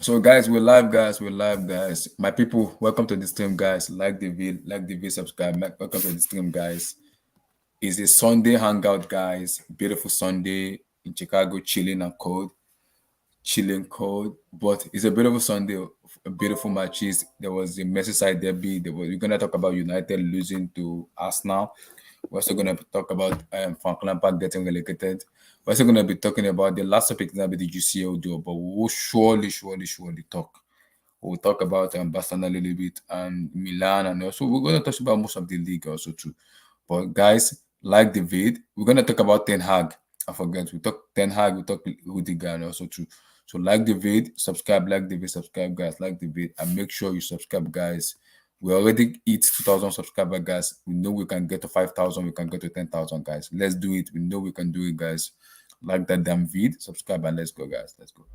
So guys, we're live, guys. We're live, guys. My people, welcome to the stream, guys. Like the video, subscribe. Welcome to the stream, guys. It's a Sunday hangout, guys. Beautiful Sunday in Chicago, chilling and cold, chilling cold. But it's a beautiful Sunday, beautiful matches. There was the Merseyside derby. We're gonna talk about United losing to Arsenal. We're also going to talk about Frank Lampard getting relegated. We're also going to be talking about the last topic that be the UCL deal, but we will surely talk. We'll talk about Barcelona a little bit and Milan, and also we're going to touch about most of the league also too. But guys, like the vid, we're going to talk about Ten Hag. I forget, we talk Ten Hag, we talk Rudiger and also too. So like the vid, subscribe, like the vid, subscribe, guys, like the vid, and make sure you subscribe, guys. We already hit 2,000 subscribers, guys. We know we can get to 5,000, we can get to 10,000, guys. Let's do it. We know we can do it, guys. Like that damn vid, subscribe, and let's go, guys. Let's go.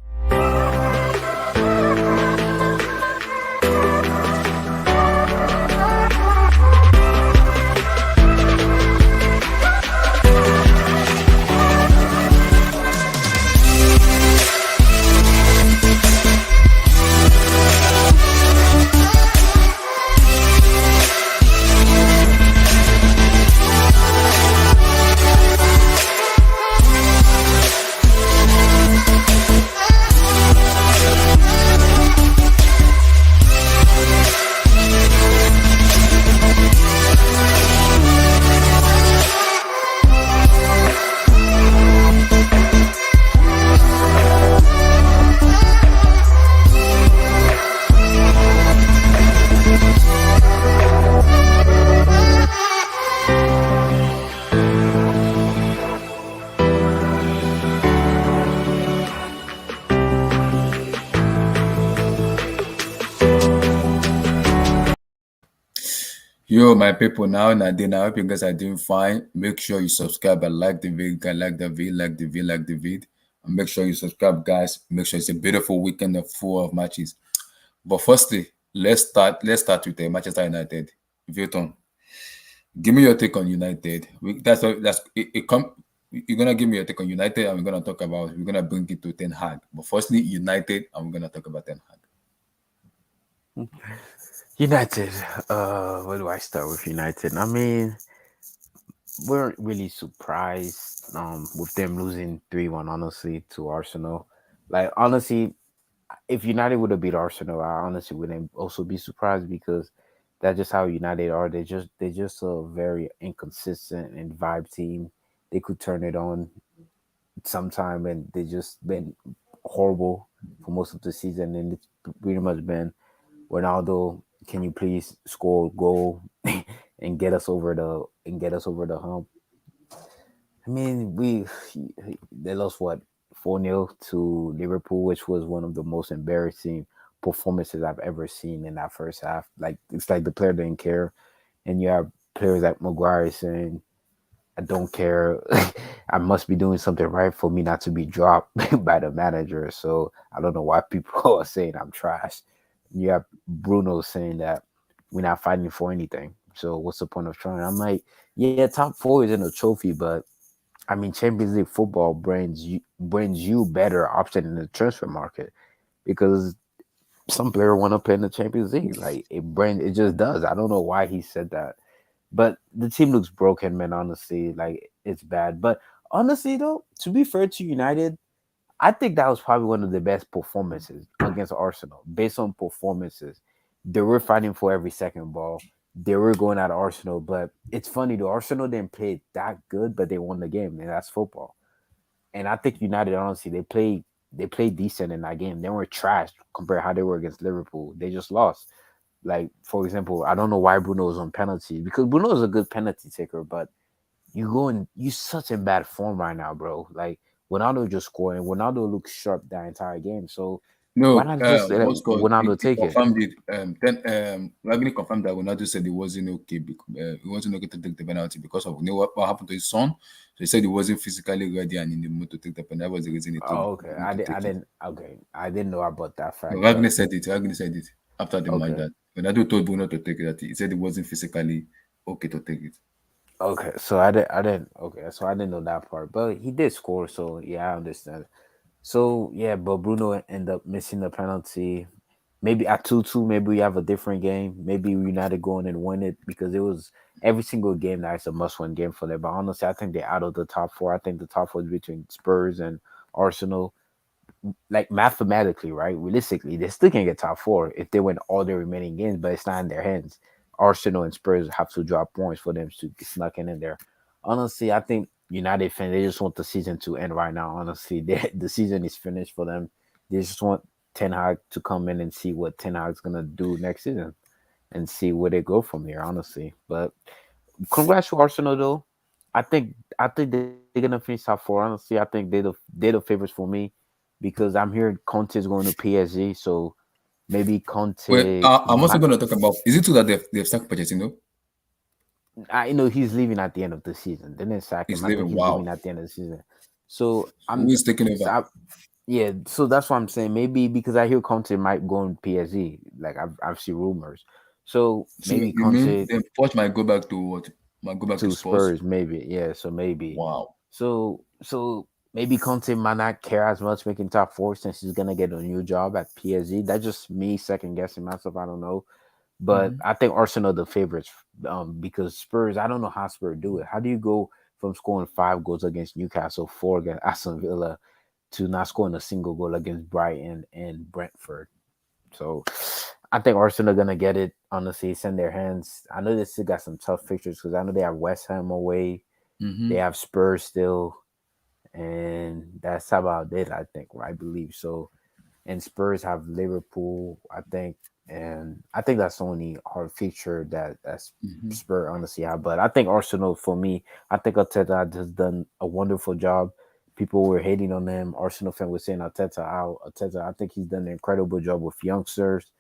Yo, my people, now Nadine, I hope you guys are doing fine. Make sure you subscribe and like the video, guys, like the video, like the video, like the video. And make sure you subscribe, guys. Make sure it's a beautiful weekend of full of matches. But firstly, let's start with Manchester United. Vilton, give me your take on United. You're gonna give me your take on United, and we're gonna bring it to Ten Hag. But firstly, United, and we're gonna talk about Ten Hag. United. Where do I start with United? I mean, weren't really surprised with them losing 3-1, honestly, to Arsenal. Like, honestly, if United would have beat Arsenal, I honestly wouldn't also be surprised because that's just how United are. They're just a very inconsistent and vibe team. They could turn it on sometime, and they just been horrible for most of the season. And it's pretty much been Ronaldo, can you please score a goal and get us over the hump? I mean, they lost what 4-0 to Liverpool, which was one of the most embarrassing performances I've ever seen in that first half. Like it's like the player didn't care, and you have players like Maguire saying, "I don't care. I must be doing something right for me not to be dropped by the manager." So I don't know why people are saying I'm trash. You have Bruno saying that we're not fighting for anything. So what's the point of trying? I'm like, yeah, top four is in a trophy, but I mean, Champions League football brings you better option in the transfer market because some player want to play in the Champions League. Like it just does. I don't know why he said that, but the team looks broken, man. Honestly, like it's bad. But honestly, though, to be fair to United, I think that was probably one of the best performances against Arsenal. Based on performances, they were fighting for every second ball. They were going at Arsenal, but it's funny. The Arsenal didn't play that good, but they won the game, and that's football. And I think United, honestly, they played decent in that game. They weren't trash compared to how they were against Liverpool. They just lost. Like for example, I don't know why Bruno was on penalty because Bruno is a good penalty taker, but you such in bad form right now, bro. Like Ronaldo just scored and Ronaldo looks sharp that entire game. So why No, not just let what's called Ronaldo he take it? confirmed it. Then Ragni confirmed that Ronaldo said it wasn't okay. He wasn't okay to take the penalty because of what happened to his son. So he said he wasn't physically ready and in the mood to take the penalty. That was the reason he told Oh, okay. him to I take it. didn't. Okay, I didn't know about that No, fact, Ragni but said it. Ragni said it after the match okay, that Ronaldo told Bruno to take it. That he said he wasn't physically okay to take it. okay. So I didn't. Okay, so I didn't know that part, but he did score. So yeah, I understand. So yeah, but Bruno ended up missing the penalty. Maybe at 2-2, maybe we have a different game. Maybe United go in and win it because it was every single game that is a must-win game for them. But honestly, I think they're out of the top four. I think the top four is between Spurs and Arsenal. Like mathematically, right? Realistically, they still can get top four if they win all their remaining games, but it's not in their hands. Arsenal and Spurs have to drop points for them to get snuck in there. Honestly, I think United fans they just want the season to end right now. Honestly, the season is finished for them. They just want Ten Hag to come in and see what Ten Hag's gonna do next season and see where they go from here. Honestly, but congrats to Arsenal though. I think they're gonna finish top four. Honestly, I think they're the favorites for me because I'm hearing Conte's going to PSG, so maybe Well, Conte I'm also might. going to talk about. Is it true that they've sacked Pochettino? I know he's leaving at the end of the season. They didn't sack He's him. I think leaving. he's leaving Wow. at the end of the season. So Who I'm, is taking so over? yeah. So that's what I'm saying. Maybe because I hear Conte might go in PSG. Like I've seen rumors. So So maybe you mean Conte then Poch might go back to what? Might go back to to Spurs? Spurs, maybe. Yeah, so maybe. Wow. So maybe Conte might not care as much making top four since he's gonna get a new job at PSG. That's just me second guessing myself. I don't know. But Hmm. I think Arsenal the favorites because Spurs, I don't know how Spurs do it. How do you go from scoring 5 goals against Newcastle, 4 against Aston Villa, to not scoring a single goal against Brighton and Brentford? So I think Arsenal gonna get it. Honestly, it's in their hands. I know they still got some tough fixtures because I know they have West Ham away, they Hmm. have Spurs still, and that's about it. I think, I believe so. And Spurs have Liverpool, I think, and I think that's the only hard fixture that's Hmm. Spurs honestly have. But I think Arsenal for me, I think Arteta has done a wonderful job. People were hating on him. Arsenal fan was saying Arteta out. Arteta, I think he's done an incredible job with youngsters.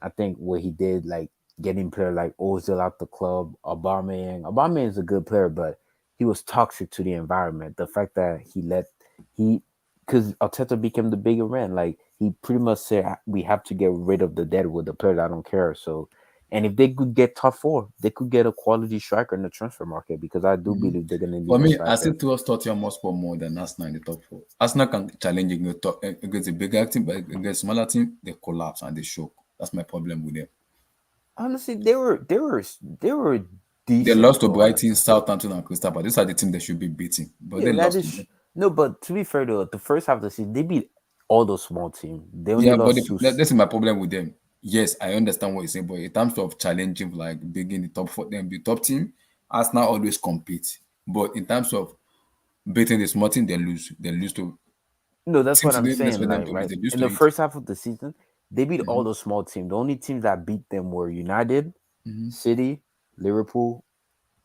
I think what he did, like getting player like Ozil out the club, Aubameyang is a good player, but he was toxic to the environment. The fact that he, because Arteta became the bigger man, like he pretty much said we have to get rid of the dead with the players that don't care. So, and if they could get top four, they could get a quality striker in the transfer market because I do Hmm. believe they're gonna For need a me, I still striker. trust Tottenham Hotspur more than Arsenal in the top four. Arsenal can challenge against a bigger team, but against smaller team, they collapse and they choke. That's my problem with them. Honestly, they were They decent lost to though. Brighton, Honestly. Southampton, and Crystal Palace. These are the teams they should be beating, but Yeah, they that lost to is them. no, but to be fair though, the first half of the season they beat all those small teams. They only Yeah, but lost to this is my problem with them. Yes, I understand what you're saying, but in terms of challenging, like being in the top four, them the top team, Arsenal always compete. But in terms of beating the small team, they lose. They lose to no. That's what teams you I'm didn't saying. expect them Like to lose. right They lose in to the it. first half of the season, they beat all Hmm. those small teams. The only teams that beat them were United, Hmm. City, Liverpool,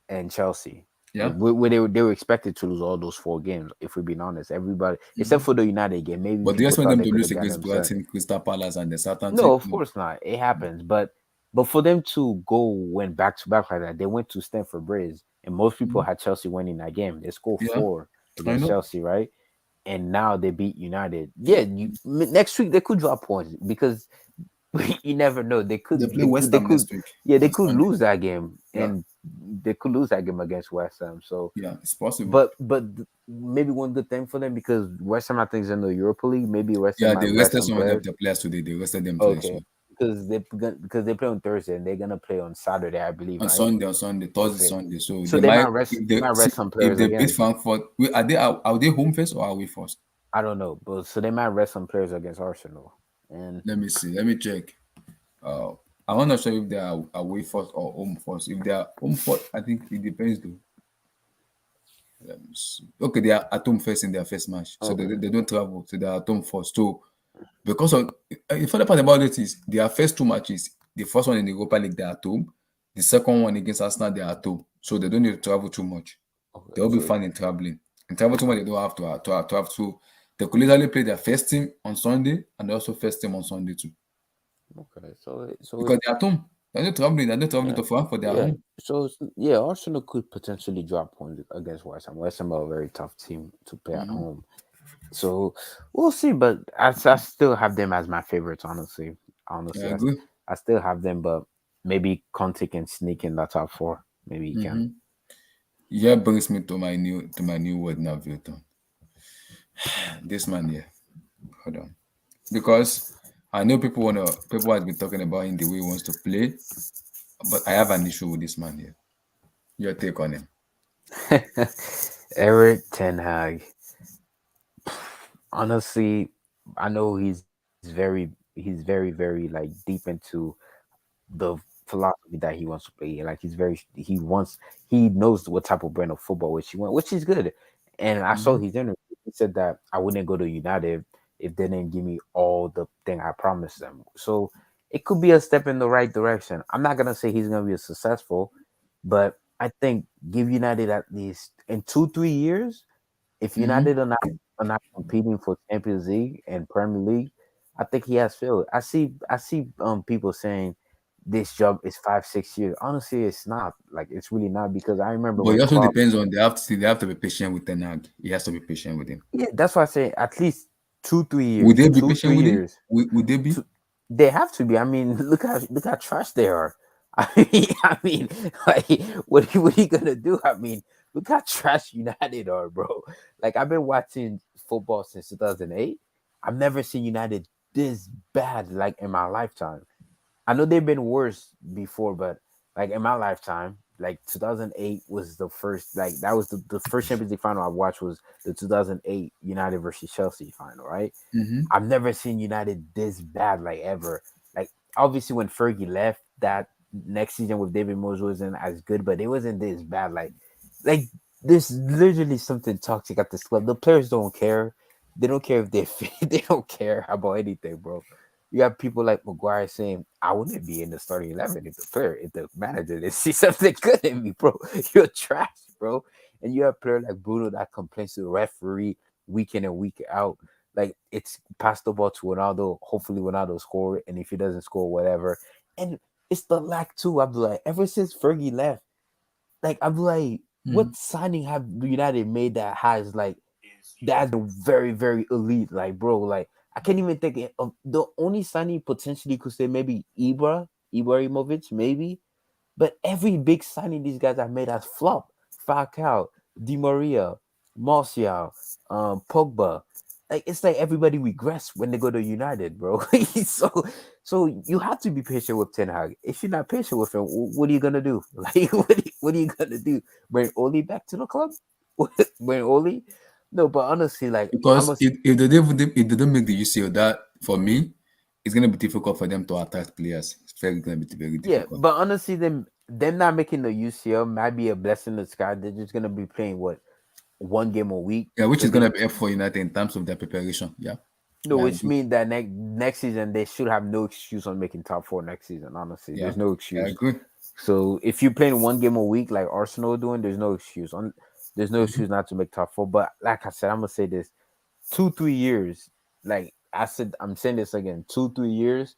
and Chelsea. Yeah. Where they were expected to lose all those 4 games. If we're being honest, everybody except Hmm. for the United game, maybe But do you people expect thought them they to could lose have gotten against upset. Brighton, Crystal Palace, and the No, Southampton? of No. course not. It happens, but for them to go win back to back like that, they went to Stamford Bridge, and most people Mhm. had Chelsea winning that game. They scored Yeah, 4 I against know. Chelsea, right? And now they beat United. Yeah, next week they could drop points because you never know. They They could, play they West could, they Ham could, next week yeah, they on could Sunday. lose that game, Yeah, and they could lose that game against West Ham. So, yeah, it's possible. but maybe one good thing for them because West Ham I think is in the Europa League. Maybe West Ham Yeah, might they rest rested some some of them players. the players today. They rested them today. So Okay, because they play on Thursday and they're gonna play on Saturday, I believe, on right? Sunday, on Sunday, Thursday, Okay, Sunday. So so they might they might rest some if players they beat again. Frankfurt. Are they home first or are we first? I don't know, but so they might rest some players against Arsenal. And Let me see. Let me check. Uh, I'm not sure if they are away first or home first. If they are home first, I think it depends though. Let me see. Okay, they are at home first in their first match, so okay, they don't travel, so they are at home first. So because of the funny part about it is their first 2 matches, the first one in the Europa League they're at home, the second one against Arsenal they're at home, so they don't need to travel too much. okay, They'll be so fine in traveling. In travel too much, they don't have to have to. They could literally play their first team on Sunday and also first team on Sunday too, okay, so because they're at home. They're not traveling. They're not traveling yeah, to Frankfurt. They're yeah. home. Yeah, Arsenal could potentially drop points against West Ham. West Ham are a very tough team to play at Hmm. home. So we'll see, but I still have them as my favorites. I Honestly, agree. I still have them, but maybe Conte can sneak in the top four. Maybe he can. Hmm. Yeah, brings me to my new word now, Vilton. This man here. Hold on. Because I know people have been talking about him the way he wants to play, but I have an issue with this man here. Your take on him? Eric Ten Hag. Honestly, I know he's very like deep into the philosophy that he wants to play. Like he knows what type of brand of football which he wants, which is good. And I saw Mm-hmm. his interview. He said that I wouldn't go to United if they didn't give me all the thing I promised them. So it could be a step in the right direction. I'm not gonna say he's gonna be a successful, but I think give United at least in 2-3 years. If Mm-hmm. United are not competing for Champions League and Premier League, I think he has failed. I see people saying this job is 5-6 years. Honestly, it's not. Like it's really not because I remember But it when also Klopp. depends on they have to be patient with Ten Hag. He has to be patient with him. Yeah, that's why I say at least two, three Would years. they be Two, patient three with him? years. Would they be? Two, they have to be. I mean, look how trash they are. I mean, like, what are you gonna do? I mean, look how trash United are, bro. Like, I've been watching football since 2008. I've never seen United this bad, like in my lifetime. I know they've been worse before, but like in my lifetime, like 2008 was the first, like that was the first Champions League final I watched was the 2008 United versus Chelsea final, right? Mm-hmm. I've never seen United this bad, like ever. Like obviously when Fergie left, that next season with David Moyes wasn't as good, but it wasn't this bad. Like there's literally something toxic at this club. The players don't care. They don't care if they fit. They don't care about anything, bro. You have people like Maguire saying, "I wouldn't be in the starting 11 if the manager didn't see something good in me, bro. You're trash, bro." And you have a player like Bruno that complains to the referee week in and week out. Like it's pass the ball to Ronaldo. Hopefully Ronaldo score, and if he doesn't score, whatever. And it's the lack too. Abdullah. Ever since Fergie left, like Abdullah, Mm-hmm. what signing have United made that has been very very elite? Like bro, like I can't even think of the only signing potentially could say maybe Ibrahimovic, maybe, but every big signing these guys have made has flop. Falcao, Di Maria, Martial, Pogba. Like it's like everybody regress when they go to United, bro. So you have to be patient with Ten Hag. If you're not patient with him, what are you gonna do? Like what are you gonna do? Bring Oli back to the club? Bring Oli? No, but honestly, like I Because must. if they don't make the UCL, that for me, it's gonna be difficult for them to attract players. It's very gonna be very Yeah, difficult. but honestly, them not making the UCL might be a blessing in the sky. They're just gonna be playing what one game a week Yeah, which because is gonna they be helpful for United in terms of their preparation. Yeah, no, yeah, I which agree. means that next season they should have no excuse on making top four next season. Honestly, Yeah, there's no I excuse. agree. So if you're playing one game a week like Arsenal are doing, there's no excuse. There's no Mhm. excuse not to make top four. But like I said, I'm gonna say this: 2-3 years. Like I said, I'm saying this again: 2-3 years.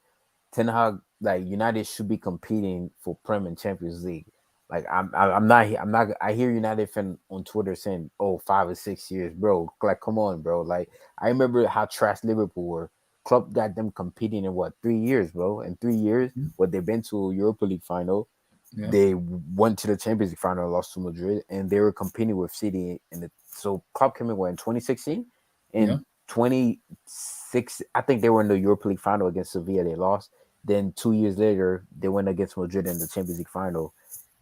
Ten Hag, like United should be competing for Prem and Champions League. Like I'm not. I hear United fan on Twitter saying, "Oh, 5 or 6 years, bro." Like, come on, bro. Like I remember how trash Liverpool were. Klopp got them competing in what 3 years, bro. In 3 years, Mhm. what they've been to a Europa League final. Yeah, They went to the Champions League final, and lost to Madrid, and they were competing with City. In the so Klopp came in what in 2016, yeah, in 26, I think they were in the Europa League final against Sevilla. They lost. Then 2 years later, they went against Madrid in the Champions League final.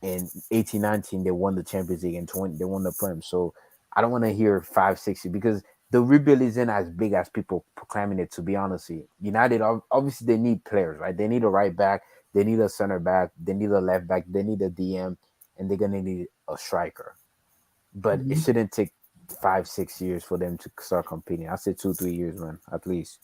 In 18-19, they won the Champions League, and 20 they won the Prem. So I don't want to hear 5-6 because the rebuild isn't as big as people proclaiming it. To be honest, United obviously they need players, right? They need a right back, they need a center back, they need a left back, they need a DM, and they're gonna need a striker. But it mhm, shouldn't take 5-6 years for them to start competing. I said 2-3 years, man, at least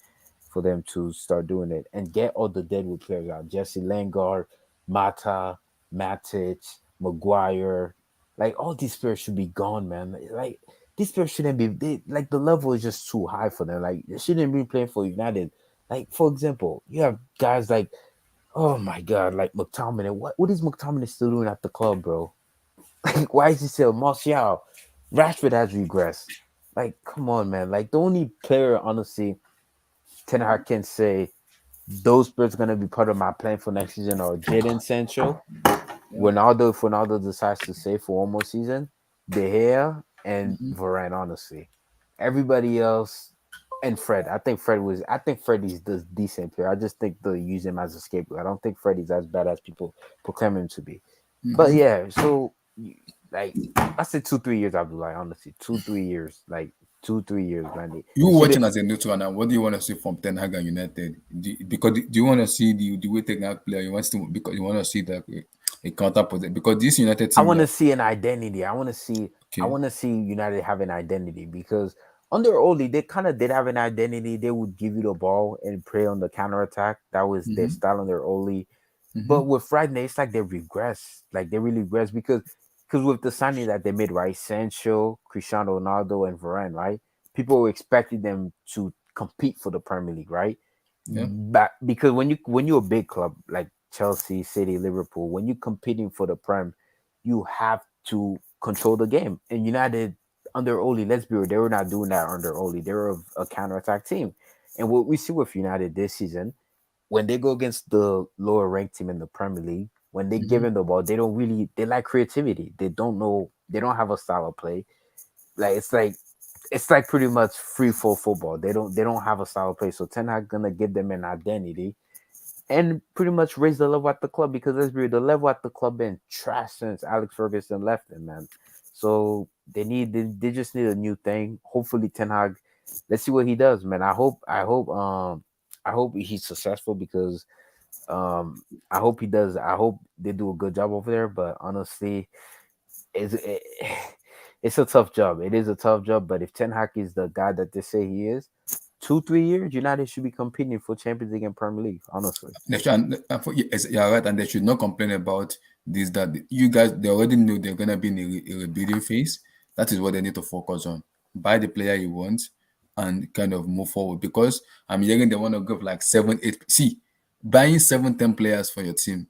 for them to start doing it and get all the deadwood players out. Jesse Lingard, Mata, Matic, Maguire, like all these players should be gone, man. Like these players shouldn't be. Like the level is just too high for them. Like they shouldn't be playing for United. Like for example, you have guys like, oh my god, like McTominay. What is McTominay still doing at the club, bro? Like why is he still Martial? Rashford has regressed. Like come on, man. Like the only player, honestly, Ten Hag can say those players are gonna be part of my plan for next season are Jadon Sancho, yeah. Ronaldo if Ronaldo decides to stay for one more season, De Gea and Mhm. Varane. Honestly, everybody else, and Fred. I think Freddie's the decent player. I just think they'll use him as a scapegoat. I don't think Freddie's as bad as people proclaim him to be. But yeah, so like I said 2 3 years I'll be like honestly 2 3 years like 2 3 years man. You You see the watching as a neutral now, what do you want to see from Ten Hag and United? Do you want to see the way Ten Hag play? You want to because you want to see that a counter position because this United I team want we to are see an identity. I okay. want to see United have an identity because under Oli, they kind of did have an identity. They would give you the ball and play on the counter attack. That was their Mm-hmm, style under Oli. mm-hmm, But with Friday, it's like they regress. Like they really regress because with the signing that they made, right? Sancho, Cristiano Ronaldo, and Varane, right? People were expecting them to compete for the Premier League, right? yeah. But because when you're a big club like Chelsea, City, Liverpool, when you're competing for the Prem, you have to control the game. And United under Oli, let's be real, they were not doing that under Oli. They were a counter attack team. And what we see with United this season, when they go against the lower ranked team in the Premier League, when they give Mm-hmm. them the ball, they don't really they lack creativity. They don't know they don't have a style of play. Like it's like pretty much free for football. They don't have a style of play. So Ten Hag gonna give them an identity and pretty much raise the level at the club because let's be real, the level at the club been trash since Alex Ferguson left them, man. So they just need a new thing. Hopefully Ten Hag, let's see what he does, man. I hope he's successful because I hope he does. I hope they do a good job over there. But honestly, it, it's a tough job. It is a tough job. But if Ten Hag is the guy that they say he is, 2 3 years, United should be competing for Champions League and Premier League. Honestly, They should, yes, you're right, and they should not complain about this. That you guys, they already know they're gonna be in a rebuilding phase. That is what they need to focus on. Buy the player you want and kind of move forward. Because I'm hearing they want to go for like 7, 8. See, buying 7, 10 players for your team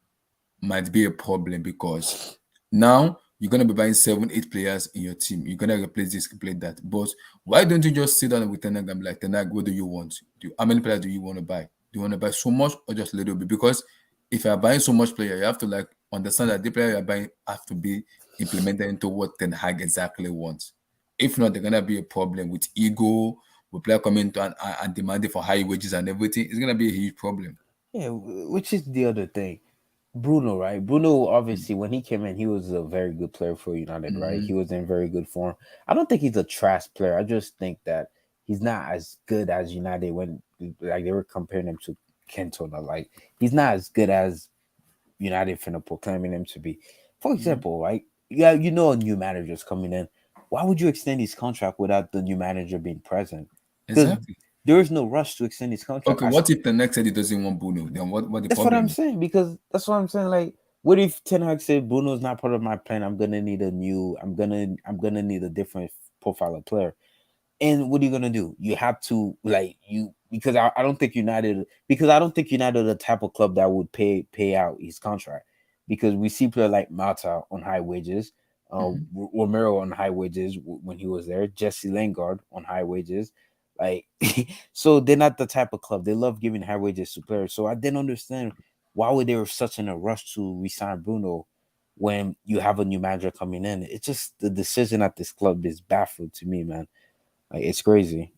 might be a problem because now you're gonna be buying 7, 8 players in your team. You're gonna replace this, replace that. But why don't you just sit down with Tenag and be like, Tenag, what do you want? How many players do you want to buy? Do you want to buy so much or just a little bit? Because if you're buying so much player, you have to like understand that the player you're buying have to be implemented into what Ten Hag exactly wants. If not, there's gonna be a problem with ego, with player coming to and demanding for high wages and everything. It's gonna be a huge problem. yeah. Which is the other thing. Bruno, right? Bruno, obviously, when he came in, he was a very good player for United, right? Mm-hmm. He was in very good form. I don't think he's a trash player. I just think that he's not as good as United when, like, they were comparing him to Cantona. Like, he's not as good as United finna proclaiming him to be. For Mm-hmm. example, right? Yeah, you know, a new manager's coming in. Why would you extend his contract without the new manager being present? Because Exactly. there is no rush to extend his contract. Okay, what if the next said he doesn't want Bruno? Then what the That's what I'm problem? saying because that's what I'm saying. Like, what if Ten Hag said Bruno's not part of my plan? I'm gonna need a different profile of player. And what are you gonna do? You have to like you because I don't think United because I don't think United are the type of club that would pay out his contract because we see player like Mata on high wages, Mhm. Romero on high wages when he was there, Jesse Lingard on high wages, like so they're not the type of club they love giving high wages to players. So I didn't understand why would they were such in a rush to resign Bruno when you have a new manager coming in. It's just the decision at this club is baffled to me, man. Like it's crazy.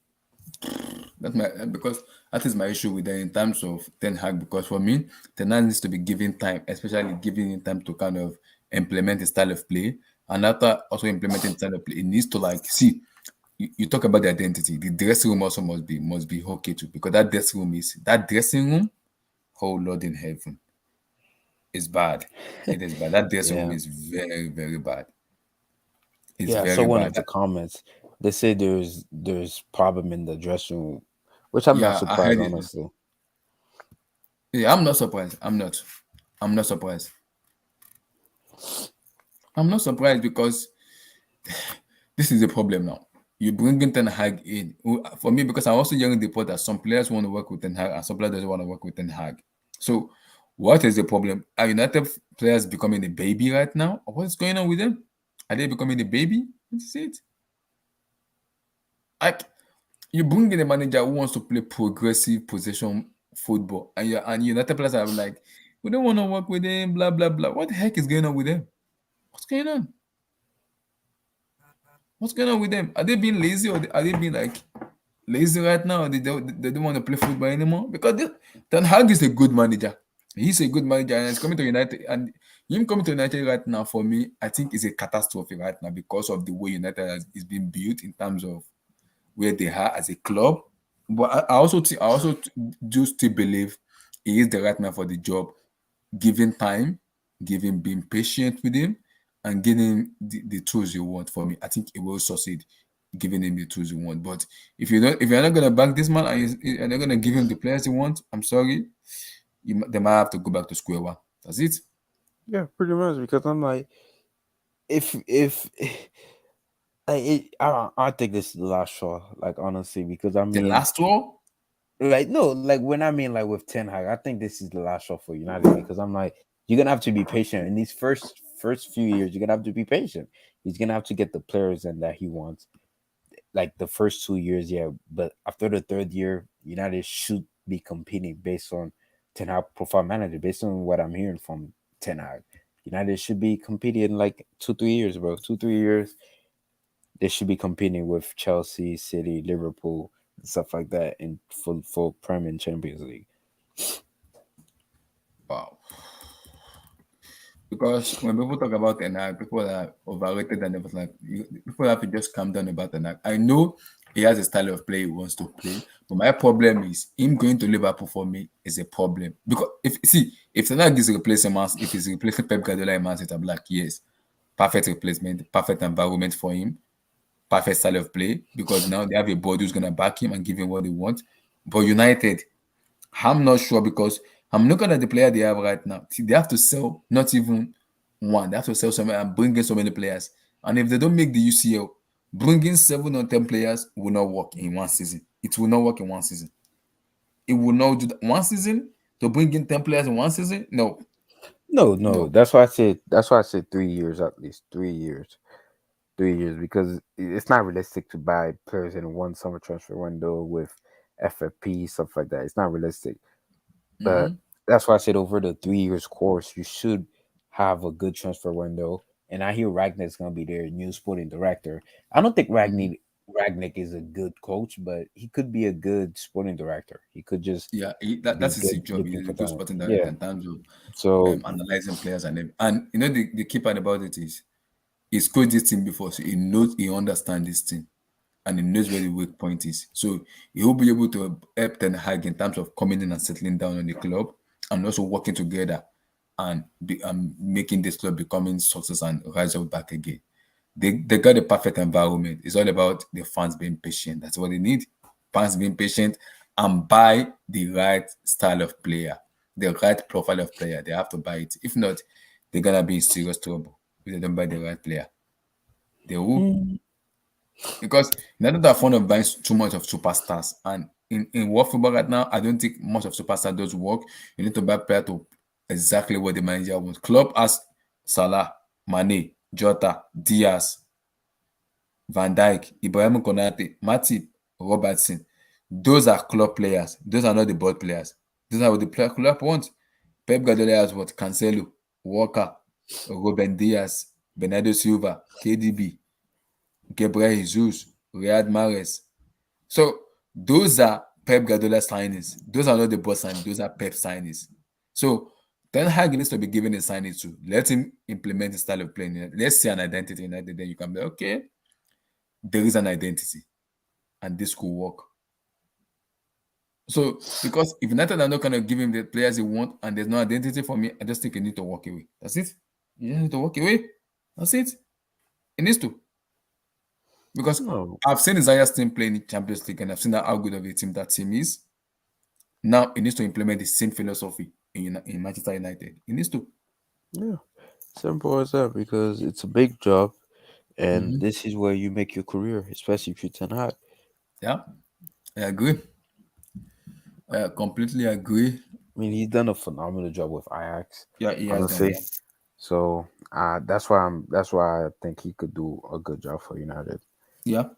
That's my because that is my issue with them in terms of Ten Hag. Because for me, Ten Hag needs to be given time, especially giving him time to kind of implement his style of play. And after also implementing style of play, it needs to like see. You talk about the identity. The dressing room also must be okay too, because that dressing room. Oh Lord in heaven, is bad. It is bad. That dressing room Yeah. is very very bad. It's Yeah. So very one bad. of the comments they say there's problem in the dressing room, which I'm not Yeah, I surprised, heard it. honestly. Yeah, I'm not surprised. I'm not. I'm not surprised. I'm not surprised because this is a problem now. You bring in Ten Hag in. For me, because I'm also hearing the report that some players want to work with Ten Hag and some players doesn't want to work with Ten Hag. So, what is the problem? Are United players becoming a baby right now? Or what is going on with them? Are they becoming a baby? What is it? Like, you bring in a manager who wants to play progressive possession football, and United players are like, we don't want to work with him, blah blah blah. What the heck is going on with them? What's going on? What's going on with them? Are they being lazy or are they being like? lazy right now. They don't want to play football anymore because Ten Hag is a good manager. He's a good manager and he's coming to United. And him coming to United right now, for me, I think is a catastrophe right now because of the way United is being built in terms of where they are as a club. But I also do still believe he is the right man for the job, given time, given being patient with him, and giving him the tools you want. For me, I think he will succeed, giving him the tools you want. But if you're not gonna back this man and you're not gonna give him the players he wants, I'm sorry, they might have to go back to square one. That's it. Yeah, pretty much. Because I'm like, if I think this is the last straw. Like honestly, because I The mean, last one, like no, like when I mean like with Ten Hag, I think this is the last straw for United because I'm like, you're gonna have to be patient in these first few years. You're gonna have to be patient. He's gonna have to get the players in that he wants. Like the first 2 years, yeah, but after the third year, United should be competing based on Ten Hag profile manager. Based on what I'm hearing from Ten Hag, United should be competing in like 2 3 years, bro. 2 3 years, they should be competing with Chelsea, City, Liverpool, and stuff like that in full Prem and Champions League. wow. Because when people talk about Enak, people are overrated and everything. People have to just calm down about Enak. I know he has a style of play he wants to play, but my problem is him going to Liverpool for me is a problem. Because if Enak is replacing if he's replacing Pep Guardiola in Man City, I'm like, yes, perfect replacement, perfect environment for him, perfect style of play. Because now they have a board who's gonna back him and give him what they want. But United, I'm not sure because I'm looking at the player they have right now. See, they have to sell not even one. They have to sell somewhere and bring in so many players. And if they don't make the UCL, bringing 7 or 10 players will not work in one season. It will not work in one season. It will not do that. One season to bring in 10 players in one season. No, No, no, no. that's why I said 3 years at least 3 years. 3 years because it's not realistic to buy players in one summer transfer window with FFP stuff like that. It's not realistic. But Hmm. that's why I said over the 3 years course, you should have a good transfer window. And I hear Ragnick's gonna be their new sporting director. I don't think Hmm. Ragnick is a good coach, but he could be a good sporting director. He could just Yeah, be that is his good job. looking He's a for good talent. sporting director Yeah. in terms of So analyzing players and the key part about it is he's coached this team before, so he understands this team. And he knows where the weak point is. So he will be able to help Ten Hag in terms of coming in and settling down on the club and also working together and making this club becoming success and rise up back again. They got the perfect environment. It's all about the fans being patient. That's what they need. Fans being patient and buy the right style of player, the right profile of player. They have to buy it. If not, they're gonna be in serious trouble if they don't buy the right player. They will. mm, Because United are fond of buying too much of superstars. And in world football right now, I don't think much of superstar does work. You need to buy player to exactly what the manager wants. Club has Salah, Mane, Jota, Diaz, Van Dijk, Ibrahim Konate, Matip, Robertson. Those are club players. Those are not the board players. Those are what the player club wants. Pep Guardiola has what? Cancelo, Walker, Ruben Diaz, Bernardo Silva, KDB, Gabriel Jesus, Riyad Mahrez. So those are Pep Guardiola signings. Those are not the boss signings. Those are Pep signings. So Ten Hag needs to be given a signing to let him implement his style of playing. Let's see an identity in that. Then you can be okay. There is an identity, and this could work. So because if United are not going to give him the players he want, and there's no identity for me, I just think he need to walk away. That's it. You just need to walk away. That's it. He needs to. Because no, I've seen Isaiah's team playing in Champions League and I've seen how good of a team that team is. Now he needs to implement the same philosophy in Manchester United. He needs to. yeah, simple as that because it's a big job and Mhm. this is where you make your career, especially if you're Ten Hag. Yeah, I agree. I completely agree. I mean, he's done a phenomenal job with Ajax, Yeah, he has done. honestly. Yeah, So that's why I think he could do a good job for United. yeah.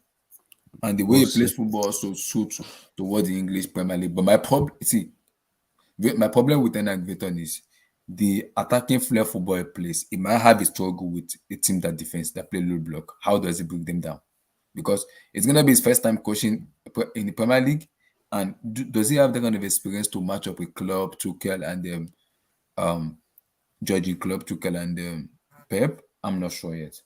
And the way We'll he plays see. football also suits towards the English Premier League. But my problem with Enak Viton is the attacking flair football he plays. He might have a struggle with a team that defense that play low block. How does he bring them down? because it's gonna be his first time coaching in the Premier League. And does he have that kind of experience to match up with Klopp, Tuchel, and um Georgie Klopp, Tuchel, and Pep? I'm not sure yet.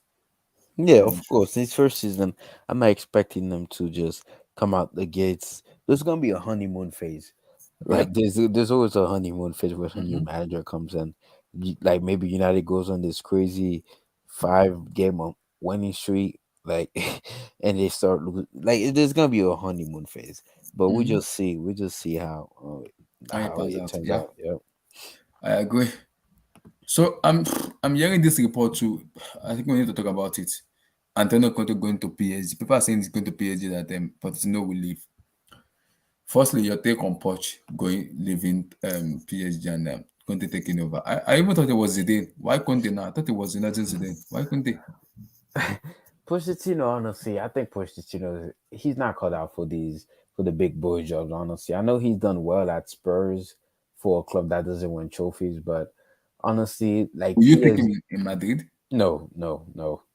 Yeah, I'm not of sure. course. This first season, I'm not expecting them to just come out the gates. There's gonna be a honeymoon phase. Yeah. Like there's always a honeymoon phase when a new Hmm. manager comes in. Like maybe United goes on this crazy 5 game winning streak, like, and they start losing. Like there's gonna be a honeymoon phase, but Hmm. We just see How it how pans it out. turns Yeah, out. Yeah. I agree. So I'm hearing this report too. I think we need to talk about it. Antonio Conte going to PSG. People are saying he's going to PSG that Pochettino will leave. Firstly, your take on Poch going leaving PSG and Conte taking over. I even thought it was Zidane. Why Conte now? I thought it was Zinedine Zidane. Why Conte? Pochettino, honestly, I think Pochettino, he's not cut out for the big boy jobs. Honestly, I know he's done well at Spurs for a club that doesn't win trophies, but honestly, like Will you take PSG, him in Madrid? no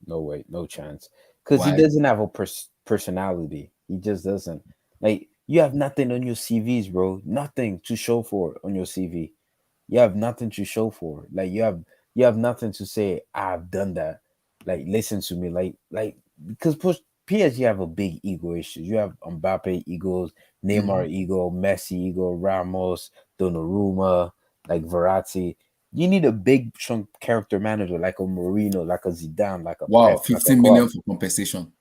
way, no chance, because he Why? doesn't have a personality. He just doesn't. Like you have nothing on your CVs, bro. Nothing to show for it on your CV. You have nothing to show for it. Like you have nothing to say. I've done that. Like listen to me. Because PSG have a big ego issue. You have Mbappe egos, Neymar Hmm. ego, Messi ego, Ramos, Donnarumma, like Verratti. You need a big chunk character manager like a Mourinho, like a Zidane, like a Wow, Pep, like a 15 million Klopp. for compensation.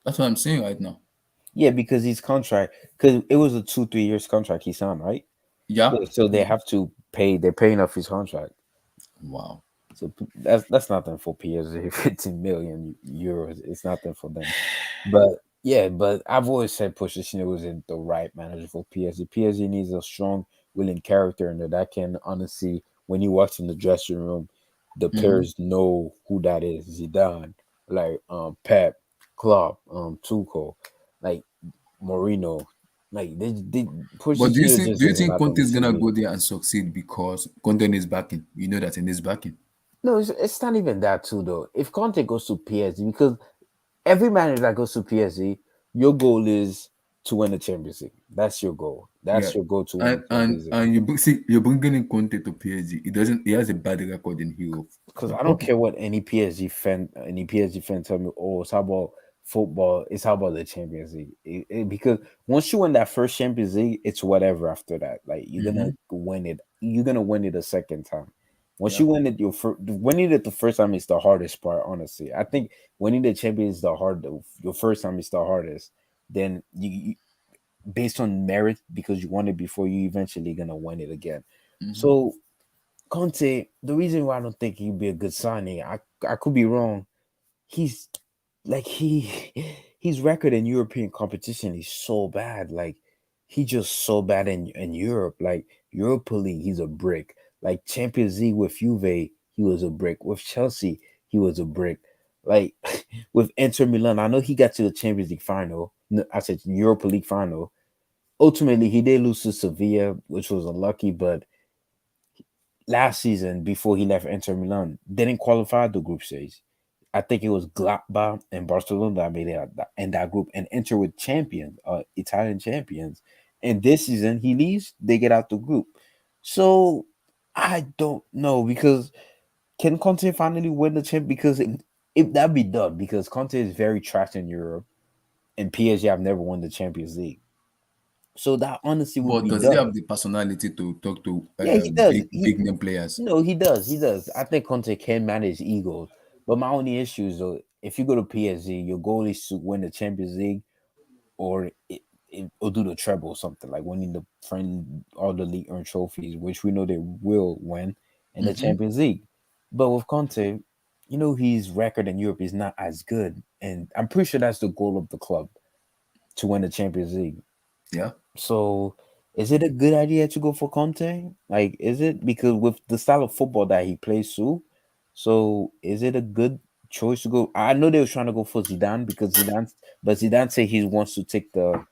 That's what I'm saying right now. Yeah, because his contract, because it was a 2 3 years contract he signed, right? Yeah. Yeah, so they have to pay. They're paying off his contract. Wow. So that's nothing for PSG. 15 million euros. It's nothing for them. But yeah, but I've always said Pochettino wasn't the right manager for PSG. PSG needs a strong, willing character in there that can honestly, when you watch in the dressing room, the Hmm. players know who that is. Zidane, like Pep, Klopp, Tuchel, like Mourinho. Like they But Pochettino do just you doesn't think have Conte the is gonna CV. go there and succeed because Conte is backing? You know that in his backing. No, it's not even that too though. If Conte goes to PSG, because every manager that goes to PSG, your goal is to win the Champions League. That's your goal. Yeah. That's your goal to win the And Champions League. see you're bringing in Conte to PSG. He doesn't. He has a bad record in Europe. Because I don't care what any PSG fan tell me. Oh, it's how about football. It's how about the Champions League. Because once you win that first Champions League, it's whatever after that. Like you're gonna Hmm. win it. You're gonna win it a second time. Once Yeah. you win it, winning it the first time is the hardest part. Honestly, I think winning the champions is the hard. Your first time is the hardest. Then based on merit, because you won it before, you eventually gonna win it again. Hmm. So Conte, the reason why I don't think he'd be a good signing, I could be wrong. He's like his record in European competition is so bad. Like he just so bad in Europe. Like Europa League, he's a brick. Like Champions League with Juve, he was a brick. With Chelsea, he was a brick. Like with Inter Milan, I know he got to the Champions League final. No, I said Europa League final. Ultimately, he did lose to Sevilla, which was unlucky. But last season, before he left Inter Milan, didn't qualify the group stage. I think it was Gladbach and Barcelona that made it in that group and enter with champions, Italian champions. And this season he leaves, they get out the group. So I don't know because can Conte finally win the champ? Because if that'd be done, because Conte is very trash in Europe and PSG have never won the Champions League. So that honestly would But be does he done. have the personality to talk to Yeah, he does. big name players? No, he does. He does. I think Conte can manage egos. But my only issue is though, if you go to PSG, your goal is to win the Champions League or or do the treble or something like winning the friend all the league earned trophies, which we know they will win in the Hmm. Champions League. But with Conte, you know his record in Europe is not as good, and I'm pretty sure that's the goal of the club to win the Champions League. Yeah. So, is it a good idea to go for Conte? Like, is it because with the style of football that he plays too? So, is it a good choice to go? I know they were trying to go for Zidane because Zidane said he wants to take the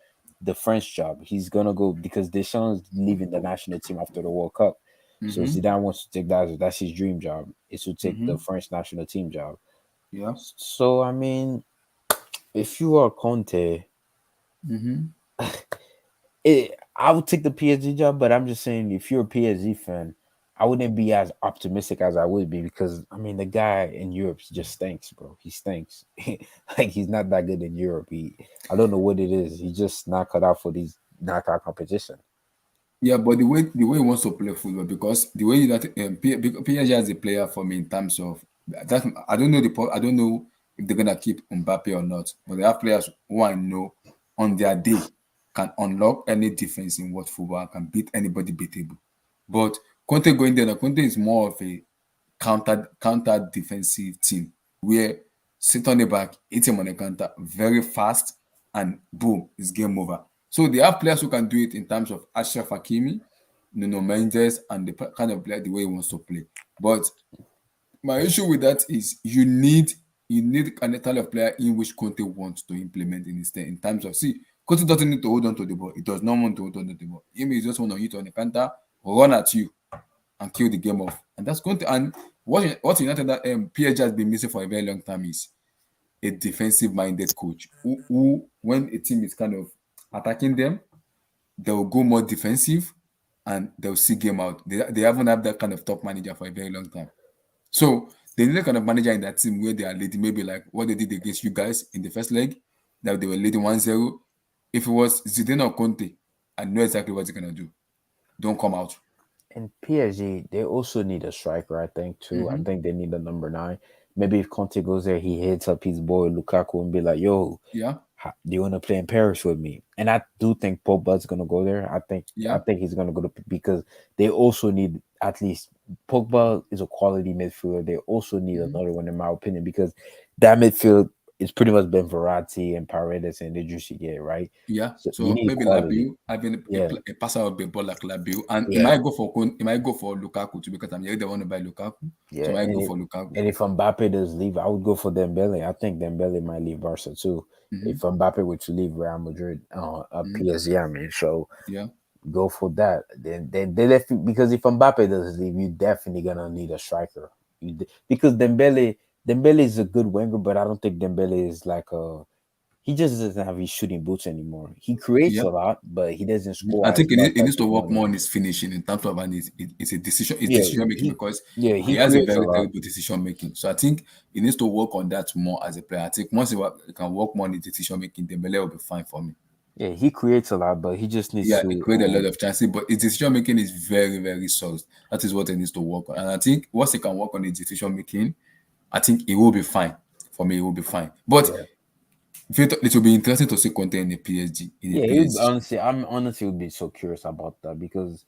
French job. He's gonna go because Deschamps is leaving the national team after the World Cup. So Hmm. Zidane wants to take that. That's his dream job is to take the Hmm. French national team job. Yeah. So I mean, if you are Conte, Mm-hmm. I would take the PSG job, but I'm just saying, if you're a PSG fan, I wouldn't be as optimistic as I would be because I mean, the guy in Europe just stinks, bro. He stinks. Like he's not that good in Europe. I don't know what it is. He's just not cut out for these knockout competition. Yeah, but the way he wants to play football, because the way that PSG has a player for me in terms of that, I don't know if they're gonna keep Mbappe or not, but they have players who I know on their day can unlock any defense in world football and can beat anybody beatable. But Conte going there, now, Conte is more of a counter defensive team where sit on the back, hit him on the counter very fast, and boom, it's game over. So they have players who can do it in terms of Ashraf Hakimi, Nuno Mendes, and the kind of player the way he wants to play. But my issue with that is you need an kind of player in which Conte wants to implement in his in terms of see, Conte doesn't need to hold on to the ball. He does not want to hold on to the ball. He just want to hit on the counter, run at you, and kill the game off. And that's going to and what United that PSG has been missing for a very long time is a defensive minded coach who when a team is kind of attacking them, they'll go more defensive and they'll see game out. They haven't had that kind of top manager for a very long time. So they need a kind of manager in that team where they are leading, maybe like what they did against you guys in the first leg, that they were leading 1-0. If it was Zidane or Conte, I know exactly what they're gonna do. Don't come out. And PSG, they also need a striker, I think, too. I Hmm. think they need a number nine. Maybe if Conte goes there, he hits up his boy Lukaku and be like, "Yo, Yeah, do you want to play in Paris with me?" And I do think Pogba's gonna go there. I yeah, think he's gonna go to because they also need at least Pogba is a quality midfielder. They also need hmm, another one, in my opinion, because that midfield is pretty much been Verratti and Paredes and Idris get right. yeah. So you So need maybe quality. Labiu having Yeah, a passer of the ball like Labiu, and yeah. It might go for Lukaku too because I'm here. They want to buy Lukaku, so Yeah, I might go for Lukaku. and if Mbappe does leave, I would go for Dembele. I think Dembele might leave Barca too. Hmm. If Mbappe were to leave Real Madrid, Hmm. PSG, I mean, so Yeah, go for that. Then they left because if Mbappe does leave, you definitely gonna need a striker. Because Dembele is a good winger, but I don't think Dembele is like a he just doesn't have his shooting boots anymore. He creates yeah. a lot, but he doesn't I score as think much he as needs to he work wanted. more on his finishing in terms of and it's Yeah, decision making because he he has a creates a very lot. terrible decision making. So I think he needs to work on that more as a player. I think once he can work more on his decision making, Dembele will be fine for me. Yeah, he creates a lot, but he just needs Yeah, he to created a lot of chances, but his decision making is very, very soft. That is what he needs to work on. And I think once he can work on his decision making, I think he will be fine. For me, he will be fine. But yeah. it will be interesting to see Conte in a PSG. In a Yeah, PSG. I'm honestly would be so curious about that because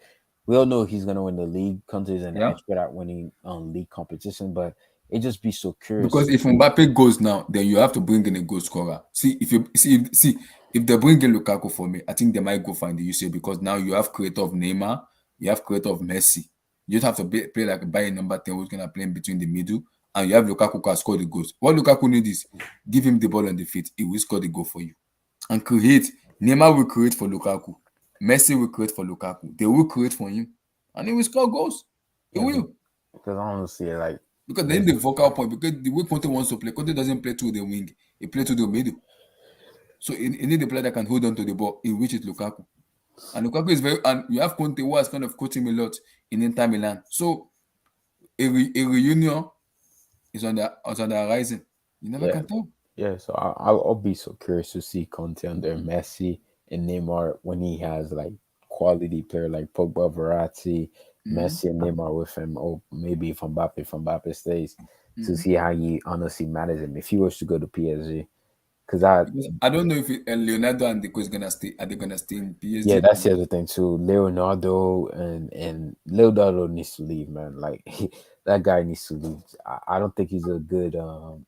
we all know he's gonna win the league. Conte is an Yeah. expert at winning league competition, but it just be so curious Because to if see. Mbappe goes now, then you have to bring in a goal scorer. If they bring in Lukaku for me, I think they might go find the UCL because now you have creator of Neymar, you have creator of Messi. You just have to play like buy a number 10 who's gonna play in between the middle, and you have Lukaku who can score the goals. What Lukaku needs is give him the ball on the feet, he will score the goal for you. And create. Neymar will create for Lukaku. Messi will create for Lukaku. They will create for him. And he will score goals. He Yeah, will. because honestly, like Because they there's need the vocal point. Because the way Conte wants to play, Conte doesn't play to the wing. He plays to the middle. So he need a player that can hold on to the ball, in which is Lukaku. And Lukaku is very and you have Conte who has kind of coached him a lot in Inter Milan. So a reunion is on the horizon. You never yeah, can tell. yeah. So I'll be so curious to see Conte under Messi and Neymar when he has like quality player like Pogba, Verratti, Hmm. Messi, and Neymar with him. Or maybe if Mbappe stays, to Hmm. see how he honestly manage him if he was to go to PSG. Because I Because I don't know if Leonardo and Deco is gonna stay. Are they gonna stay in Yeah, PSG? that's the other thing too. Leonardo and Leonardo needs to leave, man. Like that guy needs to leave. I don't think he's a good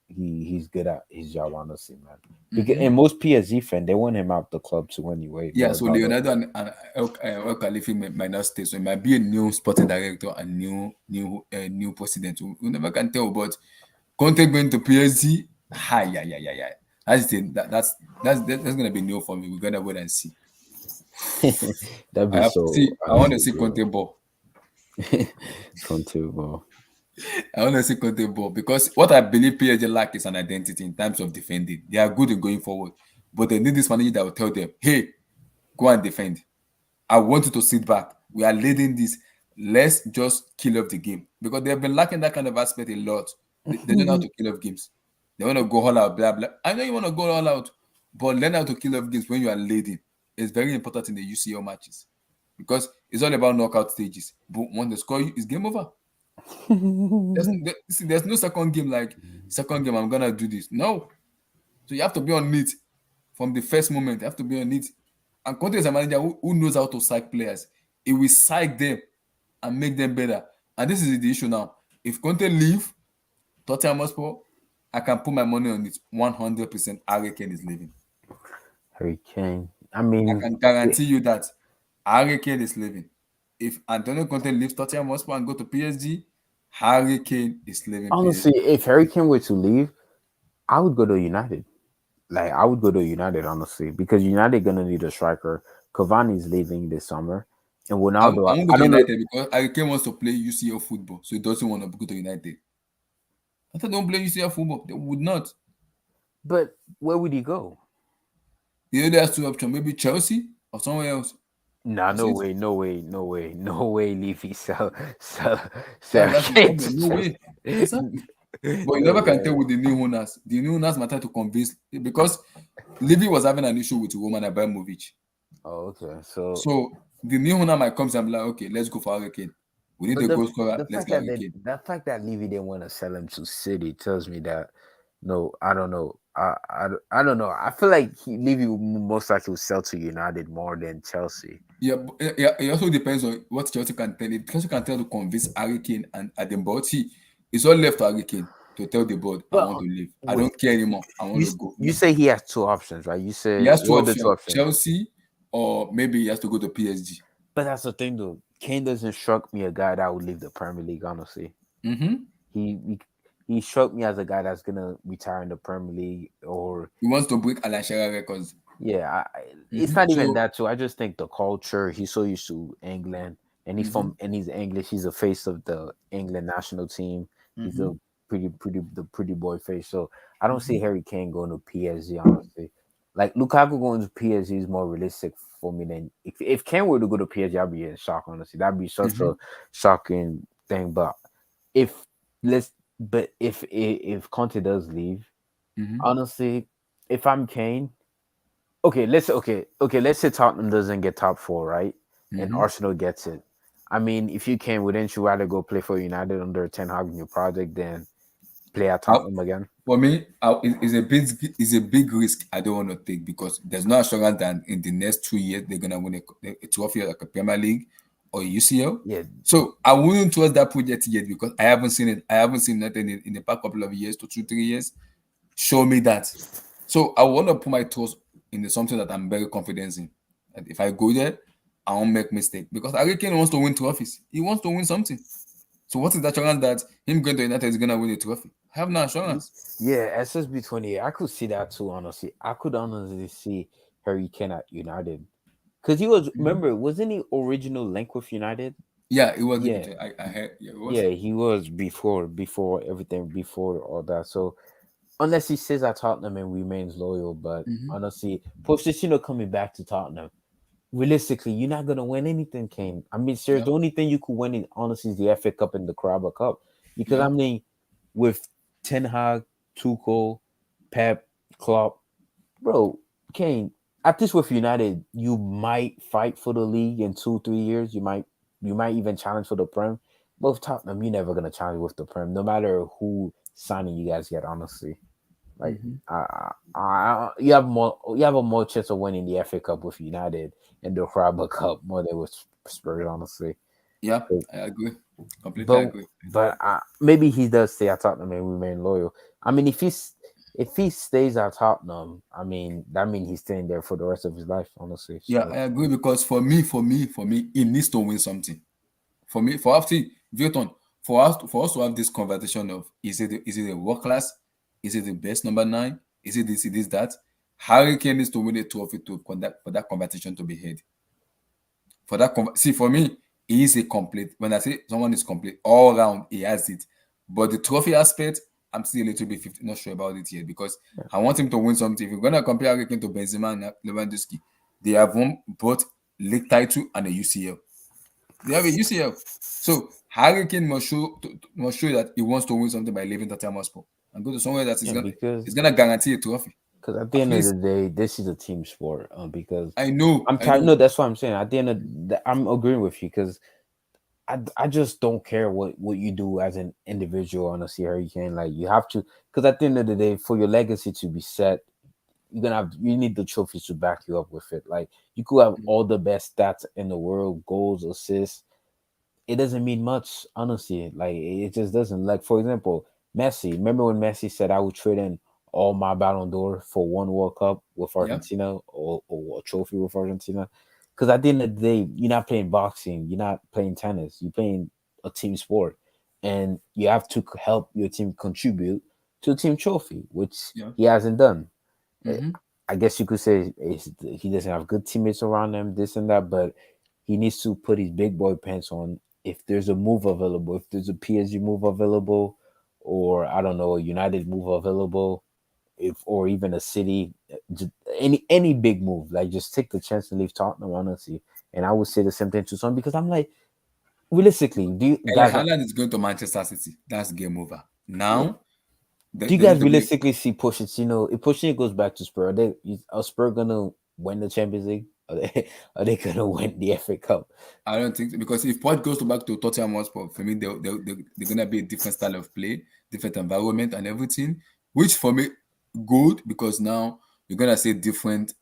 he's good at his job, honestly, man. Because Hmm. and most PSG fan they want him out the club too anyway. Yeah, so Leonardo. Leonardo and El Khalifi might not stay, so it might be a new sporting director and new president. We never can tell, but Conte going to PSG, hi, yeah, yeah, yeah, yeah. That's gonna be new for me. We're gonna wait and see. That'd I be have to so see. I want to honestly see good. Conte ball. Come to bro. I want to see Conte ball because what I believe PSG lack is an identity in terms of defending. They are good in going forward, but they need this manager that will tell them, "Hey, go and defend. I want you to sit back. We are leading this. Let's just kill off the game because they have been lacking that kind of aspect a lot. They don't know how to kill off games. They want to go all out, blah blah. I know you want to go all out, but learn how to kill off games when you are leading. It's very important in the UCL matches because it's all about knockout stages. But when they score you, it's game over. There's no second game like second game. I'm gonna do this. No, so you have to be on it from the first moment. You have to be on it. And Conte is a manager who knows how to psych players. He will psych them and make them better. And this is the issue now. If Conte leave Tottenham Hotspur, I can put my money on it. 100% Harry Kane is leaving. Harry Kane. I I mean, can okay. guarantee you that Harry Kane is leaving. If Antonio Conte leaves Tottenham Hotspur and go to PSG, Harry Kane is leaving Honestly, PSG. if Harry Kane were to leave, I would go to United. Like I would go to United, honestly, because United gonna need a striker. Cavani's leaving this summer, and I Ronaldo. won't go I to don't know, United because Harry Kane wants to play UCL football, so he doesn't want to go to United. I thought they don't play UCL football. They would not. but where would he go? The other has two options, maybe Chelsea or somewhere else. Nah, That's no it. way, no way, no way, no way. Levy sell That's the Kane problem. to No way. Chelsea. Exactly. But you No never can tell way. with the new owners. The new owners matter to convince because Levy was having an issue with Roman Abramovich. Oh, okay. So, So the new owner might come and be like, okay, let's go for Harry Kane. We need but a goal scorer. the Let's fact get that Harry Kane. Levy didn't want to sell him to City tells me that no, I don't know. I don't know. I feel like Levy would most likely would sell to United more than Chelsea. Yeah, yeah, it also depends on what Chelsea can tell. If Chelsea can tell to convince Harry Kane and Adam Bolt, see, it's all left to Harry Kane to tell the board, I But want to leave. I wait, don't care anymore. I want to go. you say he has two options, right? You He said has two what are the two options: options? Chelsea, or maybe he has to go to PSG. But that's the thing, though. Kane doesn't struck me a guy that would leave the Premier League. Honestly, Mm-hmm. he he, he struck me as a guy that's gonna retire in the Premier League, or He wants to break Alan Shearer records. yeah. It's Mm-hmm. not even So, that too. I just think the culture. He's so used to England, and mm-hmm, he's English. He's a face of the England national team. He's mm-hmm, a pretty boy face. So I don't see mm-hmm, Harry Kane going to PSG. Honestly, like Lukaku going to PSG is more realistic for me than if Kane were to go to PSG, I'd be in shock. Honestly, that'd be such mm-hmm, a shocking thing. But if let's but if Conte does leave, mm-hmm, honestly, if I'm Kane, let's say Tottenham doesn't get top four, right? And mm-hmm. Arsenal gets it. I mean, if you can, wouldn't you rather go play for United under Ten Hag new project than play at Tottenham again? For me, it's a big risk I don't want to take because there's no assurance that in the next 2 years they're gonna win a trophy like a Premier League or UCL. Yeah, So I wouldn't trust that project yet because I haven't seen it. I haven't seen nothing in the past couple of years to 2 3 years. Show me that. So I want to put my toes in something that I'm very confident in. And if I go there, I won't make mistake because Harry Kane wants to win trophies. He wants to win something. So what is the assurance that him going to United is gonna win a trophy? I have no assurance. yeah. SSB 28, I could see that too. Honestly, I could honestly see Harry Kane at United because he was. Mhm. Remember, wasn't he original link with United? Yeah, it was. Yeah, I heard. Yeah, it was. yeah, he was before everything, before all that. So unless he stays at Tottenham and remains loyal, but Hmm. honestly, Pochettino coming back to Tottenham, realistically, you're not gonna win anything, Kane. I mean, serious. Yep. The only thing you could win, honestly, is the FA Cup and the Carabao Cup, because I Yep. mean, with Ten Hag, Tuchel, Pep, Klopp, bro, Kane. At least with United, you might fight for the league in 2 3 years. You might even challenge for the Prem. But with Tottenham, you're never gonna challenge with the Prem, no matter who signing you guys get. Honestly. Like Hmm. you have a more chance of winning the FA Cup with United and the Carabao Cup more than with Spurs, honestly. Yeah, So, I agree. Completely but agree. maybe he does stay at Tottenham and remain loyal. I mean, if he stays at Tottenham, I mean that means he's staying there for the rest of his life, honestly. Yeah, So I agree because for me, he needs to win something. For me, for after Vilton, for us to have this conversation of is it a world class? Is it the best number nine? Is it this? It is that? Harry Kane needs to win a trophy to conduct for that conversation to be had. For that, see, for me, he is a complete. When I say someone is complete all round, he has it. But the trophy aspect, I'm still a little bit 50, not sure about it yet because I want him to win something. If you're gonna compare Harry Kane to Benzema and Lewandowski, they have won both league title and a UCL. They have a UCL. So Harry Kane must show that he wants to win something by leaving Tottenham Hotspur and go to somewhere that Yeah, is gonna guarantee a trophy. because at the At end of the least day, this is a team sport. Because I know, I'm I tired. know. No, that's what I'm saying. At the end of I'm agreeing with you because I just don't care what you do as an individual on a Hurricane. Like you have to, because at the end of the day, for your legacy to be set, you need the trophies to back you up with it. Like you could have all the best stats in the world, goals, assists, it doesn't mean much, honestly. Like it just doesn't. Like for example, Messi. Remember when Messi said, "I would trade in all my Ballon d'Or for one World Cup with Yeah, Argentina or a trophy with Argentina?" Because at the end of the day, you're not playing boxing, you're not playing tennis, you're playing a team sport, and you have to help your team contribute to the team trophy, which yeah. he hasn't done. Eh, Mm-hmm. I guess you could say he doesn't have good teammates around him, this and that, but he needs to put his big boy pants on. If there's a move available, if there's a PSG move available, or I don't know, a United move available, if or even a City, any big move, like just take the chance and leave Tottenham, honestly. And I would say the same thing to Son because I'm like, realistically, do you Erling guys Haaland is going to Manchester City. That's game over. yeah, Now, do you they need guys to make. realistically see Pochettino? If Pochettino goes back to Spurs, are Spurs gonna win the Champions League? Are they gonna win the FA Cup? I don't think so, because if Port goes back to Tottenham Hotspur, for me, they're gonna be a different style of play, different environment, and everything. Which for me, good because now you're gonna say different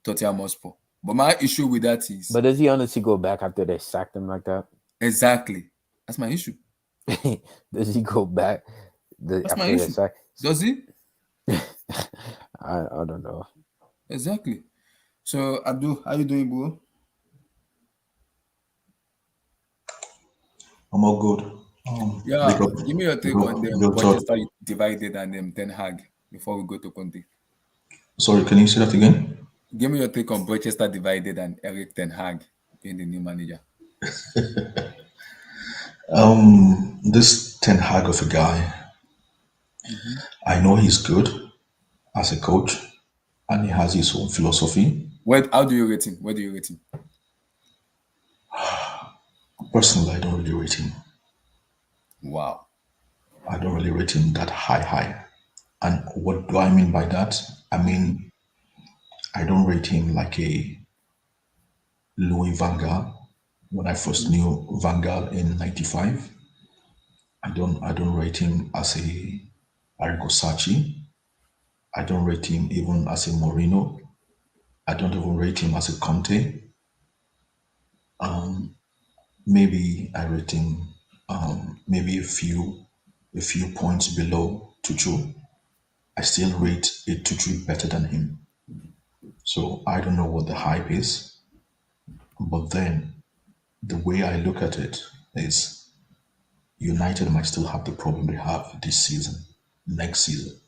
Tottenham Hotspur. But my issue with that is But does he honestly go back after they sacked him like that? exactly that's my issue. Does he go back That's my after they issue. sack? Does he? I don't know. Exactly. So Abdul, how you doing, bro? I'm all good. Yeah, Big up, give me your big take up, on them big up, Todd. Boychester Divided and them Ten Hag before we go to Conte. Sorry, can you say that again? Give me your take on Boychester Divided and Eric Ten Hag being the new manager. This Ten Hag of a guy, Mm-hmm. I know he's good as a coach, and he has his own philosophy. How do you rate him? Where do you rate him? Personally, I don't really rate him. Wow. I don't really rate him that high. And what do I mean by that? I mean, I don't rate him like a Louis Van Gaal. When I first knew Van Gaal in '95, I don't rate him as a Arrigo Sacchi. I don't rate him even as a Mourinho. I don't even rate him as a Conte. Maybe I rate him maybe a few points below Tuchel. I still rate a Tuchel better than him. So I don't know what the hype is, but then the way I look at it is United might still have the problem they have this season, next season,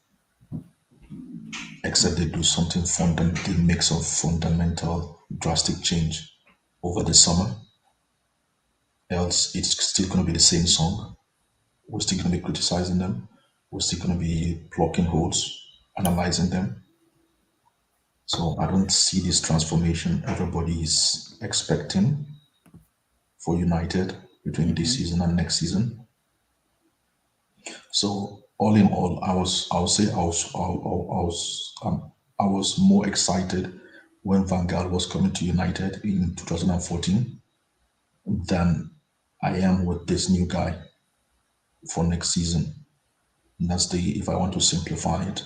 except they do something fundamental, they make some fundamental, drastic change over the summer. Else, it's still going to be the same song. We're still going to be criticizing them. We're still going to be plucking holes, analyzing them. So I don't see this transformation everybody is expecting for United between this Mm-hmm. season and next season. So all in all, I would say I was more excited when Van Gaal was coming to United in 2014 than I am with this new guy for next season. And that's the if I want to simplify it.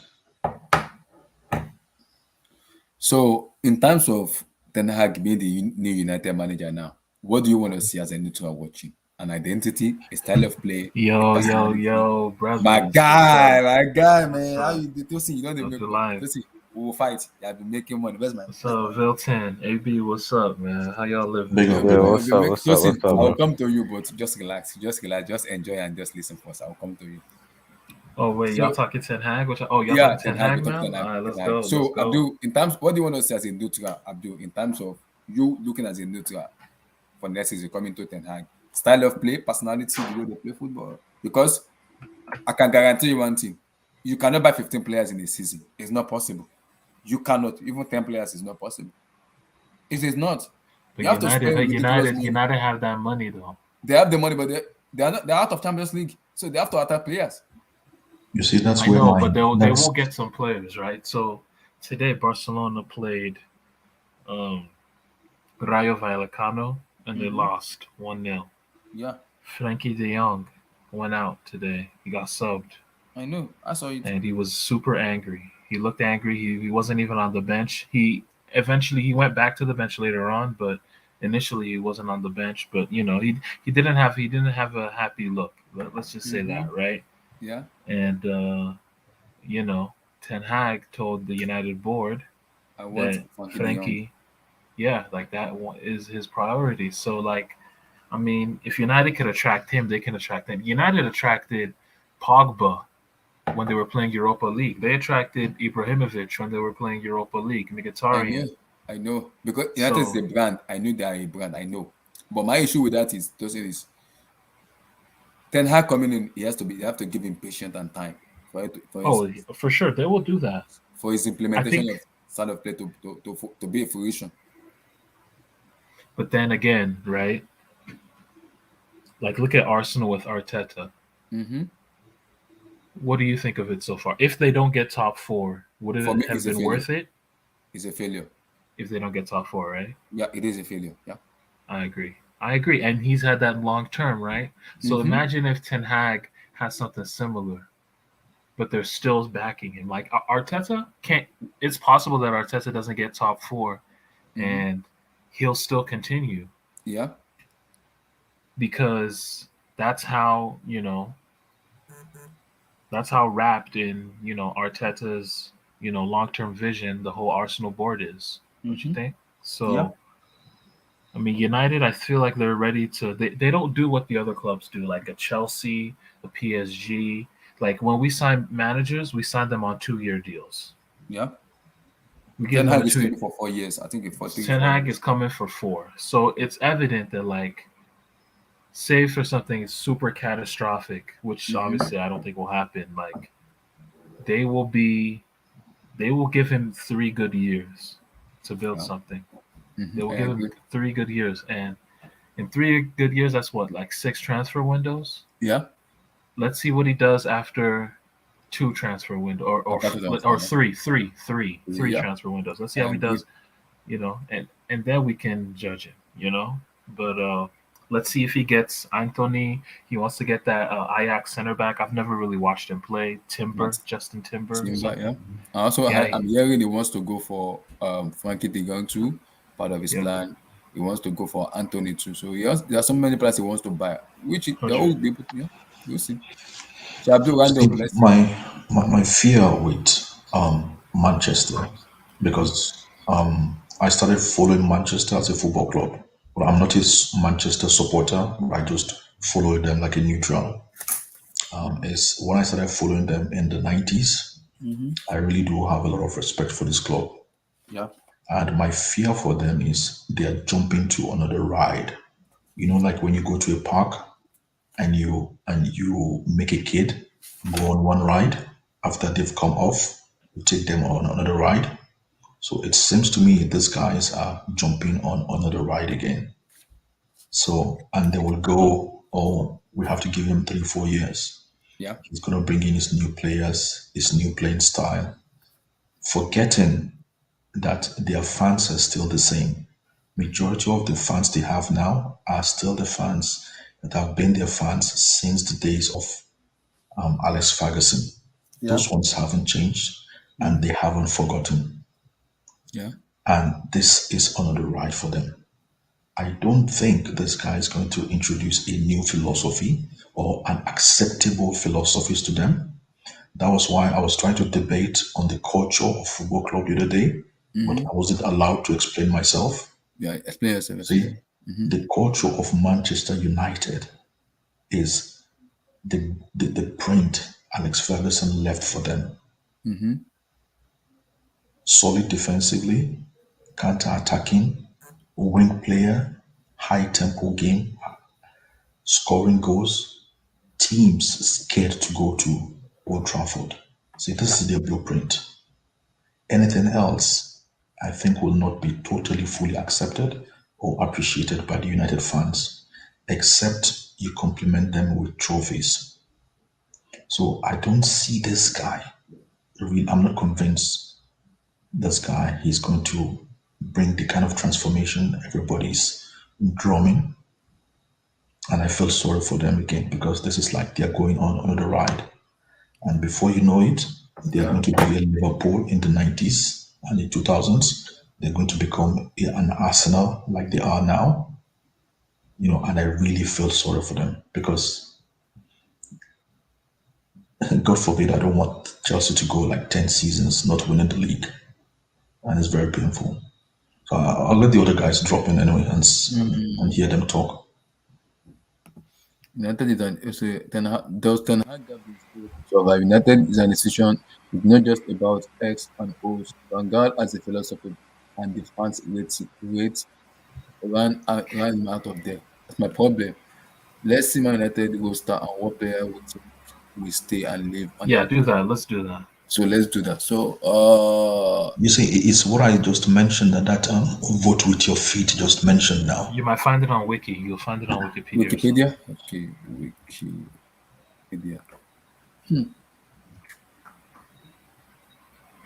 So, in terms of Ten Hag being the new United manager now, what do you want to see as a neutral watching? An identity, a style of play, a Yo, yo, personality. yo, brothers, My guy, what's man. How up? you do? Tosi, you don't dey What's make the money. life? Tosi, we will fight. You have been making money. What's up, Vilton? AB, what's up, man? How y'all living? Big up, You've big Yeah, up. what's been up? making. What's up? Tosi, What's up, I will bro? come to you, but just relax, just enjoy and just listen first. I will come to you. Oh wait, y'all So, talking Ten Hag? Oh, y'all yeah, talking Ten Ten Hag, Hag we talk now? Ten All Hag, right, Ten let's Hag. go, let's So, go. Abdul, in terms, what do you want to see as a neutral, Abdul, in terms of you looking as a neutral for next season coming to Ten Hag? Style of play, personality, the way they play football. Because I can guarantee you one thing. You cannot buy 15 players in a season. It's not possible. You cannot. Even 10 players is not possible. It is not. But You have to United, spend but ridiculous United, money. United have that money though. They have the money, but they're out of Champions League. So they have to attack players. You see, that's I where know, my but they will next. get some players, right? So today Barcelona played um, Rayo Vallecano and they lost 1-0. Yeah, Frankie De Jong went out today. He got subbed I know. I saw it. and he was super angry. He looked angry. He wasn't even on the bench. He went back to the bench later on, but initially he wasn't on the bench. But he didn't have a happy look. Let's just say Mm-hmm. that, right? Yeah, And you know, Ten Hag told the United board I want that Frankie De Jong. Frankie, yeah, like is his priority. So like, I mean, if United could attract him, they can attract him. United attracted Pogba when they were playing Europa League. They attracted Ibrahimovic when they were playing Europa League, I know. Mkhitaryan. I know. Because United is So, a brand. I knew they are a brand. I know. But my issue with that is just this. Ten Hag coming in, you have to give him patience and time oh, for sure, they will do that. for his I implementation of think, style of play to be a fruition. but then again, right? Like, look at Arsenal with Arteta. Mm-hmm. What do you think of it so far? If they don't get top four, would For it me, have it's a been failure. worth it It's a failure. if they don't get top four, right? Yeah, it is a failure. Yeah. I agree. I agree. And he's had that long term, right? So Mm-hmm. imagine if Ten Hag has something similar, but they're still backing him. Like Arteta can't. It's possible that Arteta doesn't get top four, Mm-hmm. and he'll still continue Yeah. because that's how that's how wrapped in Arteta's long term vision the whole Arsenal board is. Don't you Mm-hmm. think? Yeah. So I mean, United, I feel like they're ready to. They don't do what the other clubs do, like a Chelsea, a PSG. Like when we sign managers, we sign them on 2 year deals. Yeah. We give Ten them Hag a is two. coming for 4 years. I think for three, Ten four Hag is years. coming for four, so it's evident that like, save for something super catastrophic, which Mm-hmm. obviously I don't think will happen. Like they will be, they will give him 3 good years to build Yeah. something. They Mm-hmm. will I give him agree. 3 good years, and in 3 good years, that's what, like 6 transfer windows. Yeah. Let's see what he does after two transfer window After 2004, or yeah. three Yeah. transfer windows. Let's see I how he agree. does, and then we can judge him. But let's see if he gets Anthony. He wants to get that Ajax center back. I've never really watched him play. But Justin Timber or Timber, yeah. something. Also, Yeah, I'm hearing he wants to go for Frankie De Jong too. Part of his yep, plan. He wants to go for Anthony too. So there are so many players he wants to buy, which they 100. all be able to. Yeah, we'll see. So Abdul, round See, up. Let's see. my fear with Manchester, because I started following Manchester as a football club. But I'm not a Manchester supporter. I just follow them like a neutral. Is when I started following them in the 90s. Mm-hmm. I really do have a lot of respect for this club. Yeah. And my fear for them is they are jumping to another ride. You know, like when you go to a park and you make a kid go on one ride after they've come off, you take them on another ride. So it seems to me these guys are jumping on another ride again. So and they will go, oh, we have to give him 3, 4 years. Yeah. He's gonna bring in his new players, his new playing style, forgetting that their fans are still the same. Majority of the fans they have now are still the fans that have been their fans since the days of Alex Ferguson. Yeah. Those ones haven't changed and Mm-hmm. they haven't forgotten. Yeah. And this is another ride for them. I don't think this guy is going to introduce a new philosophy or an acceptable philosophy to them. That was why I was trying to debate on the culture of football club the other day, but Mm-hmm. I wasn't allowed to explain myself. Yeah. Explain yourself. See, Explain. Mm-hmm. the culture of Manchester United is the print Alex Ferguson left for them. Mm-hmm. Solid defensively, counter attacking, wing player, high tempo game, scoring goals. teams scared to go to Old Trafford. See, this is their blueprint. Anything else, I think, will not be totally fully accepted or appreciated by the United fans, except you compliment them with trophies. So I don't see this guy. I'm not convinced this guy he's going to bring the kind of transformation everybody's drumming. And I feel sorry for them again because this is like they're going on another ride. And before you know it, they're Yeah. going to be a Liverpool in the 90s and the 2000s. They're going to become an Arsenal like they are now. And I really feel sorry for them because, God forbid, I don't want Chelsea to go like 10 seasons not winning the league. And it's very painful. So I'll let the other guys drop in anyway and hear them talk. United is an also does Ten Hag have the skill to survive? United is an institution. It's not just about X and O's. Van Gaal has a philosophy, and the fans ran him out of there. That's my problem. Let's see Man United roster and what player will stay and live Yeah, under. do that. Let's do that. So let's do that. So You see, it's what I just mentioned that vote with your feet just mentioned now. You might find it on Wiki. You'll find it on Wikipedia. Or something. Wikipedia. Okay, Wikipedia.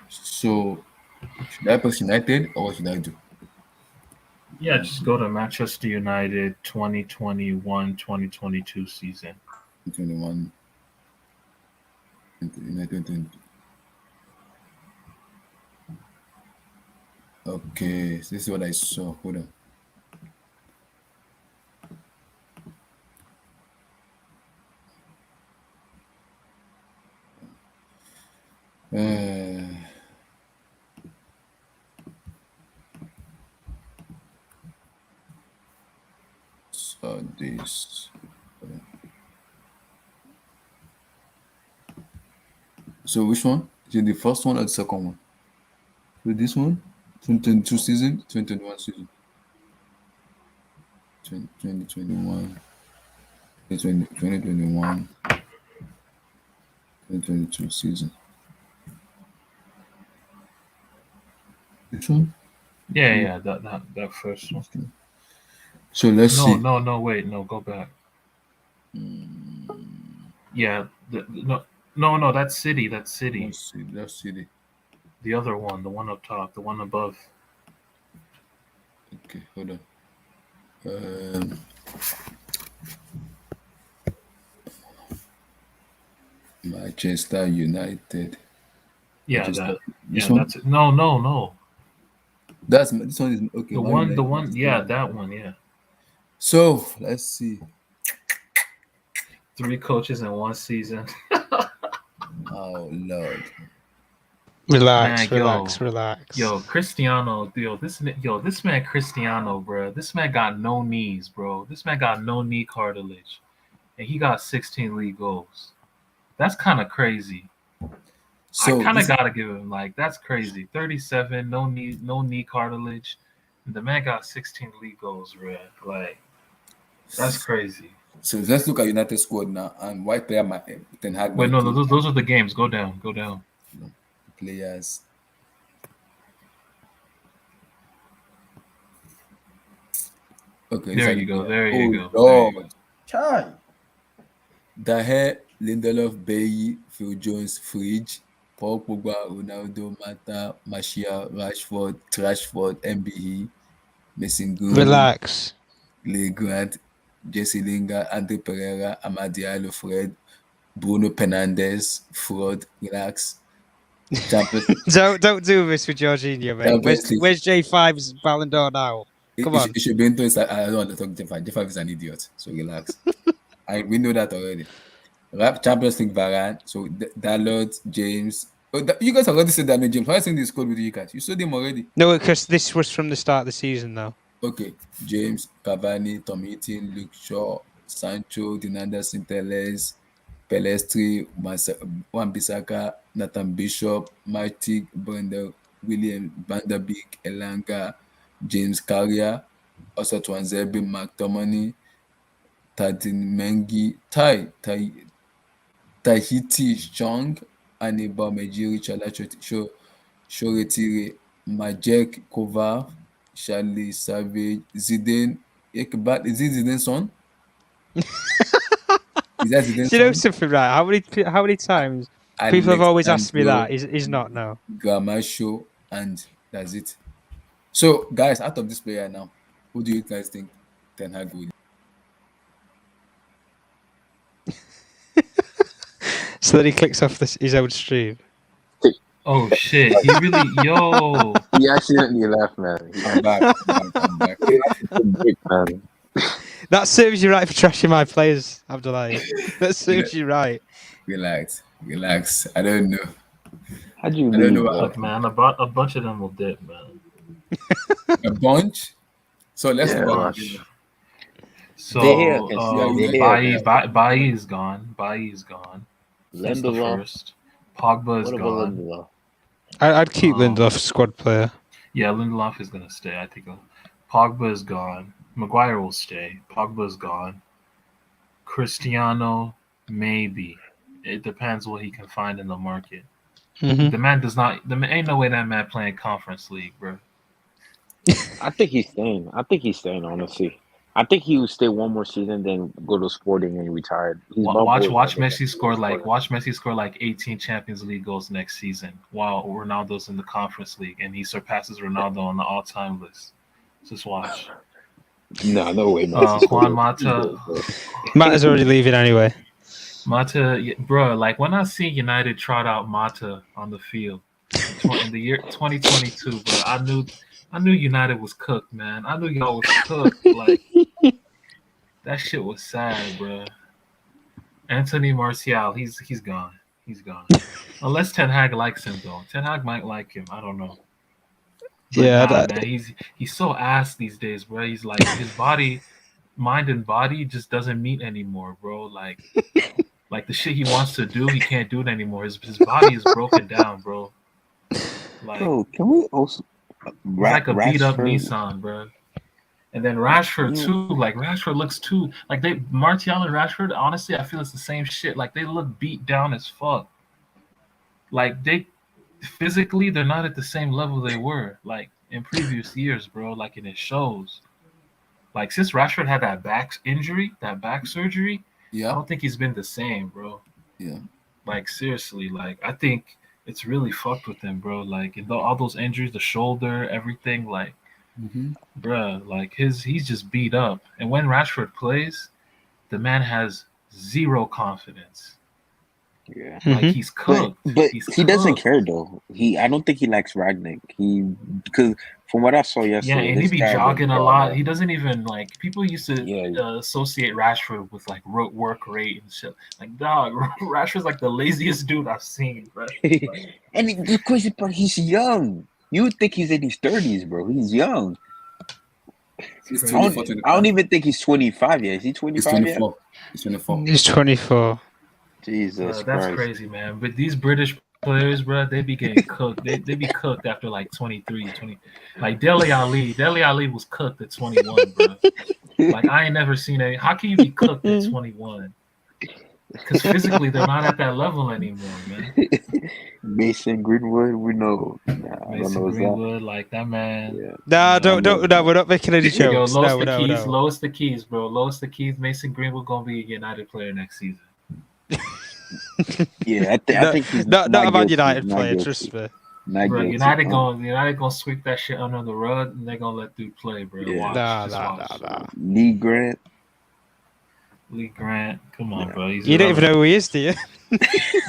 So should I press United or what should I do? Yeah, just go to Manchester United 2021-2022 season. 21 United 20. Okay, so this is what I saw. Hold on. So this. So which one? Is it the first one or the second one? So this one, 2022 season, 2021 season, 2021, 2021, 2022 season. This one? Yeah, that first one. Okay. So let's see. No, wait, no, go back. Yeah, no, that's City. That's City. Let's see. The other one, the one up top, the one above. Okay, hold on. Manchester United. Yeah, Manchester. This one? that's it. No. This one is okay. The one, yeah, that one, yeah. So let's see. 3 coaches in 1 season. Oh Lord. Relax. Yo, Cristiano, this man Cristiano, bro. This man got no knees, bro. This man got no knee cartilage, and he got 16 league goals. That's kind of crazy. So I kind of gotta give him that's crazy. 37, no knee cartilage. And the man got 16 league goals, bro. That's crazy. So let's look at United squad now and why player Ten Hag. Wait, no, those are the games. Go down. Players. Okay. There you go. Lord. Chai. Daher, Lindelof, Bailly, Phil Jones, Fridge, Paul Pogba, Ronaldo, Mata, Martial, Rashford, MBE, Mason Greenwood, Relax. Lee Grant, Jesse Lingard, Andre Pereira, Amad Diallo, Fred, Bruno Fernandes, Fraud, relax. Don't do this with Jorginho, mate. Where's J5's Ballon d'Or now? Come on. It should be into I don't want to talk J5. J5 is an idiot, so relax. We know that already. Champions League Varane, so Dalot, James. You guys already said that name, James. Why are you saying this code with you guys? You saw them already. No, because this was from the start of the season, though. Okay, James, Cavani, Tom Heaton, Luke Shaw, Sancho, Dinanda Teles, Pelestri, Wan-Bissaka, Nathan Bishop, Matic, Brenda, William, Van der Beek, Elanga, James Carrier, also Twanzebe, Mark Tomani, Tadin Tahiti Chang, Aneba Mejiri Chala Show retiré, Majek Kovar, Charlie Savage, Zidane Ekbat. Is it Zidane's son? Is that Zidane's Do you know son? something, right? How many times people have always asked me Alexandro that? Is not no. Gamasho, and that's it. So, guys, out of this player now, who do you guys think Ten Hag will? So that he clicks off his own stream. Oh shit! He really yo. He accidentally left, man. I'm back. I'm back. Big, man. That serves you right for trashing my players, Abdullahi. That serves you right. Relax. I don't know. How'd you I don't leave, know bro? Look, man, a bunch of them will dip, man. A bunch. So let's Yeah, move on. Rush. So De Gea can stay. De Gea Bailly is gone. Bailly is gone. That's the Lindelof. first. Pogba is What about gone. Lindelof? I'd keep Um, Lindelof squad player. Yeah, Lindelof is gonna stay. I think Pogba is gone. Maguire will stay. Pogba is gone. Cristiano, maybe. It depends what he can find in the market. Mhm. The man does not. Ain't no way that man playing Conference League, bro. I think he's staying. Honestly. I think he would stay one more season, then go to Sporting and retire. He's Watch bubbled. Messi score like 18 Champions League goals next season, while Ronaldo's in the Conference League, and he surpasses Ronaldo on the all-time list. Just watch. No way, man. Juan Mata. Matt already leaving anyway. Mata, bro, like when I see United trot out Mata on the field in the year 2022, bro, I knew United was cooked, man. I knew y'all was cooked. Like that shit was sad, bro. Anthony Martial, he's gone. He's gone. Unless Ten Hag likes him though. Ten Hag might like him. I don't know. But Yeah, man, he's so ass these days, bro. He's like his mind and body just doesn't meet anymore, bro. Like the shit he wants to do, he can't do it anymore. His body is broken down, bro. Like Bro, can we also like a beat up Rashford? Nissan, bro. And then Rashford too, like Rashford looks too like Martial and Rashford. Honestly, I feel it's the same shit. Like they look beat down as fuck. Like they physically, they're not at the same level they were like in previous years, bro. Like and it shows. Like since Rashford had that back injury, that back surgery, I Yeah. don't think he's been the same, bro. Yeah. Like seriously, like I think it's really fucked with him, bro. Like all those injuries, the shoulder, everything, like, bruh, like he's just beat up. And when Rashford plays, the man has zero confidence. Yeah. Like he's cooked. But He's he doesn't cooked. care though. I don't think he likes Ragnick. Because from what I saw Yeah, yesterday, and he this be guy jogging a was- lot. He doesn't even like people used to Yeah. associate Rashford with like work rate and shit. Like dog, Rashford's like the laziest dude I've seen, bro. And the crazy part, he's young. You would think he's in his 30s, bro. He's young. He's I 24. don't even think he's 25 yet. Is he He's 25 yet? 24. He's 24. He's 24. Jesus That's Christ. crazy, man. But these British players, bro, they be getting cooked. They be cooked after like 23, 20. Like Dele Ali. Dele Ali was cooked at 21, bro. Like I ain't never seen a. How can you be cooked at 21? Because physically they're not at that level anymore, man. Mason Greenwood, we know. Nah, I don't Mason know what's Greenwood, like that man. that. Yeah. Nah, no, we're not making any Yo, jokes. lowest the keys, bro. Lowest the keys. Mason Greenwood gonna be a United player next season. Yeah, I think he's not a Man guilty. United Not player, guilty. trust me. Not Bro, guilty. United gonna sweep that shit under the rug and they're gonna let dude play, bro. Yeah. Watch, just watch. Nah. Lee Grant. Lee Grant, come on, Yeah. bro. He's You don't even know who he is, do you?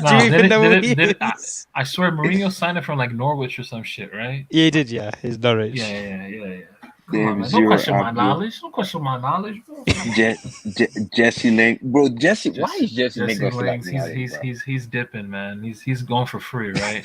Nah, Do you even know who he did- is? I swear, Mourinho signed him from like Norwich or some shit, right? Yeah, he did, yeah. He's Norwich. Yeah. Come Damn, on, man. Don't zero question my Abdul. knowledge. Don't question my knowledge, bro. Jesse Lane, bro. Jesse, why is Jesse Lane Jesse going to Lings, select me? he's dipping, man. He's going for free, right?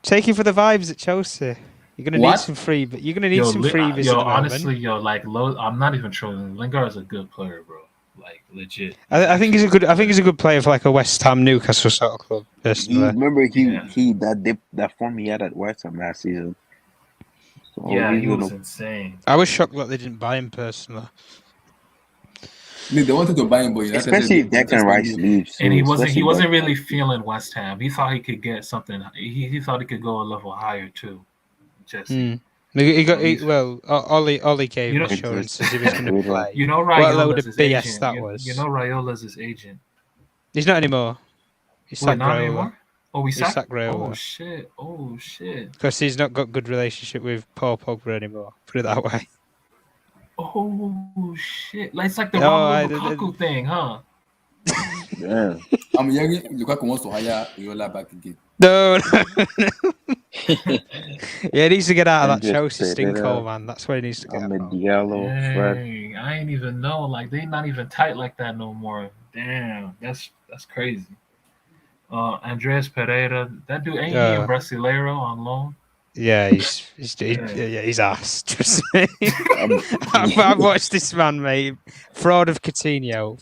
Take him for the vibes at Chelsea. You're gonna need What? some free, but you're gonna need some freebies. Yo, at the moment. honestly, like, I'm not even trolling. Lingard's a good player, bro. Like, legit. I think he's a good. I think he's a good player for like a West Ham, Newcastle sort of club. You Personally, remember Yeah. that form he had at West Ham last season. Yeah, he's he gonna was insane. I was shocked that they didn't buy him personally. They wanted to buy him, but United said especially they if wanted to Declan spend Rice more. leaves And too. he Especially wasn't Declan really Rice. feeling West Ham. He thought he could get something. He thought he could go a level higher too. Jesse. He got He's- Ollie gave You him know- assurances he was going to Twitter. play. You know What a load Raiola's of his BS agent. that You was. know Raiola's his agent. He's not anymore. He's Wait, sacked not Raiola anymore? Oh, we He's sacked? sacked Raiola. Oh shit. because he's not got good relationship with Paul Pogba anymore. Put it that way. Oh shit. Like, it's like the Oh, Romelu Lukaku thing, huh? Yeah. I'm hearing Lukaku wants to hire Iola back again. No. Yeah, he needs to get out of And that just Chelsea spit it stinkhole, out. man. That's where he needs to get Ahmed out. Diallo, Fred. Dang, I ain't even know. Like, they not even tight like that no more. Damn, that's crazy. Andres Pereira, that dude ain't he a Brasileiro on loan? Yeah, he's ass. Trust me. I've watched this man, mate. Fraud Coutinho,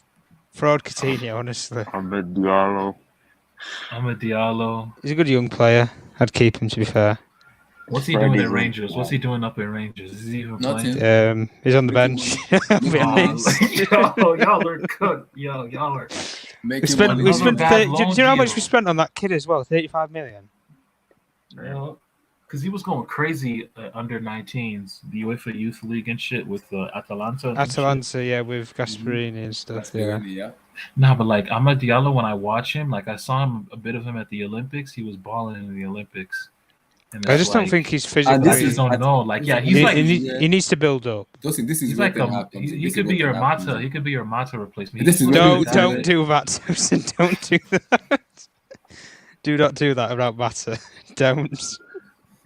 honestly. Ahmed Diallo. Ahmed Diallo. He's a good young player. I'd keep him, to be fair. What's he Fred doing is at in- Rangers? What's he doing up in Rangers? Is he even Nothing. playing? He's on the bench. I'll be honest. Yo, y'all are cooked. Yo, y'all are. We spent. Another bad Do you loan know how much deal. we spent on that kid as well? 35 million. Because he was going crazy under 19s, the UEFA Youth League and shit with Atalanta. and shit. Atalanta, yeah, with Gasperini and stuff. Yeah. Nah, but like Amad Diallo, when I watch him, like I saw him a bit of him at the Olympics. He was balling in the Olympics. And I it's just don't like- think he's I physically. just don't know. Like, yeah, he's like he needs to build up. This is he's where like Ten Hag comes in. he This is could where be your Ten Hag comes Mata. in. He could be your Mata replacement. This is He's where like we- Don't that. do that, Susan. Don't do that. Do not do that about Matter. Don't.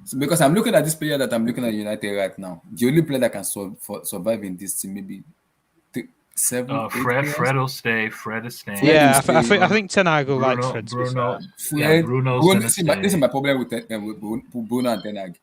So because I'm looking at this player that I'm looking at United right now, the only player that can survive in this team maybe 7, 8 players. Fred will stay. Fred is staying. Yeah, Fred is I think Ten Hag will like Bruno, Fred. To be Bruno, fair. yeah, Fred, Bruno's Bruno, gonna this is stay. my problem with Bruno and Ten Hag.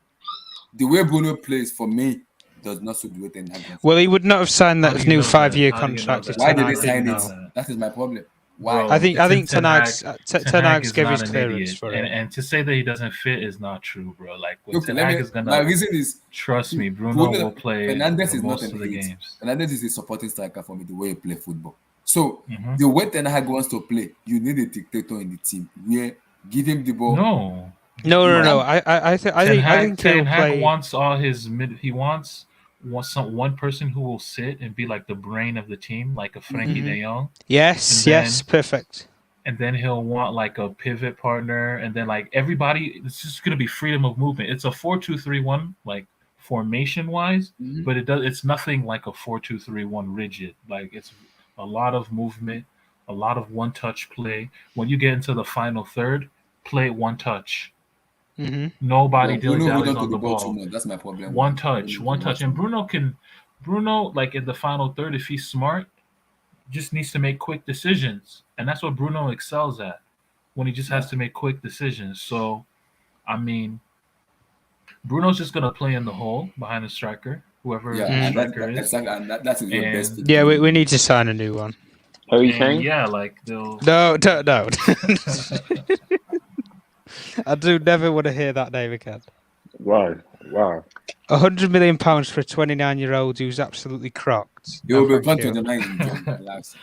The way Bruno plays for me does not suit the way Ten Hag plays. Well, he would not have signed How that do you new know 5-year that? How do you know contract that? if Why Ten did Hag they didn't sign know. it? That is my problem. Why? Bro, I think Ten Hag's is gave his not an clearance idiot. for it. And to say that he doesn't fit is not true, bro. Like, what Look, Ten Hag is my gonna reason is trust me. Bruno will play Fernandes is most not of an the eight. games. Fernandes is a supporting striker for me, the way he play football. So Mhm. the way Ten Hag wants to play, you need a dictator in the team where give him the ball. No, No. I think Ten he'll Hag play. wants all his mid. He wants one person who will sit and be like the brain of the team, like a Frankie De Jong. Yes, And yes, perfect. And then he'll want like a pivot partner, and then like everybody. It's just gonna be freedom of movement. It's a 4-2-3-1, like formation wise, but it's nothing like a 4-2-3-1 rigid. Like, it's a lot of movement, a lot of one touch play. When you get into the final third, play one touch. Nobody dilly dallies on the ball. Too much. That's my problem. One touch. And Bruno, like in the final third, if he's smart, just needs to make quick decisions, and that's what Bruno excels at. When he just has to make quick decisions. So, I mean, Bruno's just gonna play in the hole behind the striker, whoever the striker is. Exactly, and that's his best. Yeah, we need to sign a new one. Harry Kane? Yeah, like they'll. No. I do never want to hear that name again. Why? Wow. £100 million for a 29-year-old who's absolutely crocked. He will No, be thank 29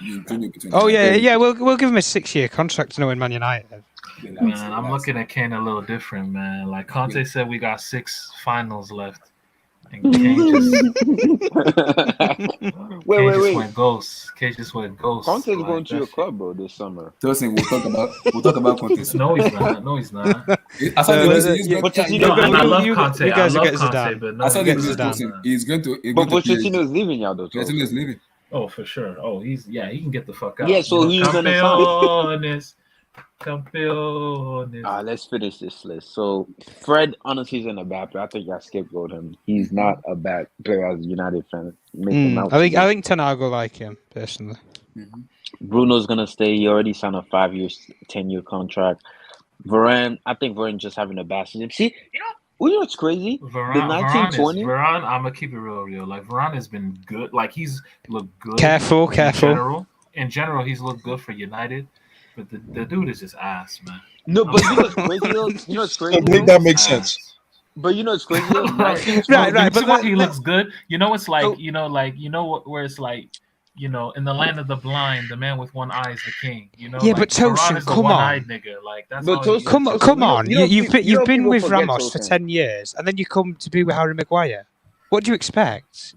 you. in June. Oh yeah. We'll give him a 6-year contract to know in Man United. Man, I'm looking at Kane a little different, man. Like Conte said, we got 6 finals left, and Kane just went ghost. Kane just went ghost. Conte's like, going to your shit. club, bro, this summer. Tosin, we'll talk about Conte. No, he's not. No, he's not. I saw I love Conte. you guys I will love get Conte, Zidane. but no, I saw Get the Zidane. Tosin. He's going to. But Pochettino's leaving y'all, though. Pochettino is leaving. Oh, for sure. Oh, he can get the fuck out. Yeah, so he's gonna Campeones. Let's finish this list. So Fred honestly isn't a bad player. I think I scapegoat him. He's not a bad player as a United fan. I think Ten Hag will like him personally. Bruno's gonna stay. He already signed a 5-year, 10-year contract. Varane, I think Varane just having a bad season. See, you know what's crazy? Varane, the 1920. Varane, I'm gonna keep it real. Like Varane has been good. Like he's looked good. Careful. In general, he's looked good for United. But the dude is just ass, man. No, but you know what's crazy? You know what's crazy? I believe that makes sense. But you know it's crazy. Right, See but why he looks good. You know, it's like So- where it's like, in the land of the blind, the man with one eye is the king. You know, Yeah, like, but Tosin, Varane is the come one-eyed on. nigga. Like that's But all he is. Come on. You've been people with forget Ramos for Tosin. 10 years, and then you come to be with Harry Maguire. What do you expect?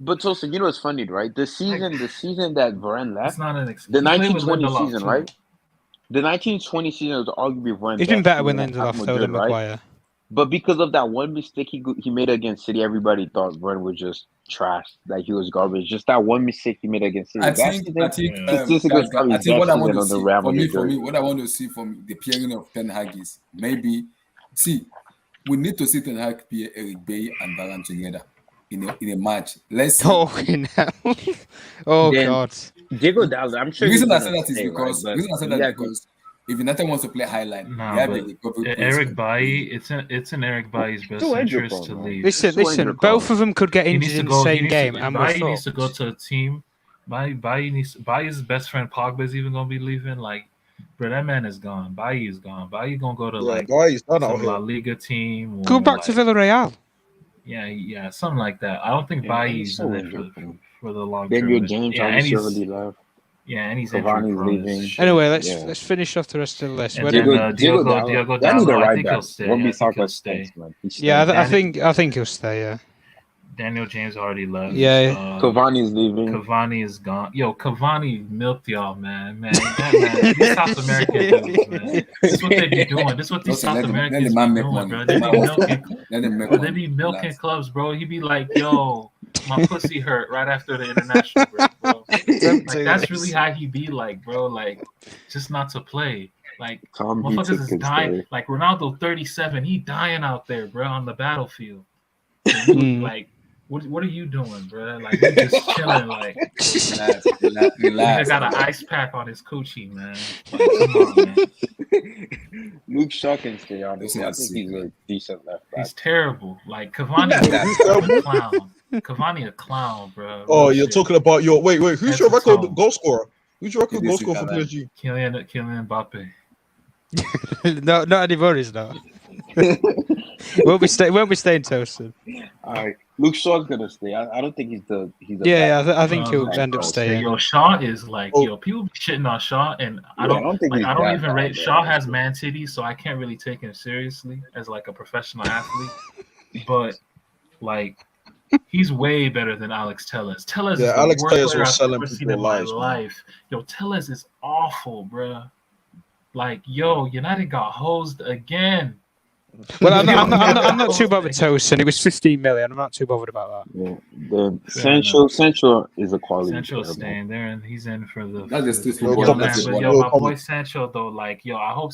But Tosin, you know it's funny, right? The season that Varane It's left, not an excuse. the He played with 1920 Lindelof, season, too. right? The 1920 season was arguably Varane's He's been best better with season at Lindelof though Madrid, than right? Maguire. But because of that one mistake he made against City, everybody thought Varane was just trash, like he was garbage. Just that one mistake he made against City. I That think, season, I think, Yeah. statistically, was probably I his think best what I want season to under see Real for Madrid. me, what I want to see from the pairing of Ten Hag is maybe we need to see Ten Hag pair Eric Bay and Varane together in a match. Let's see. Oh Then- God. Diego Dallo, I'm The sure he's reason I gonna say that is stay, because right? the reason I say that is because if United wants to play highline, Nah, they have a but recovery Eric place. Bailly, it's in Eric Bailly's best Still injured interest to prone, man. leave. Listen. Both of them could get He needs injured to in the go. same game, and we're Bailly needs to go fucked. to a team. Bailly's best friend Pogba is even gonna be leaving. Like, bro, that man is gone. Bailly is gone. Bailly gonna go to like Bailly's done out some La here. Liga team. Go or, back to like, Villarreal. Yeah, something like that. I don't think Yeah, Bailly's he's so in there injured, man. for the long Then term. your James yeah, and obviously he's already left. and he's Cavani's injury prone as leaving. shit. Anyway, Yeah. let's finish off the rest of the list. And Where then, do- Diogo That need a Dallo, I right think he'll back. stay. Won't I be think he'll Saka's stay. thanks, man. He's Yeah, staying. I think he'll stay. Yeah. Daniel James already left. Yeah. Cavani's leaving. Cavani is gone. Yo, Cavani milked y'all, man. These South American dudes, man. This is what they be doing. This is what these Listen, South let the Americans be man make doing, money. bro. The They be man wants to- milking. Let them make Bro, they money. be milking Relax. clubs, bro. He be like, yo, my pussy hurt right after the international break, bro. Like, that's really how he be like, bro. Like, just not to play. Like, Tom motherfuckers Heaton is could dying. stay. Like, Ronaldo, 37, he dying out there, bro, on the battlefield. Mm. Like, what are you doing, bro? Like, you just chilling, like. Relax. Nigga got an ice pack on his coochie, man. Like, come on, man. Luke Shaw can stay, honestly. I Let's think he's a decent left back. He's terrible. Like, Cavani He's is a clown. Cavani a clown, bro. Oh, Real you're shit. talking about your wait. Who's Head your to record toe. goal scorer? Who's your record It goal is scorer for Cavani. PSG? Kylian Mbappe. No, not anymore. He's not. Won't be staying Toasted. All right, Luke Shaw's gonna stay. I don't think he's the Yeah, back. I think No, he'll no, end up no. staying. Yo, Shaw is like, Oh. yo, people be shitting on Shaw, and I Yeah, don't, I don't think like, he's I don't that even bad, rate. bro. Shaw has man titties, so I can't really take him seriously as like a professional athlete. But like, he's way better than Alex Telles. Telles Yeah, is the Alex worst Telles player was I've selling ever seen people in my lies, man. life. Yo, Telles is awful, bruh. Like, yo, United got hosed again. Well, I'm not too bothered Toasted. It was 15 million. I'm not too bothered about that. Yeah. Then Sancho is a quality Sancho's player, man. staying there, and he's in for the. That's for the street the- football. Yo, That's man, the but one. yo, No my comment. boy Sancho though, like, yo, I hope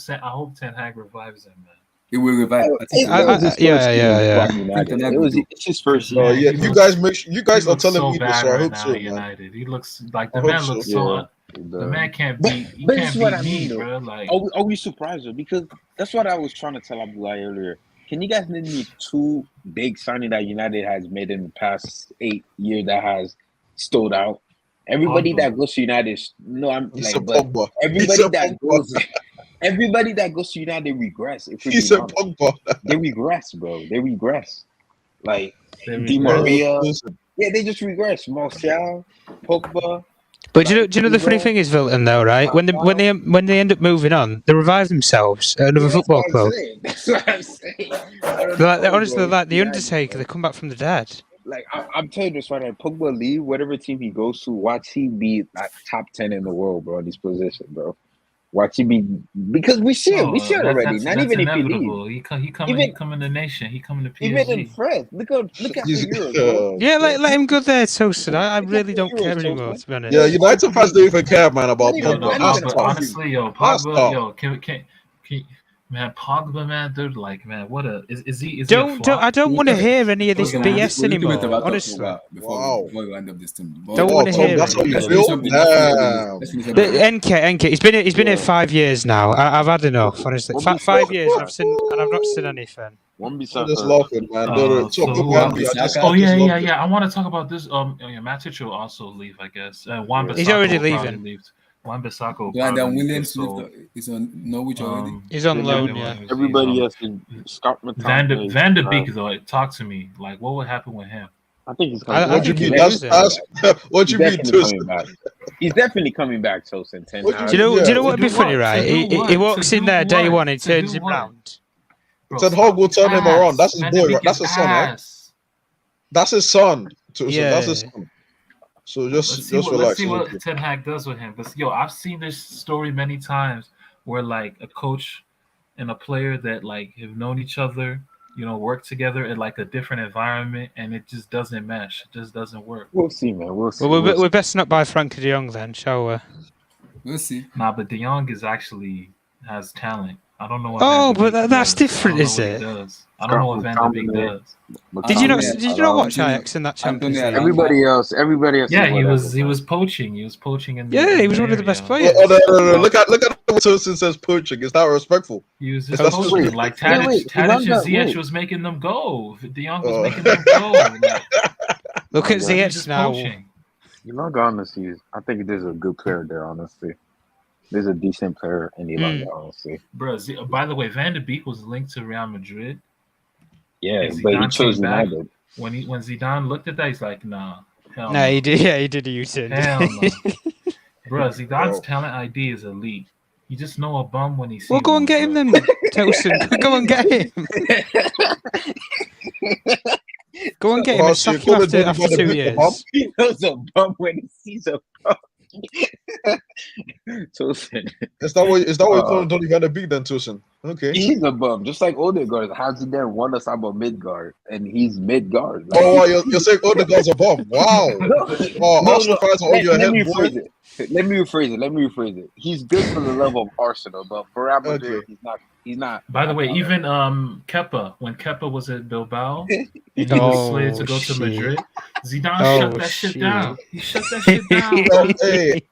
Ten Hag revives him, man. It will revive. I think It was his first yeah. season from United. Ten Hag It will was do. it's his first Oh year. yeah, He you looks- guys make sure, you guys He are looks telling so me this, bad so I right hope now so, at man. United. He looks like the I man hope so. looks so. Yeah. The man can't But- beat. He but can't this is what beat I me, mean, though. bro. Like, Are we surprised though? Because that's what I was trying to tell Abdullah earlier. Can you guys name me two big signings that United has made in the past 8 years that has stood out? Everybody Pogba. that goes to United, I'm He like, said but Pogba. everybody that goes to United regress. If we're He being said honest. Pogba. They regress, bro. They regress. Like they Di regress. Maria. Listen, Yeah, they just regress. Martial, Pogba. But do you know the funny thing is, Vilton, though, right? When they end up moving on, they revive themselves at another football club. That's what I'm saying. I don't They're like, know, honestly, bro. like the Yeah, Undertaker. bro. They come back from the dead. Like I'm telling you this right now. Pogba leave, whatever team he goes to, watch he be like top 10 in the world, bro, in this position, bro. Watch he be because we see it already. Not even if he leaves. inevitable. He come in the nation. He coming to PSG. Even in France. Look at the he's- Euros, bro. Yeah, let him go there, Toasted. I really don't care Euros, anymore, Toasted. to be honest. yeah, United fans don't even care, man, about Not even- No, Pogba. not That's even Pogba, tough. honestly, yo, That's Pogba, tough. yo, can man, Pogba, man, dude, like, man, what a is he? Is Don't he a flop? I don't want to hear any of this Okay, BS we'll do it anymore. about Honestly, before Wow. we round up this thing. Don't wanna Tom, hear that's it. how you Let's feel? finish up the- Damn. let's finish up The the- NK, he's been here 5 years now. I've had enough, honestly. What 5 years, I've not seen anything. One I'm beside just her. laughing, man. So Talk who about else? me. I just Oh just love it. yeah. I want to talk about this. Matic will also leave, I guess. Wan Yeah. He's Bissaka already will probably leaving. leave. Wan-Bissaka will And then probably be Williams sold. is on Norwich already. He's on Yeah, loan, well, yeah. he's Everybody on- else is Scott Van de McTominay. Beek though, talk to me. Like, what would happen with him? I think he's I coming. What you think he mean? knows That's what He's you mean? definitely Tuss? coming back. He's definitely coming back. Tosin Ten What Hag. you Do you know? Yeah. Do you know To what would be do funny, what? right? To do He what? walks To in do there day what? one, he To turns do him what? round. Bro, Ten stop Hag will turn him ass. around. That's his Van de boy, Beek right? That's is his son, right? ass. That's his son. Tuss. Yeah. That's his son. So Let's just let's see relax. what Ten Hag does with him. Because I've seen this story many times where like a coach and a player that like have known each other, work together in like a different environment, and it just doesn't mesh. It just doesn't work. We'll see, man. We'll see. Well, We'll we're best not buy Frankie de Jong then, shall we? We'll see. Nah, but De Jong has talent. I don't know what. Oh, Van de but Beek that's does. different, I don't is know what he it? does. I don't know what Van de Beek McTominay. does. Did you not? Antonio- Did you not watch Antonio- Ajax in that Champions Antonio League? Alaba. Everybody else. Yeah, is he whatever, was man. poaching. He was poaching in the Yeah, he in was the one of the best area. players. No. Look at what Tuss says poaching. Is that respectful? He was That's just what- poaching. wait, Like wait, Tadic and Hernandez, Ziyech wait. was making them go. De Jong was Oh. making them go. Like, Look at Yeah. he was Ziyech just now. poaching. Honestly, I think there's a good player there. Honestly, there's a decent player in Elanga. Honestly, Bro, by the way, Van de Beek was linked to Real Madrid. yeah, And but he Zidane chose came back. United. When Zidane looked at that, he's like, nah, hell No, no. he did. Yeah, he did a U-turn. Hell no. Bro, Zidane's Bro. talent ID is elite. You just know a bum when he sees Well, go one, and get him bro. then, Tosin. Go and get him. Go and get him Oh, and so sack you him call it after Van de 2 Beek a years. bum? He knows a bum when he sees a bum. Tosin, Is that what you Uh, calling Donny Van de Beek then, Tussen? Okay. he's a bum, just like Odegaard. How's he there? Won us about Midgard, and he's Midgard. Like, Oh, wow, you're saying Odegaard's a bum. Wow. Oh, Arsenal fans are on your let me head, boy. rephrase it. Let me rephrase it. He's good for the level of Arsenal, but for Real Madrid, Okay. he's not. By the way, even Kepa, when Kepa was at Bilbao and he Oh, was slated to go to shit. Madrid, Zidane Oh, shut that shit shit. down. He shut that shit down. Oh, hey,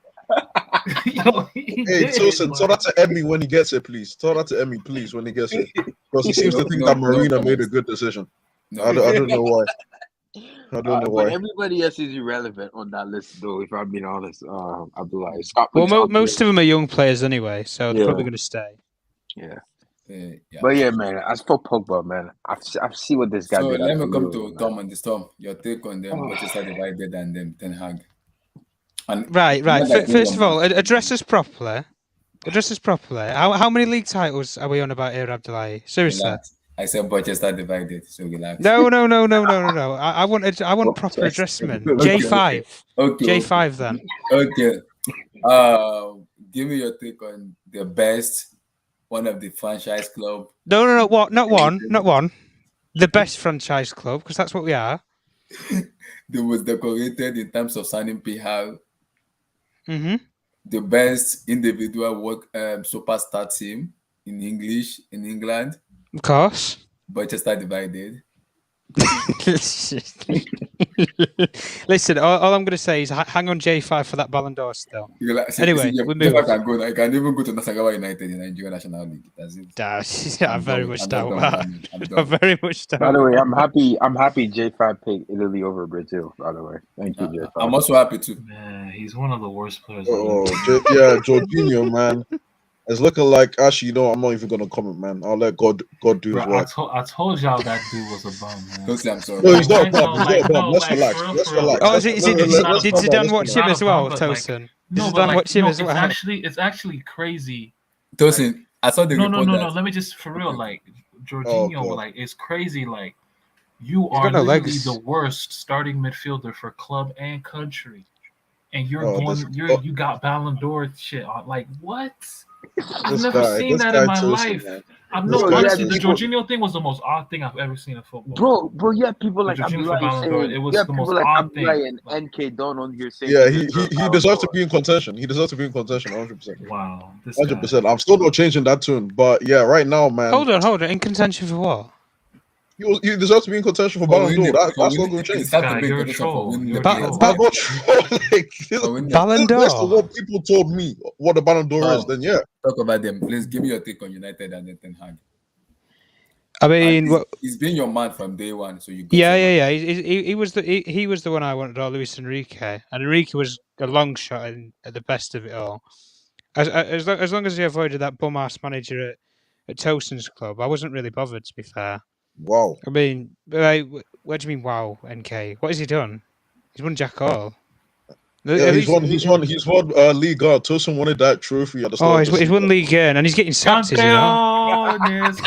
He hey, did, Tussen, man. tell that to Emmy when he gets it, please. Tell that to Emmy, please, when he gets it. Because he seems to think No, that no Marina comments. made a good decision. No, I don't know why. I don't know But why. everybody else is irrelevant on that list, though. If I'm being honest, Abdullah, Scott. Well, McTominay. most of them are young players anyway, so they're Yeah. probably going to stay. Yeah. yeah. But yeah, man. As for Pogba, man, I've seen what this guy So did. let at me come Euro, to man. Tom and the Storm. Your take on them, Boychester Divided and them Ten Hag. And Right. not like First of England, all, man. address us properly. How many league titles are we on about here, Abdullahi? Seriously. Relax. I said Boychester Divided, so relax. No. I want proper addressment. Okay, J5. Okay. J5 then. Okay. Give me your take on the best one of the franchise club. No. What? Not one. The best franchise club, because that's what we are. The most decorated in terms of signing PR. Mm-hmm. The best individual work superstar team in English in England. Of course. Boychester Divided. Listen, all I'm going to say is hang on J5 for that Ballon d'Or still. Anyway, we move I on. can go. I can even go to Nasagawa United in Nigeria National League. That's it. I very much doubt done, that. I'm I done. very much doubt. By the way, I'm happy J5 picked Italy over Brazil. By the way, thank you, J5. I'm also happy too. Man, he's one of the worst players. Oh, yeah, Jorginho, man. It's looking like actually, I'm not even gonna comment, man. I'll let God do his Bro, work. I told y'all that dude was a bum, man. Don't say I'm sorry. No, he's not a No, bum. He's not a bum. Let's like, relax. for real, Let's for real. relax. Oh, Let's- did let's Zidane calm watch down. him Not as a well, bum, but, like, Tosin? No, Did but Zidane watch him as it's well? actually crazy. Tosin, I saw the No. report that Let me just for real, Okay. like Jorginho, God. like it's crazy. Like you He's are got no literally legs. the worst starting midfielder for club and country, and you're Oh, you got Ballon d'Or shit on. Like what? I've This never guy- seen this that guy in my Tosin, life. man. I've This no guy honestly, the Tosin. Jorginho thing was the most odd thing I've ever seen in football. Bro, yeah, people like Jorginho for Abdullah Ballon d'Or, saying, it was yeah, the people most like odd thing. Abdullah and NK Don on here saying, Yeah, he he deserves to be in contention. He deserves to be in contention, 100%. Wow, this 100%. I'm still not changing that tune, but yeah, right now, man, Hold on. In contention for what? he deserves to be in contention for for Ballon winning- d'Or. for That's not winning- going to it change. has to Guy, be you're a condition for troll. winning You're the a Ba- troll. ba- I'm not trolling. For winning- Ballon Based on d'Or. what people told me what the Ballon d'Or is, Oh. then yeah. Talk about them. Please give me your take on United and then Ten Hag. I And mean, he's been your man from day one, so you got yeah, your man. yeah, yeah. He was the one I wanted, or Luis Enrique, and Enrique was a long shot at the best of it all. As long as he avoided that bum ass manager at Towson's club, I wasn't really bothered. To be fair, Wow. I mean, like, what do you mean? Wow, NK, what has he done? He's won jack all. Yeah, At he's least, won. He's won. Liga. Tosin wanted that trophy at the oh, start of the he's season. won league again, and he's getting sacked, is he not? Campeones.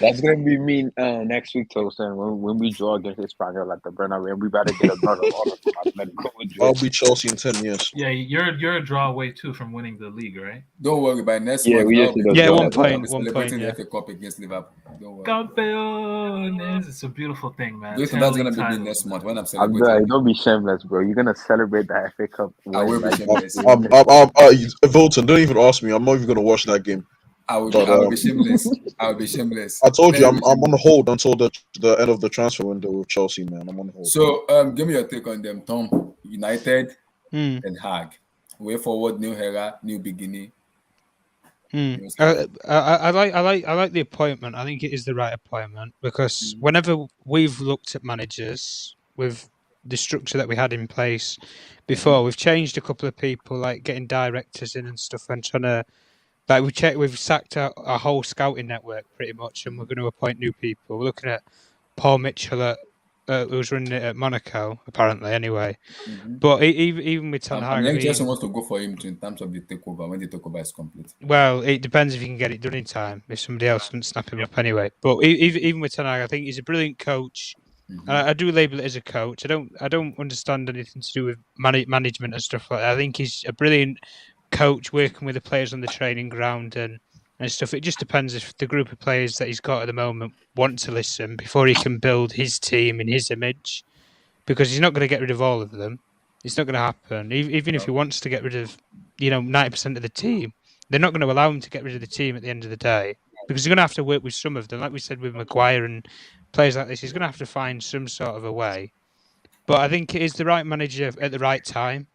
That's gonna be me next week, Tosin. When we draw against Español at the Bernabeu, we better get another order from Atletico I'll Madrid. be Chelsea in 10 years. Yeah, you're a draw away too from winning the league, right? Don't worry, by next Yeah, month, we I'll just be, need to Yeah, draw I'll one that. be point, celebrating yeah. the FA Cup against Liverpool. Don't worry. Campeones. It's a beautiful thing, man. Listen, 10 that's league gonna be me titles, next man. month when I'm I'm celebrating. like, don't be shameless, bro. You're gonna celebrate the FA Cup I will win be like shameless. Volton, don't even ask me. I'm not even gonna watch that game. I will But be shameless. I will be shameless. I told you, Let I'm me be on shameless. hold until the end of the transfer window with Chelsea, man. I'm on hold. So, give me your take on them, Tom. United Hmm. and Hagg. Way forward, new era, new beginning. Hmm. New start. I like the appointment. I think it is the right appointment because whenever we've looked at managers with the structure that we had in place before, we've changed a couple of people, like getting directors in and stuff, and trying to like we've sacked our whole scouting network pretty much, and we're going to appoint new people. We're looking at Paul Mitchell who's running it at Monaco, apparently. Anyway, but even with Ten Hag, And I young Chelsea mean, wants to go for him too, in terms of the takeover when the takeover is complete. well, it depends if you can get it done in time. If somebody else doesn't snap him up anyway. But even with Ten Hag, I think he's a brilliant coach. I do label it as a coach. I don't understand anything to do with management and stuff like that. I think he's a brilliant coach working with the players on the training ground and stuff. It just depends if the group of players that he's got at the moment want to listen before he can build his team in his image. Because he's not going to get rid of all of them. It's not going to happen. Even if he wants to get rid of, 90% of the team, they're not going to allow him to get rid of the team at the end of the day because he's going to have to work with some of them. Like we said with Maguire and players like this, he's going to have to find some sort of a way. But I think it is the right manager at the right time.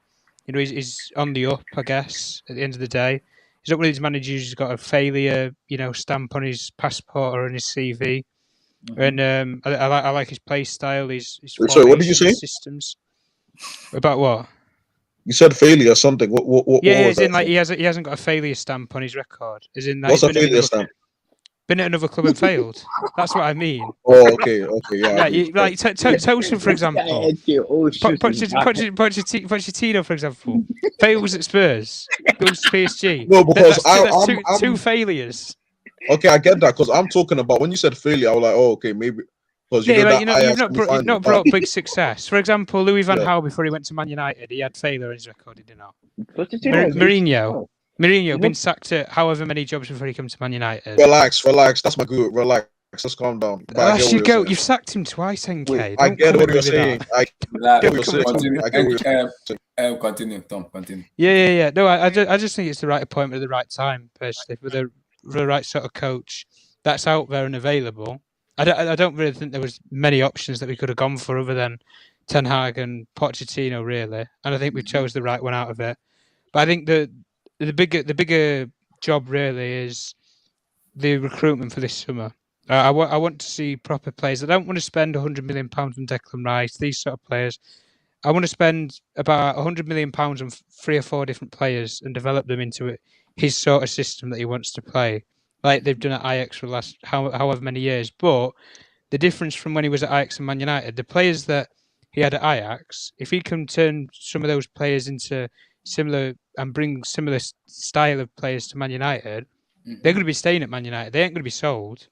He's on the up, I guess, at the end of the day. He's not one of these managers who's got a failure, stamp on his passport or on his CV. And I like his play style, his Wait, sorry, what did you formation, say? systems. About what? You said failure something. What Yeah, was as that? in like he hasn't got a failure stamp on his record. As in that What's he's a failure stamp? been at another club and failed. That's what I mean. Oh, okay, yeah. Yeah, I do. like Tosin, for example. Oh shit! Pochettino, for example, fails at Spurs, goes to PSG. No, because That's I'm two failures. okay. I get that because I'm talking about when you said failure. I was like, oh, okay, maybe because Yeah, like, that you've Ajax not semi-final. brought big success. For example, Louis van Yeah. Gaal before he went to Man United, he had failure on his record, did he not? Mourinho. Mourinho been sacked at however many jobs before he came to Man United. Relax. That's my good. Relax. Let's calm down. But I get what you're saying. You've sacked him twice, NK. I get what you're saying. I get what you're saying. Continue. I get what you're saying. Continue, Tom. Continue. Yeah. No, I just think it's the right appointment at the right time, personally, with the right sort of coach that's out there and available. I don't really think there was many options that we could have gone for other than Ten Hag and Pochettino, really. And I think we chose the right one out of it. But I think the bigger job really is the recruitment for this summer. I want to see proper players. I don't want to spend £100 million on Declan Rice, these sort of players. I want to spend about £100 million on 3 or 4 different players and develop them into his sort of system that he wants to play, like they've done at Ajax for the last however many years. But the difference from when he was at Ajax and Man United, the players that he had at Ajax, if he can turn some of those players into similar and bring similar style of players to Man United, they're going to be staying at Man United. They ain't going to be sold.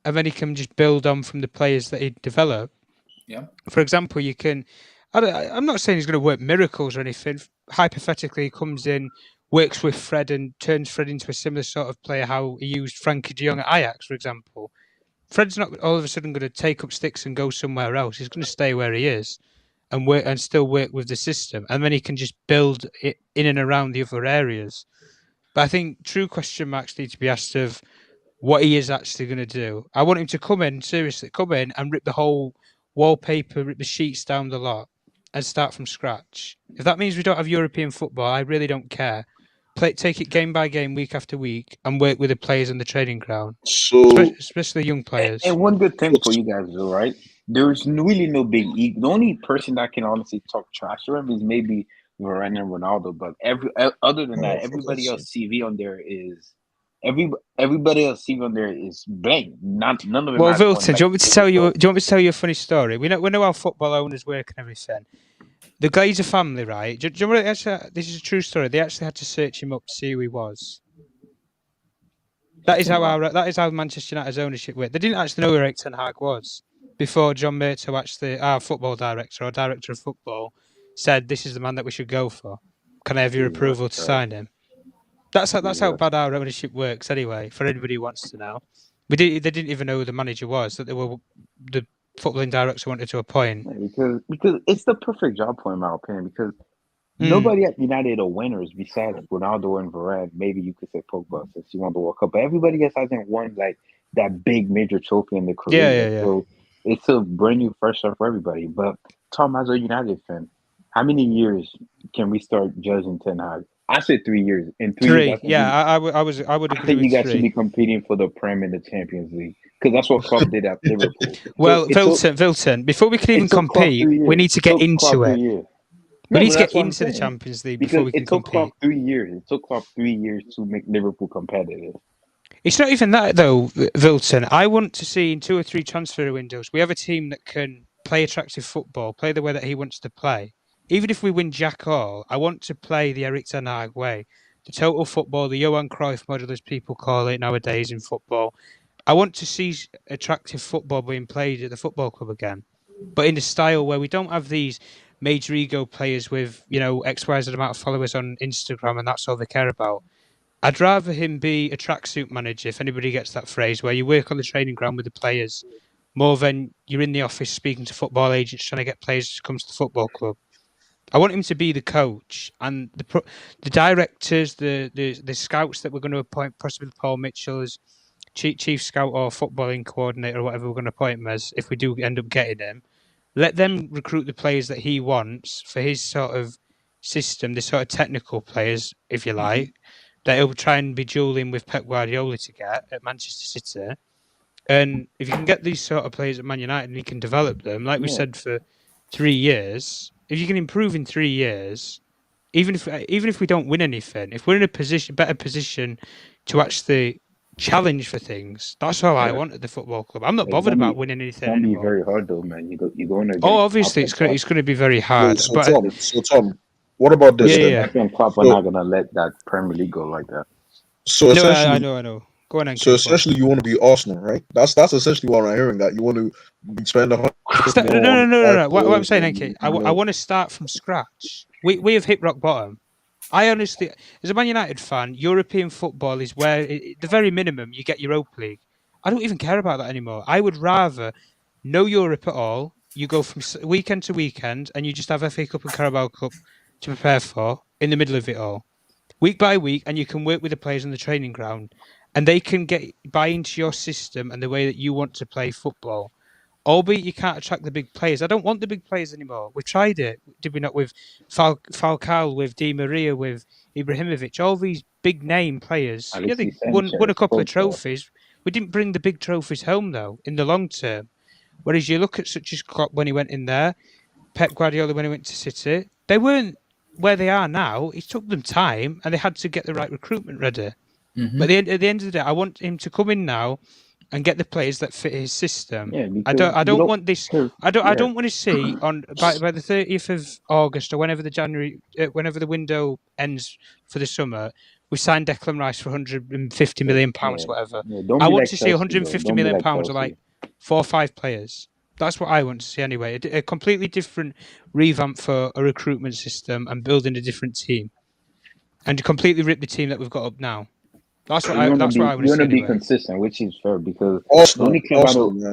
And then he can just build on from the players that he developed. Yeah. For example, you can. I'm not saying he's going to work miracles or anything. Hypothetically, he comes in, works with Fred, and turns Fred into a similar sort of player. How he used Frankie De Jong at Ajax, for example. Fred's not all of a sudden going to take up sticks and go somewhere else. He's going to stay where he is and work and still work with the system, and then he can just build it in and around the other areas. But I think true question marks need to be asked of what he is actually going to do. I want him to come in and rip the whole wallpaper, rip the sheets down the lot, and start from scratch. If that means we don't have European football, I really don't care. take it game by game, week after week, and work with the players on the training ground, So especially young players. And one good thing for you guys, though, right? There's really no big ego. The only person that can honestly talk trash to him is maybe Varane and Ronaldo. But other than that, everybody else CV on there is everybody else CV on there is blank. None of them. Well, has one, Vilton, do you want me to tell you? Do you want me to tell you a funny story? We know how football owners work and everything. The Glazer family, right? Do you know what this is a true story. They actually had to search him up to see who he was. That is how Manchester United's ownership worked. They didn't actually know who Erik Ten Hag was before John Murtough, actually our football director or director of football, said this is the man that we should go for. Can I have your approval to sign him? That's how bad our ownership works anyway. For anybody who wants to know, they didn't even know who the manager was. That they were the footballing director wanted to appoint. Because it's the perfect job for him, in my opinion. Because nobody at United are winners besides Ronaldo and Varane. Maybe you could say Pogba since he won the World Cup, but everybody else hasn't won like that big major trophy in their career. Yeah. So it's a brand new fresh start for everybody. But Tom, as a United fan, how many years can we start judging Ten Hag? I said 3 years. In 3 years, I would agree. I think you with guys 3. should be competing for the Prem in the Champions League because that's what Klopp did at Liverpool. Well, Vilton, before we can even compete, we need to get into it. We need to get into the Champions League before we can compete. It took Klopp 3 years. It took Klopp 3 years to make Liverpool competitive. It's not even that though, Vilton. I want to see in 2 or 3 transfer windows, we have a team that can play attractive football, play the way that he wants to play. Even if we win jack all, I want to play the Erik Ten Hag way. The total football, the Johan Cruyff model, as people call it nowadays in football. I want to see attractive football being played at the football club again, but in a style where we don't have these major ego players with, X, Y, Z amount of followers on Instagram and that's all they care about. I'd rather him be a tracksuit manager, if anybody gets that phrase, where you work on the training ground with the players more than you're in the office speaking to football agents trying to get players to come to the football club. I want him to be the coach and the directors, the scouts that we're going to appoint, possibly Paul Mitchell as chief scout or footballing coordinator or whatever we're going to appoint him as, if we do end up getting him. Let them recruit the players that he wants for his sort of system, the sort of technical players, if you like, that he'll try and be dueling with Pep Guardiola to get at Manchester City. And if you can get these sort of players at Man United and you can develop them, like we said, for 3 years, if you can improve in 3 years, even if we don't win anything, if we're in a better position to actually challenge for things, that's all I want at the football club. I'm not bothered about winning anything anymore. It's going to be very hard though, man. You go in there. Oh, obviously it's going to be very hard. So Tom, what about this? I think Klopp are not going to let that Premier League go like that. So essentially, I know. Go on. So essentially, you want to be Arsenal, right? That's essentially what I'm hearing. That you want to spend No. What I'm saying, Enki, I want to start from scratch. We have hit rock bottom. I honestly, as a Man United fan, European football is where, at the very minimum, you get Europa League. I don't even care about that anymore. I would rather no Europe at all. You go from weekend to weekend, and you just have FA Cup and Carabao Cup to prepare for in the middle of it all, week by week, and you can work with the players on the training ground. And they can buy into your system and the way that you want to play football. Albeit you can't attract the big players. I don't want the big players anymore. We tried it, did we not? With Falcao, with Di Maria, with Ibrahimovic, all these big name players. They won a couple of trophies. We didn't bring the big trophies home though in the long term. Whereas you look at such as Klopp when he went in there, Pep Guardiola when he went to City, they weren't where they are now. It took them time and they had to get the right recruitment ready. Mm-hmm. But at the end of the day, I want him to come in now and get the players that fit his system. Yeah, I don't want this. I don't want to see by the 30th of August or whenever the window ends for the summer, we sign Declan Rice for £150 million, whatever. Yeah, I want to see £150 million of like 4 or 5 players. That's what I want to see anyway. A completely different revamp for a recruitment system and building a different team, and to completely rip the team that we've got up now. That's what I want to see. You want to be consistent, which is fair because the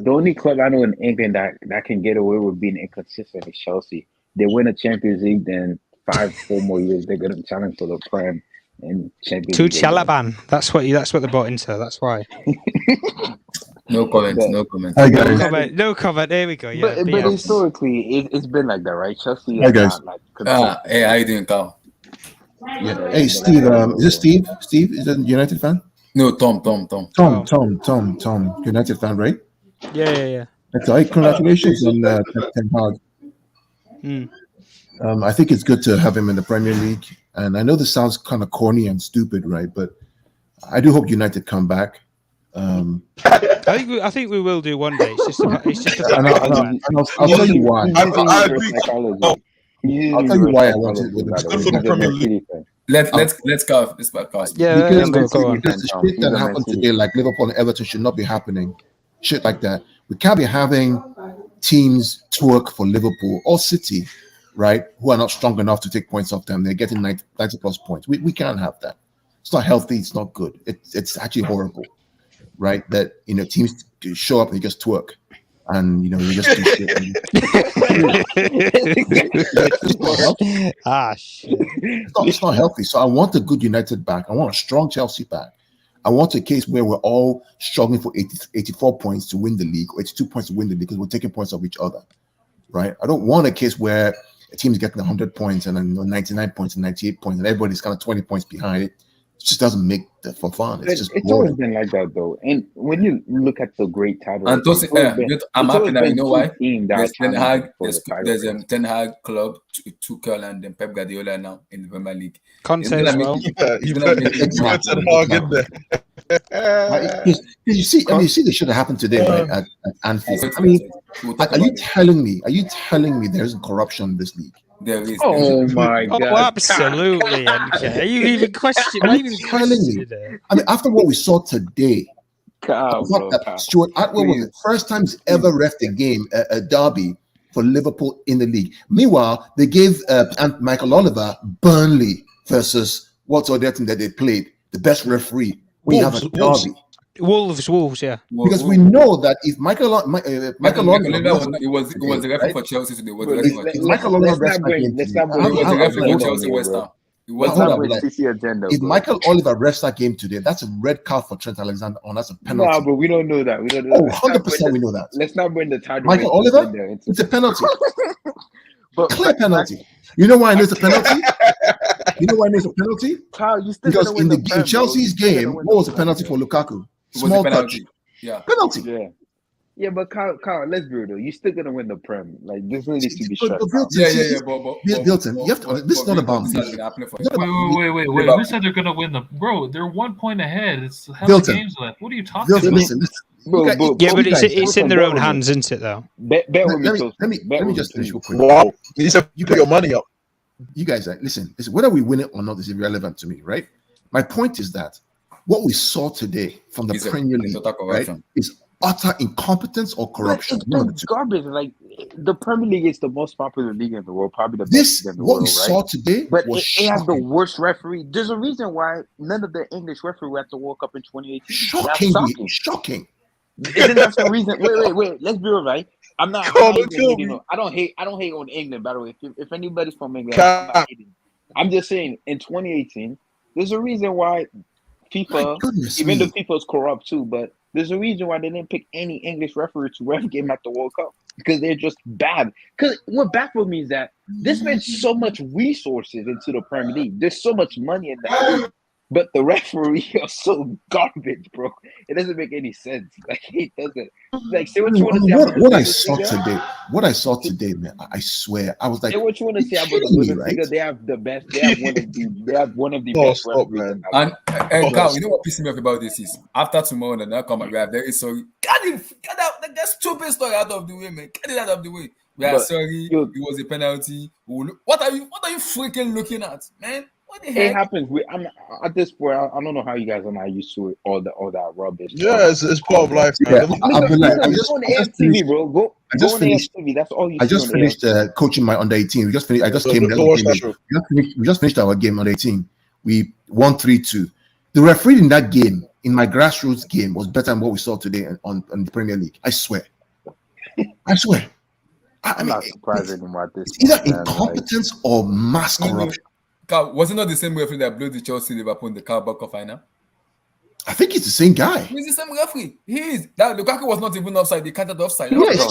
only club I know in England that can get away with being inconsistent is Chelsea. They win a Champions League, then 4 more years they're going to challenge for the Prem and Champions League. Chalaban. That's what they bought into. That's why. No comment. No comment. There we go. Yeah, but historically, it's been like that, right? Chelsea. Hi guys. Hey, how you doing, Carl? Yeah. Hey, Steve. Is this Steve? Steve is a United fan. No, Tom. Tom. United fan, right? Yeah. That's all right. Congratulations on Ten Hag. Mm. I think it's good to have him in the Premier League. And I know this sounds kind of corny and stupid, right? But I do hope United come back. I think we will do one day. It's just a And I'll tell you why. I agree. I'll tell you why I want it with It's good for the Premier League. Let's carve this podcast. Yeah, because go on. the shit that happened today, like Liverpool and Everton, should not be happening. Shit like that. We can't be having teams twerk for Liverpool or City, right? Who are not strong enough to take points off them. They're getting 90 plus points. We can't have that. It's not healthy. It's not good. It's actually horrible, right? That teams show up and they just twerk, and you just do shit. Shit. It's not healthy. So I want a good United back. I want a strong Chelsea back. I want a case where we're all struggling for 84 points to win the league, or 82 points to win the league because we're taking points off each other, right? I don't want a case where a team is getting 100 points and then 99 points and 98 points and everybody's kind of 20 points behind it. It just doesn't make for fun. It's always been like that, though. And when you look at the great title, and I'm happy now. You know why? There's Ten Hag. There's Ten Hag club, Tuchel, and then Pep Guardiola now in the Premier League. Conte as well. You put Ten Hag in there. You see the shit that happened today, right, at Anfield. I mean, are you telling me there isn't corruption in this league? There is. Oh my God! Oh, absolutely. NK. Are you even questioning it? I mean, after what we saw today, Stuart Atwell was the first time he's ever reffed a game, a derby for Liverpool in the league. Meanwhile, they gave Michael Oliver Burnley versus what's other thing that they played, the best referee. We have a derby. Wolves, yeah. Because we know that if Michael Oliver was the referee for Chelsea today. Michael Oliver if Michael Oliver refs that game today, that's a red card for Trent Alexander-Arnold. That's a penalty. No, but we don't know that. 100% we know that. Let's not bring the title. Michael Oliver, it's a penalty. Clear penalty. You know why I know it's a penalty? Kyle, you still because in Chelsea's game, what was the penalty for Lukaku? Small touch. Yeah. Penalty. Yeah, but Kyle, let's be real though. You're still gonna win the Prem. Like this needs to be shut. Bilton, you have to. This is not about me. Wait. Who said they're gonna win the? Bro, they're 1 point ahead. It's hell of games left. What are you talking about? Listen. But it's in their own hands, isn't it? Though. Let me just finish real quick. Wow, you said you put your money up. You guys, listen. Whether we win it or not is irrelevant to me, right? My point is that what we saw today from the Premier League, right, is utter incompetence or corruption. It's garbage. Like the Premier League is the most popular league in the world, probably the best league in the what world. We saw today, but was it has the worst referee. There's a reason why none of the English referees were at the World Cup in 2018. Shocking. Isn't that the reason? Wait. Let's be real, right? I'm not. I don't hate on England. By the way, if anybody's from England, I'm not hating. I'm just saying, in 2018, there's a reason why FIFA, even though FIFA is corrupt too, but there's a reason why they didn't pick any English referee to ref game at the World Cup because they're just bad. Because what baffled me is that they spent so much resources into the Premier League. There's so much money in that league. But the referee are so garbage, bro. It doesn't make any sense. Like it doesn't. Like say what you want to say. What I saw today, man. I swear, I was like, say what you want to say about the Bundesliga. They have the best. They have one of the best referees. And Carl, you know what pissed me off about this is after tomorrow, and I come and we are very sorry. Get out that stupid story out of the way, man. Get it out of the way. We are sorry. It was a penalty. What are you freaking looking at, man? It happens. I'm at this point. I don't know how you guys are not used to it. All that rubbish. Yeah, it's part of life. Yeah, go on AFTV, bro. Go on AFTV. That's all you. I just finished coaching my under 18. We just finished. We just finished our game under 18. We won 3-2. The referee in that game, in my grassroots game, was better than what we saw today on the Premier League. I swear. I'm not surprised anymore at this. It's either incompetence or mass corruption. Was it not the same referee that blew the Chelsea Liverpool in the Carabao Cup final? I think it's the same guy. He's the same referee. He is. That Lukaku was not even offside. They counted offside. Yeah, it's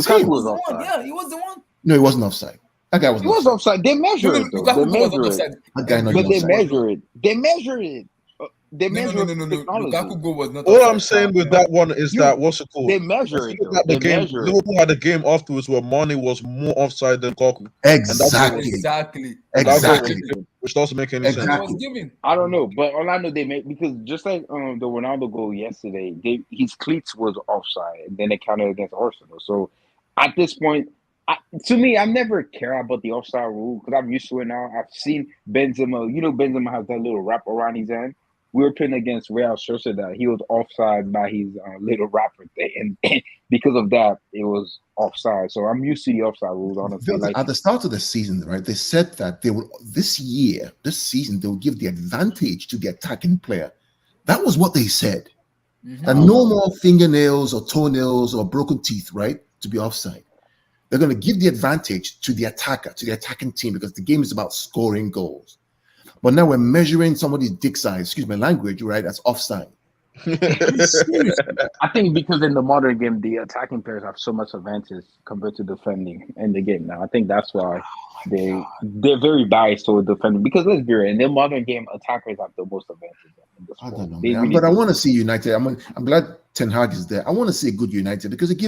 Lukaku was offside. Yeah, he was the one. No, he wasn't offside. That guy was It not was offside. offside. They measure it though. They Lukaku goal was not measure it. offside. That guy not But even they offside. measure it. They measure it. They No, measure no. technology. Lukaku goal was not All I'm offside. saying with that one is You, that what's it called? they measure If it you look though. at the They game, measure it. Liverpool had a game afterwards where Mane was more offside than Lukaku, and that's what was Exactly. and that's what Exactly. was given, which doesn't make any It sense. was given. I don't know, but all I know they made because just like the Ronaldo goal yesterday, his cleats was offside, and then they counted against Arsenal. So at this point, to me, I never care about the offside rule because I'm used to it now. I've seen Benzema. You know, Benzema has that little wrap around his hand. We were playing against Real Sociedad. He was offside by his little wrapper thing, and because of that, it was offside. So I'm used to the offside rules, honestly. Because Like, at the start of the season, right, they said that they will this season, they will give the advantage to the attacking player. That was what they said. And no more fingernails or toenails or broken teeth, right, to be offside. They're going to give the advantage to the attacker, to the attacking team, because the game is about scoring goals. But now we're measuring somebody's dick size, excuse my language, right, as offside. Seriously. I think because in the modern game, the attacking players have so much advantage compared to defending in the game now. I think that's why they're very biased toward defending. Because let's be real, in the modern game, attackers have the most advantage in the I sport. don't know, They man. really But I do. want to see United. I'm glad Ten Hag is there. I want to see a good United because it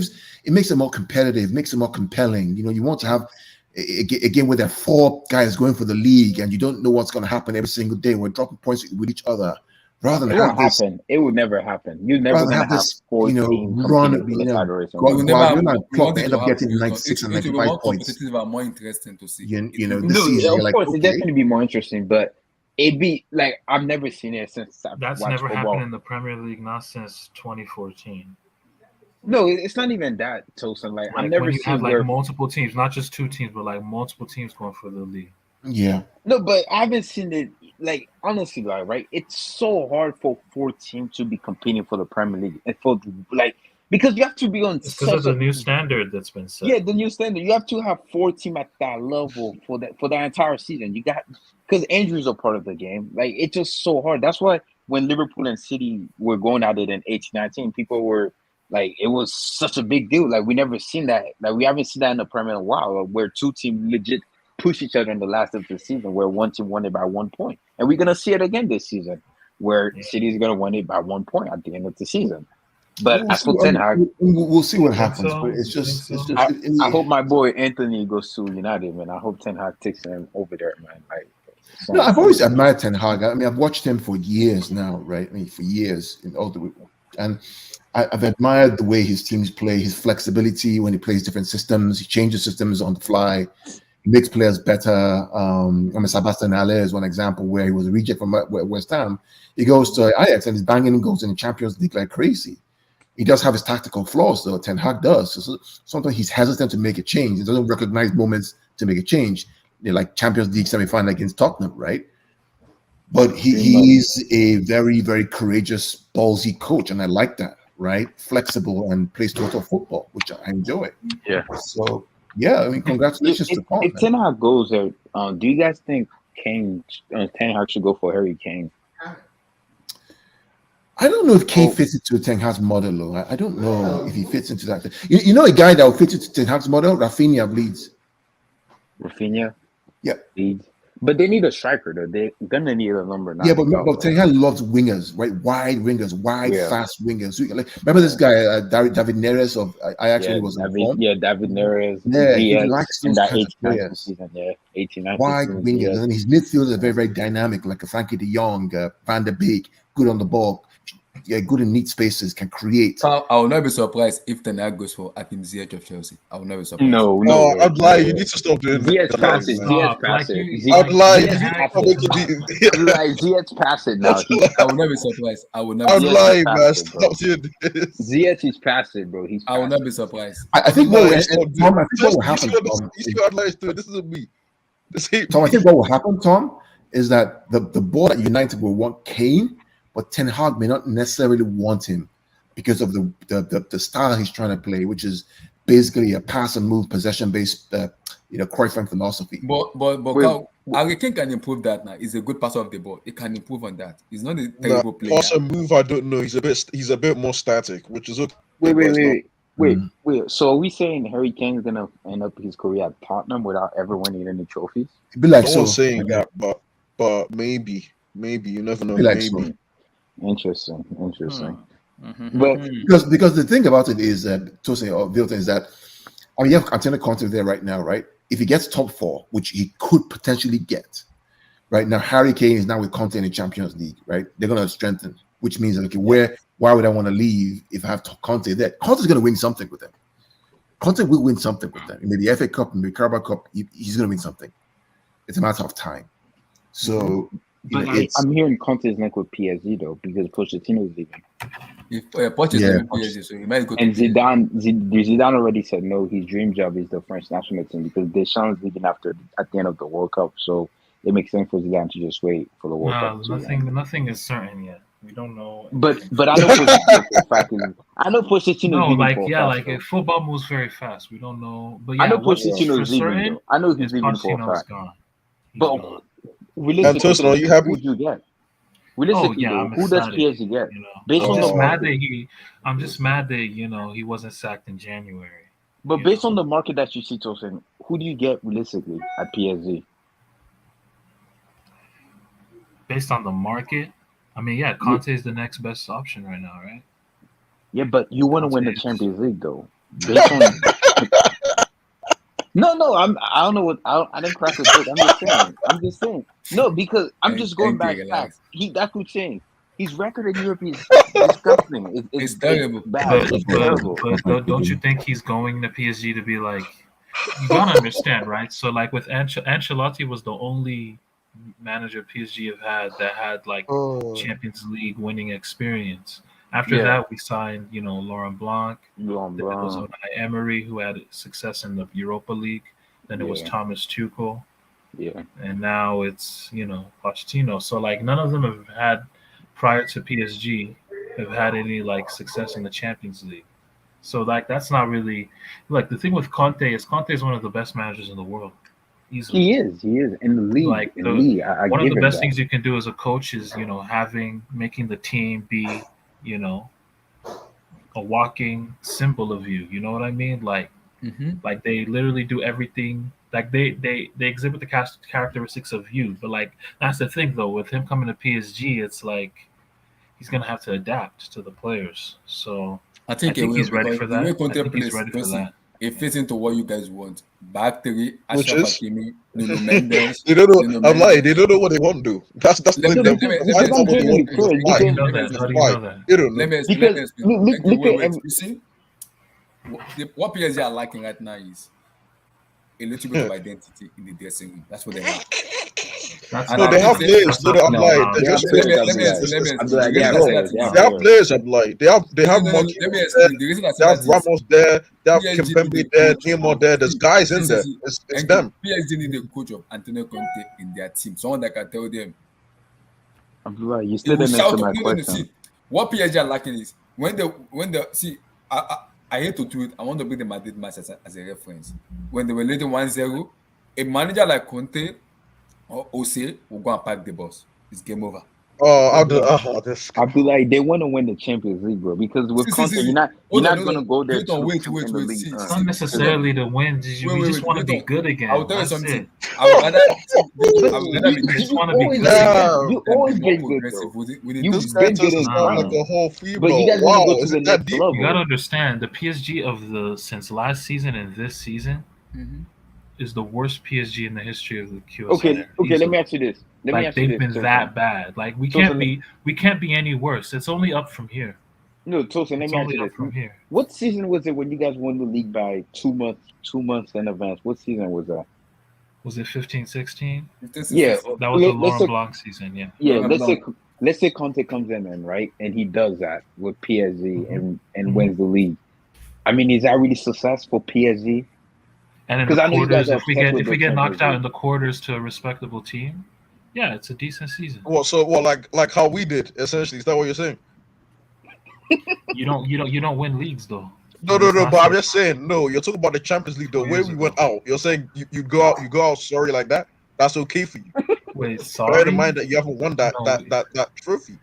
makes it more competitive, makes it more compelling. You know, you want to have again where there are four guys going for the league and you don't know what's going to happen every single day. We're dropping points with each other rather than It won't have this. happen. It would never happen. You're never Rather going than to have have this, 4 you know, teams run. competing for You the know, title race. We will never. Guardiola and We Klopp want it end to up happen. getting It's 96 and going to be 95 more points. competitive and more interesting to see. You know, will this No, season of you're like, course, it okay, definitely be more interesting, but it'd be like I've never seen it since I've That's watched never football. happened in the Premier League, not since 2014. No, it's not even that, Tosin. Like I've Like never when you have seen like where multiple teams, not just 2 teams, but like multiple teams going for the league. yeah. no, but I haven't seen it. Like honestly, like right, it's so hard for 4 teams to be competing for the Premier League and for like because you have to be on It's because of such the a new standard that's been set. yeah the new standard. You have to have 4 teams at that level for that entire season. You got because injuries are part of the game. Like it's just so hard. That's why when Liverpool and City were going at it in 18-19, people were like, it was such a big deal. Like we never seen that. Like we haven't seen that in the Premier in a while, where 2 teams legit push each other in the last of the season, where one team won it by 1 point, and we're gonna see it again this season, where City is gonna win it by 1 point at the end of the season. But We'll as see, for Ten Hag, we'll see what Think happens. so? But it's Think just, so? I hope my boy Anthony goes to United, man. I hope Ten Hag takes him over there, man. Like, No, I've always admired Ten Hag. I mean, I've watched him for years now, right? I mean, for years in all the and I've admired the way his teams play, his flexibility when he plays different systems. He changes systems on the fly. He makes players better. I mean, Sebastian Haller is one example where he was a reject from West Ham. He goes to Ajax and he's banging in goals in the Champions League like crazy. He does have his tactical flaws, though. Ten Hag does. So sometimes he's hesitant to make a change. He doesn't recognize moments to make a change. Like Champions League semi-final against Tottenham, right? But he's a very, very courageous, ballsy coach, and I like that, right? Flexible and plays total football, which I enjoy. Yeah. So yeah, I mean, congratulations to Paul. If Ten Hag goes there, do you guys think Ten Hag should go for Harry Kane? I don't know if Kane fits into Ten Hag's model, though. I don't know if he fits into that. You know, a guy that will fit into Ten Hag's model, Rafinha of Leeds. Rafinha? Yeah. Leeds. But they need a striker, though. They're gonna need a number 9. Yeah, but Ten Hag loves wingers, right? Wide wingers, fast wingers. So, like, remember this guy, David Neres of Ajax when he was in form? Yeah, David Neres. Yeah, he likes in those that kinds of 89 players. season. Yeah, 89 Wide season, wingers, yeah. and then his midfielders are very, very dynamic, like a Frankie de Jong, Van der Beek, good on the ball, yeah, good in neat spaces, can create. I will not be surprised if Ten Hag goes for Hakim Ziyech of Chelsea. I will not be surprised. No, I'd lie. You need to stop doing Ziyech that. pass it. Ziyech Stop. pass Like it. you- I'd lie. You Ziyech need to pass stop it. making Like Ziyech pass it now. I will not be surprised. I will not be I'd Ziyech surprised. lie, pass man. it, bro. Stop doing this. Ziyech is pass it, bro. He's I will pass not it. be surprised. I think No, what you stop will doing Tom, I think what will this. happen, Tom, You see what I'd lie is doing. This isn't me. This ain't Tom, I me. think what will happen, Tom, is that the board at United will want Kane, but Ten Hag may not necessarily want him because of the style he's trying to play, which is basically a pass and move, possession based, Cruyffian philosophy. But Harry Kane can improve that now. He's a good passer of the ball. He can improve on that. He's not a terrible player. Pass and move, I don't know. He's a bit more static, which is okay. Wait. Wait. So are we saying Harry Kane's gonna end up his career at Tottenham without ever winning any trophies? Be like no one's saying that, but maybe you never know. Be like Maybe. so. Interesting. Mm-hmm. But Because the thing about it is that Tose or Vilton is that you have Antonio Conte there right now, right? If he gets top 4, which he could potentially get, right now Harry Kane is now with Conte in the Champions League, right? They're gonna strengthen, which means okay, why would I want to leave if I have Conte there? Conte's gonna win something with them. Conte will win something with them. Maybe the FA Cup, maybe Carabao Cup, he's gonna win something. It's a matter of time. So but I'm hearing Conte's neck with PSG though, because Pochettino is leaving. If Pochettino PSG, so he might go. And Zidane already said no. His dream job is the French national team because Deschamps is leaving at the end of the World Cup. So it makes sense for Zidane to just wait for the World Cup. Nothing is certain yet. We don't know. But I know Pochettino. I know Pochettino. No, like football moves very fast. We don't know. But yeah, I know Pochettino is leaving. I know he's leaving for a fact. Gone. But realistically, are you happy? Who do you get? Realistically, who does PSG get? Based on I'm just mad that he wasn't sacked in January. But based on the market that you see, Tosin, who do you get realistically at PSG? Based on the market, I mean, Conte is the next best option right now, right? Yeah, but you want to win the Champions League, though. Based on no, I don't know what I didn't crack a joke. I'm just saying. No, because I'm just going back. That's what I'm saying. His record in Europe is disgusting. It's terrible. Bad. It's terrible. But don't you think he's going to PSG to be like? You gotta understand, right? So like with Ancelotti was the only manager PSG have had that had like Champions League winning experience. After that, we signed, Laurent Blanc. Then it was Unai Emery, who had success in the Europa League. Then it was Thomas Tuchel. Yeah. And now it's, Pochettino. So, like, none of them have had, prior to PSG, have had any, like, success in the Champions League. So, like, that's not really... Like, the thing with Conte is one of the best managers in the world. Easily. He is. In the league. Like, I one of the best things you can do as a coach is, making the team be... a walking symbol of you. You know what I mean? Like, like they literally do everything. Like they exhibit the characteristics of you. But like that's the thing though. With him coming to PSG, it's like he's gonna have to adapt to the players. So I think he's ready for that. He's ready for that. It fits into what you guys want. Back three, Ashraf Hakimi, Nuno Mendes. They don't know. I'm lying. They don't know what they want to do. That's the thing. How do you know that? They don't know. Let me explain. You see, what PSG are lacking right now is a little bit of identity in the dressing room. That's what they lack. They have players. I'm lying. They have players. I'm lying. They have money. They have Ramos there. They have Kimpembe there. Neymar there. There's guys in there. It's them. PSG need a coach of Antonio Conte in their team. Someone that can tell them. Abdullah, you still didn't answer my question. What PSG are lacking is when the see. I hate to do it. I want to bring the Madrid match as a reference. When they were leading 1-0, a manager like Conte or Ose will go and pack the bus. It's game over. Abdullah, they want to win the Champions League, bro. Because with Conte, you're not going to go there. Wait. It's not necessarily to win. You just want to be good again. I'll tell you something. I would rather be just want to be good again. You always been good, though. You've been good in like a whole but you guys want to go to the next level. You got to understand, the PSG since last season and this season is the worst PSG in the history of the QSL. Okay, let me ask you this. They've been that bad. Like we can't be any worse. It's only up from here. No, Tosin, let me ask you this. From here. What season was it when you guys won the league by 2 months in advance? What season was that? Was it 15-16? Yeah, that was the Laurent Blanc season. Yeah. Yeah. Let's say Conte comes in, right, and he does that with PSG and wins the league. I mean, is that really success for PSG? And in the quarters, if we get knocked out in the quarters to a respectable team, yeah, it's a decent season. Like how we did essentially. Is that what you're saying? You don't win leagues though. No. But I'm just saying, no. You're talking about the Champions League, the way we went out. You're saying you go out sorry like that. That's okay for you. Wait, sorry. Bear in mind that you haven't won that trophy.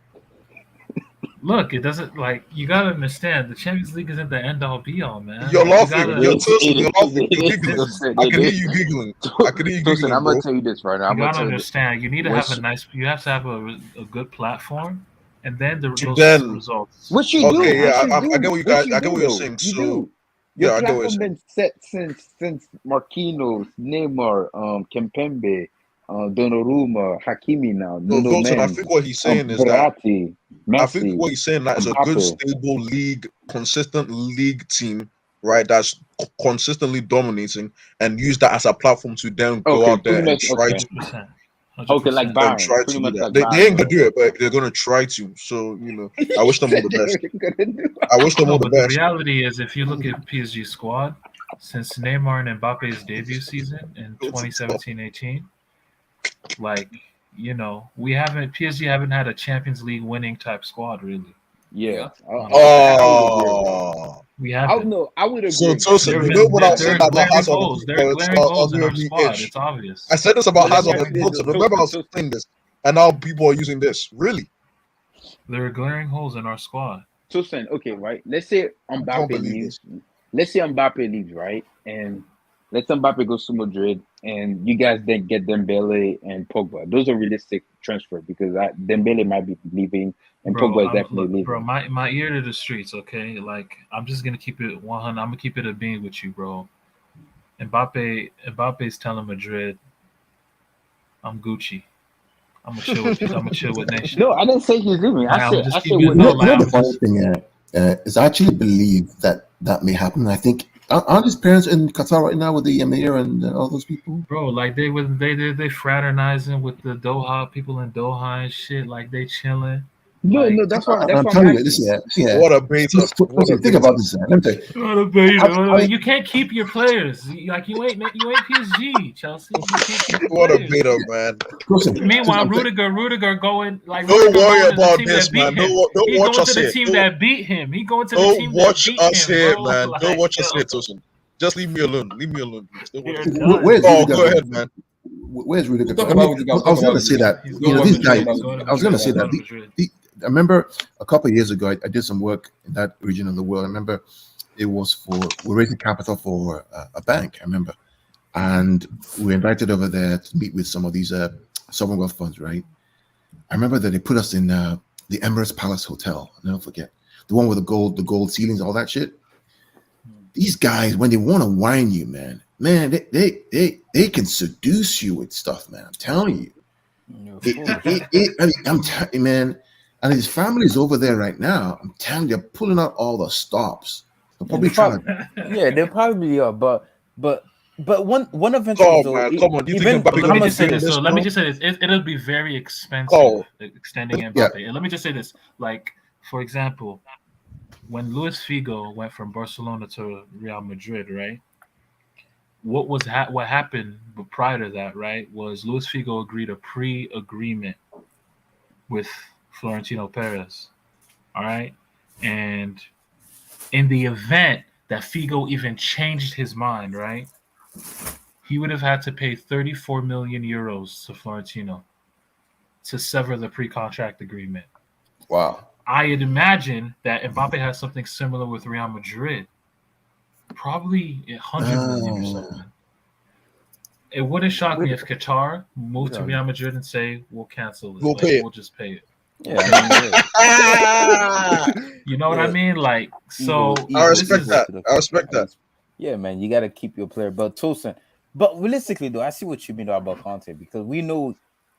Look, it doesn't like you gotta understand the Champions League isn't the end all be all, man. You're Like you laughing. gotta You're Tosin. You're laughing. You're It giggling. is. I It can hear is. you giggling. I can hear you Listen, giggling, I'm gonna bro. tell you this right now. you I'm gonna gotta tell you this. understand. You need to have a What's nice. You have to have a good platform, and then To those then, results. what you do? okay, What yeah, you I get do? what you What guys. you I get do what you're though? saying. You So do. Your yeah, I get what you're platform saying. been set since Marquinhos, Neymar, Kempembe, Donnarumma, Hakimi now, So Nuno Wilson, I Mendes, think what he's saying is that Verratti, I think Messi, what he's saying that it's a good, Mbappe. stable league, consistent league team, right? That's consistently dominating, and use that as a platform to then go Okay, out there pretty and much. try Okay, to 100%. okay, like 100%. Bayern, pretty do much that. like They Bayern, ain't gonna right? do it, but they're gonna try to. So I wish them all the best. They're gonna do. I wish them No, all the but the best. reality is, if you look at PSG squad, since Neymar and Mbappe's debut season in 2017-18, like we haven't PSG haven't had a Champions League winning type squad really. Yeah, Yeah. Honestly, I would agree. Oh, we I haven't. no, I would so agree. Tosin, There you have know been when I was there saying are that about glaring Hazard on holes. There are FIFA, glaring it's holes in giving our me squad. itch. It's obvious. I said this But about let me Hazard on ask you this FIFA. though, Remember, I Tosin. was saying this, and now people are using this. Really, There are glaring holes in our squad. Tosin, okay, right? Let's say I don't Mbappe believe leaves. this. Let's say Mbappe leaves, right? And let's say Mbappe goes to Madrid, and you guys then get Dembele and Pogba. Those are realistic transfer because Dembele might be leaving, and Bro, Pogba is definitely look, bro, leaving. my ear to the streets, okay? Like I'm just gonna keep it 100. I'm gonna keep it a being with you, bro. Mbappe's telling Madrid, I'm Gucci. I'm gonna chill with No, Nation. I didn't say he's leaving. Like I'm gonna I just said keep it. what No, You like know the I'm funny just thing is I actually believe that may happen. I think aren't his parents in Qatar right now with the Emir and all those people? bro. Like they fraternizing with the Doha people in Doha and shit. Like they chilling. no, Like no. That's I'm why I'm telling you, this asking. yeah. What a beta! What a Think about beta! this. Let me tell you. what a beta. I, You can't keep your players. Like you ain't PSG, Chelsea. You can't keep your What a players. beta, man! listen, Meanwhile, I'm saying, Rudiger going like Don't Rudiger worry going to the about team this, that beat man. him. Don't He watch going to us the here. team that beat him. He going to the Don't team that watch beat us him, here, bro. man. Don't Like watch us yo, here, Tosin. Just leave me alone. Leave me alone, please. Don't watch you're us. done. where's Oh, Rudiger go going? ahead, man. Where's Rudiger We'll talk going? I about mean, Rudiger. We'll I talk was going about to say Rudiger. that He's Don't going to worry, this we'll talk guy. Madrid. about He's going to Rudiger. I was going to Madrid. say He's that going to Madrid. I remember a couple of years ago I did some work in that region of the world. I remember it was we're raising capital for a bank. I remember, and we were invited over there to meet with some of these sovereign wealth funds, right? I remember that they put us in the Emirates Palace Hotel. I'll never forget the one with the gold ceilings, all that shit. These guys, when they want to wine you, man, they can seduce you with stuff, man. I'm telling you. I mean, I'm telling you, man. And his family's over there right now. I'm telling you, they're pulling out all the stops. They're Yeah, probably trying to. yeah, they probably are, but one of Come ventures on, though, man. Come on. Do you think even Mbappe But let gonna me I'm gonna be just say say doing this. this So let me now? just say this. It'll be very expensive Call. extending Yeah, Mbappe. And let me just say this. Like, for example, when Luis Figo went from Barcelona to Real Madrid, right? What happened prior to that, right? Was Luis Figo agreed a pre-agreement with Florentino Perez, all right? And in the event that Figo even changed his mind, right? He would have had to pay 34 million euros to Florentino to sever the pre-contract agreement. wow. I'd imagine that Mbappe has something similar with Real Madrid, probably 100 million or Uh, something. It wouldn't shock with me if Qatar moved to yeah, Real Madrid and say we'll cancel it, We'll like pay it. we'll just pay it. yeah, I mean, yeah, Ah, You know what I yeah, mean? Like so, I this respect equal is that. to the I respect that. yeah, man. You gotta keep your player, but Tosin. But realistically, though, I see what you mean though about Conte because we know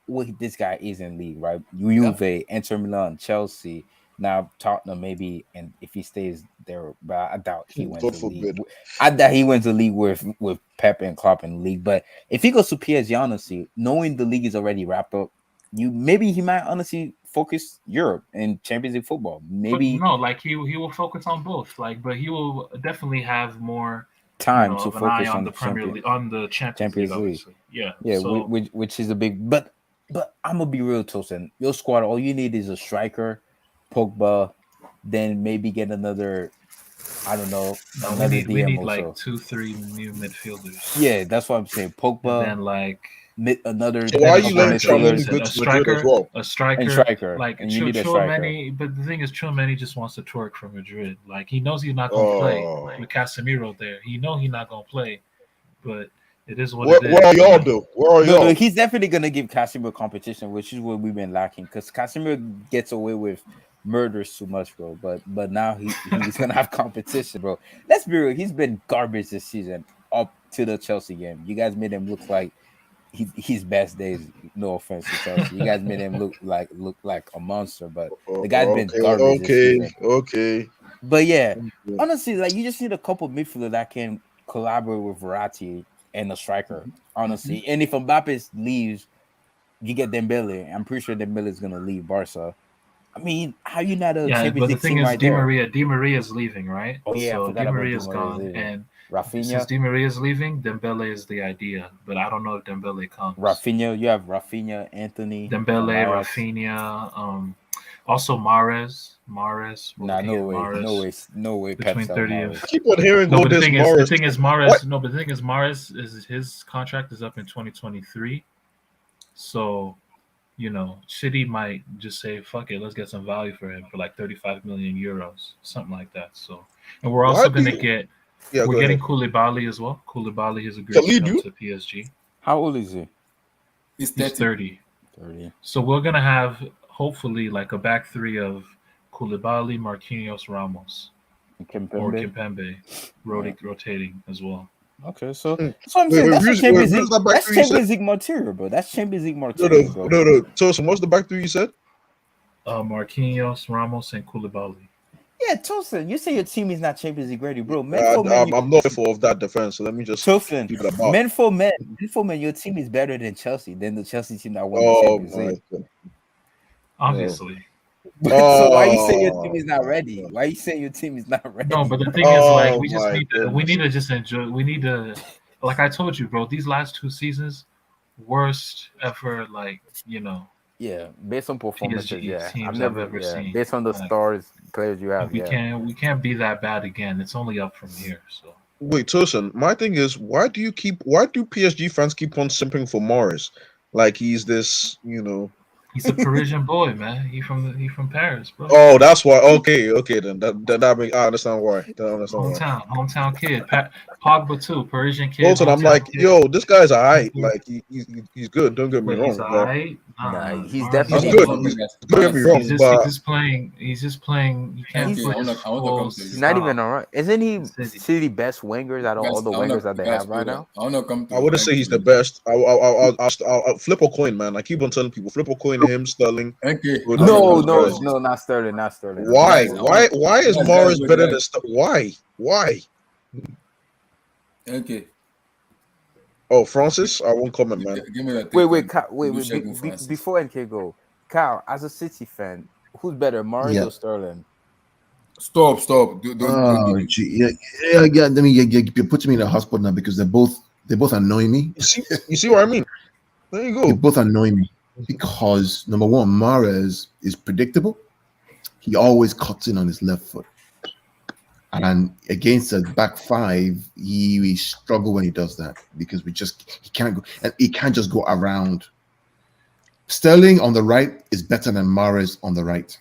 what this guy is in league, right? Yeah. Juve, Inter Milan, Chelsea, now Tottenham, maybe, and if he stays there, but I doubt he went God to league. forbid. I doubt he went to league with Pep and Klopp in the league. But if he goes to PSG, honestly, knowing the league is already wrapped up, maybe he might honestly focus Europe and Champions League football. but Maybe no, like he will focus on both, like, but he will definitely have more, time to of an eye focus on on the Premier League, on the Champions League, Champions League. obviously. Yeah. Yeah, So which is a big, but I'm gonna be real, Tosin. Your squad, all you need is a striker, Pogba, then maybe get another I don't know, No, another we DM need also. like 2-3 new midfielders. Yeah, that's what I'm saying. And Pogba, then like another So why are you couple letting Tchouaméni midfielders go to Madrid as well? a striker, and striker, like and you need a striker. Tchouaméni. But the thing is, Tchouaméni just wants to twerk for Madrid. Like he knows he's not gonna play with Casemiro there. He know he's not gonna play, but it is what it is. Where are y'all though? Where are y'all? No, he's definitely gonna give Casemiro competition, which is what we've been lacking. Because Casemiro gets away with murders too much, bro. But now he's gonna have competition, bro. Let's be real. He's been garbage this season up to the Chelsea game. You guys made him look like his best days. No offense to Chelsea, you guys made him look like a monster. But the guy's been garbage this season. Okay. But yeah, honestly, like you just need a couple midfielder that can collaborate with Verratti and a striker. Honestly, and if Mbappe leaves, you get Dembele. I'm pretty sure Dembele is gonna leave Barca. I mean, how you not a Champions but the League thing team is, right Di Maria is leaving, right? Oh yeah, I so forgot Di about Maria's Di Maria's gone, leaving. and Rafinha. since Di Maria is leaving, Dembele is the idea. But I don't know if Dembele comes. Rafinha, you have Rafinha, Anthony, Dembele, Rafinha, also Mahrez. Nah, no way. Between 30 Mahrez. of. I keep on hearing No, but this the Morris. thing is Mahrez. No, but the thing is Mahrez is his contract is up in 2023. So, City might just say, "Fuck it, let's get some value for him for like 35 million euros, something like that." So, and we're also going to get. Yeah, we're go getting ahead. Koulibaly as well. Koulibaly has agreed to come to PSG. How old is he? He's 30. 30. So we're gonna have hopefully like a back three of Koulibaly, Marquinhos, Ramos, or Kimpembe rotating as well. Okay, so that's what I'm saying. That's Champions League material, bro. That's Champions League material, bro. No. So what's the back three you said? Marquinhos, Ramos, and Koulibaly. Yeah, Tosin, you say your team is not Champions League ready, bro. I'm not fearful of that defense, so let me just Tosin, keep it about. men for men, your team is better than Chelsea, than the Chelsea team that won the Champions League. Obviously. So why you saying your team is not ready? Why you saying your team is not ready? No, but the thing is, like, we need to just enjoy. We need to, like I told you, bro. These last 2 seasons, worst ever. Like, Yeah, based on performances, PSG teams I've I've ever seen. Based on the stars players you have, we can't be that bad again. It's only up from here. So wait, Tosin, my thing is, why do PSG fans keep on simping for Morris? Like he's this, he's a Parisian boy, man. He from Paris, bro. Oh, that's why. Okay, then that makes I understand why. Hometown kid. Pogba too, Parisian kid. Also, I'm like, yo, this guy's alright. Like he's good. Don't get me wrong. He's alright. He's definitely good. Don't get me wrong. He's just playing. He can't play. He's not even alright. Isn't he City best wingers out of all the wingers that they have right now? I wouldn't say he's the best. I'll flip a coin, man. I keep on telling people, flip a coin. Him, Sterling. No, not Sterling. Why? Why is Morris better than Sterling? Why? Okay. Oh, Francis, I won't comment, man. Wait. Before NK go, Kyle, as a City fan, who's better, Morris or Sterling? Stop. Yeah. I mean, you're putting me in a hotspot now because they both annoy me. You see what I mean? There you go. They both annoy me because number one, Mahrez is predictable. He always cuts in on his left foot. And against a back five, we struggle when he does that because he can't just go around. Sterling on the right is better than Mahrez on the right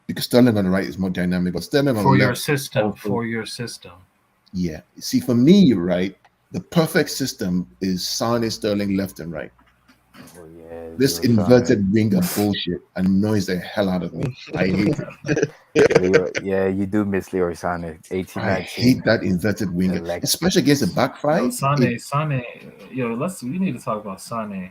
because Sterling on the right is more dynamic. But Sterling on the left for your system. Yeah. See, for me, right, the perfect system is Sane, Sterling left and right. Oh, yeah, this inverted winger bullshit annoys the hell out of me. I hate it. Yeah, you do miss Leroy Sané. 18, I hate that inverted winger, especially against the back five. Sané, we need to talk about Sané.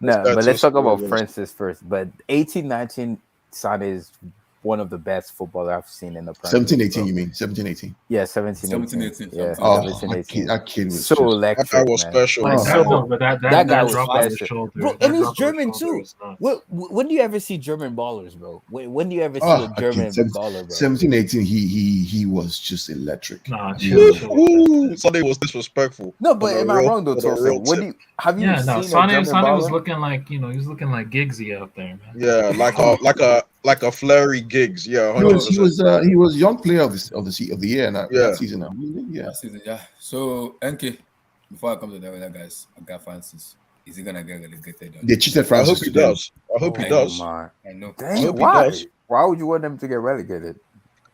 But let's talk about Francis first. But 18-19, Sané is one of the best footballers I've seen in the Premier League. 17-18, you mean? 17-18? Yeah, 17-18. Yeah, that kid was so electric. That guy was special. But that guy was special. Bro, and he's German too. When do you ever see German ballers, bro? When do you ever see a German baller, bro? 17-18, he was just electric. Nah, Sunday was disrespectful. No, but am I wrong though, Tosin? Have you seen Sané was looking like he was looking like Giggsy out there, man. Yeah, like like a flary gigs. Yeah, He was 100%. he was young player of the year that season. Yeah. That season, yeah. So NK, before I come to the other guys, I got Francis. Is he gonna get relegated? They cheated I Francis hope he today. does. I hope he I does. My. I know. I Dang, hope he why? does. Why would you want them to get relegated?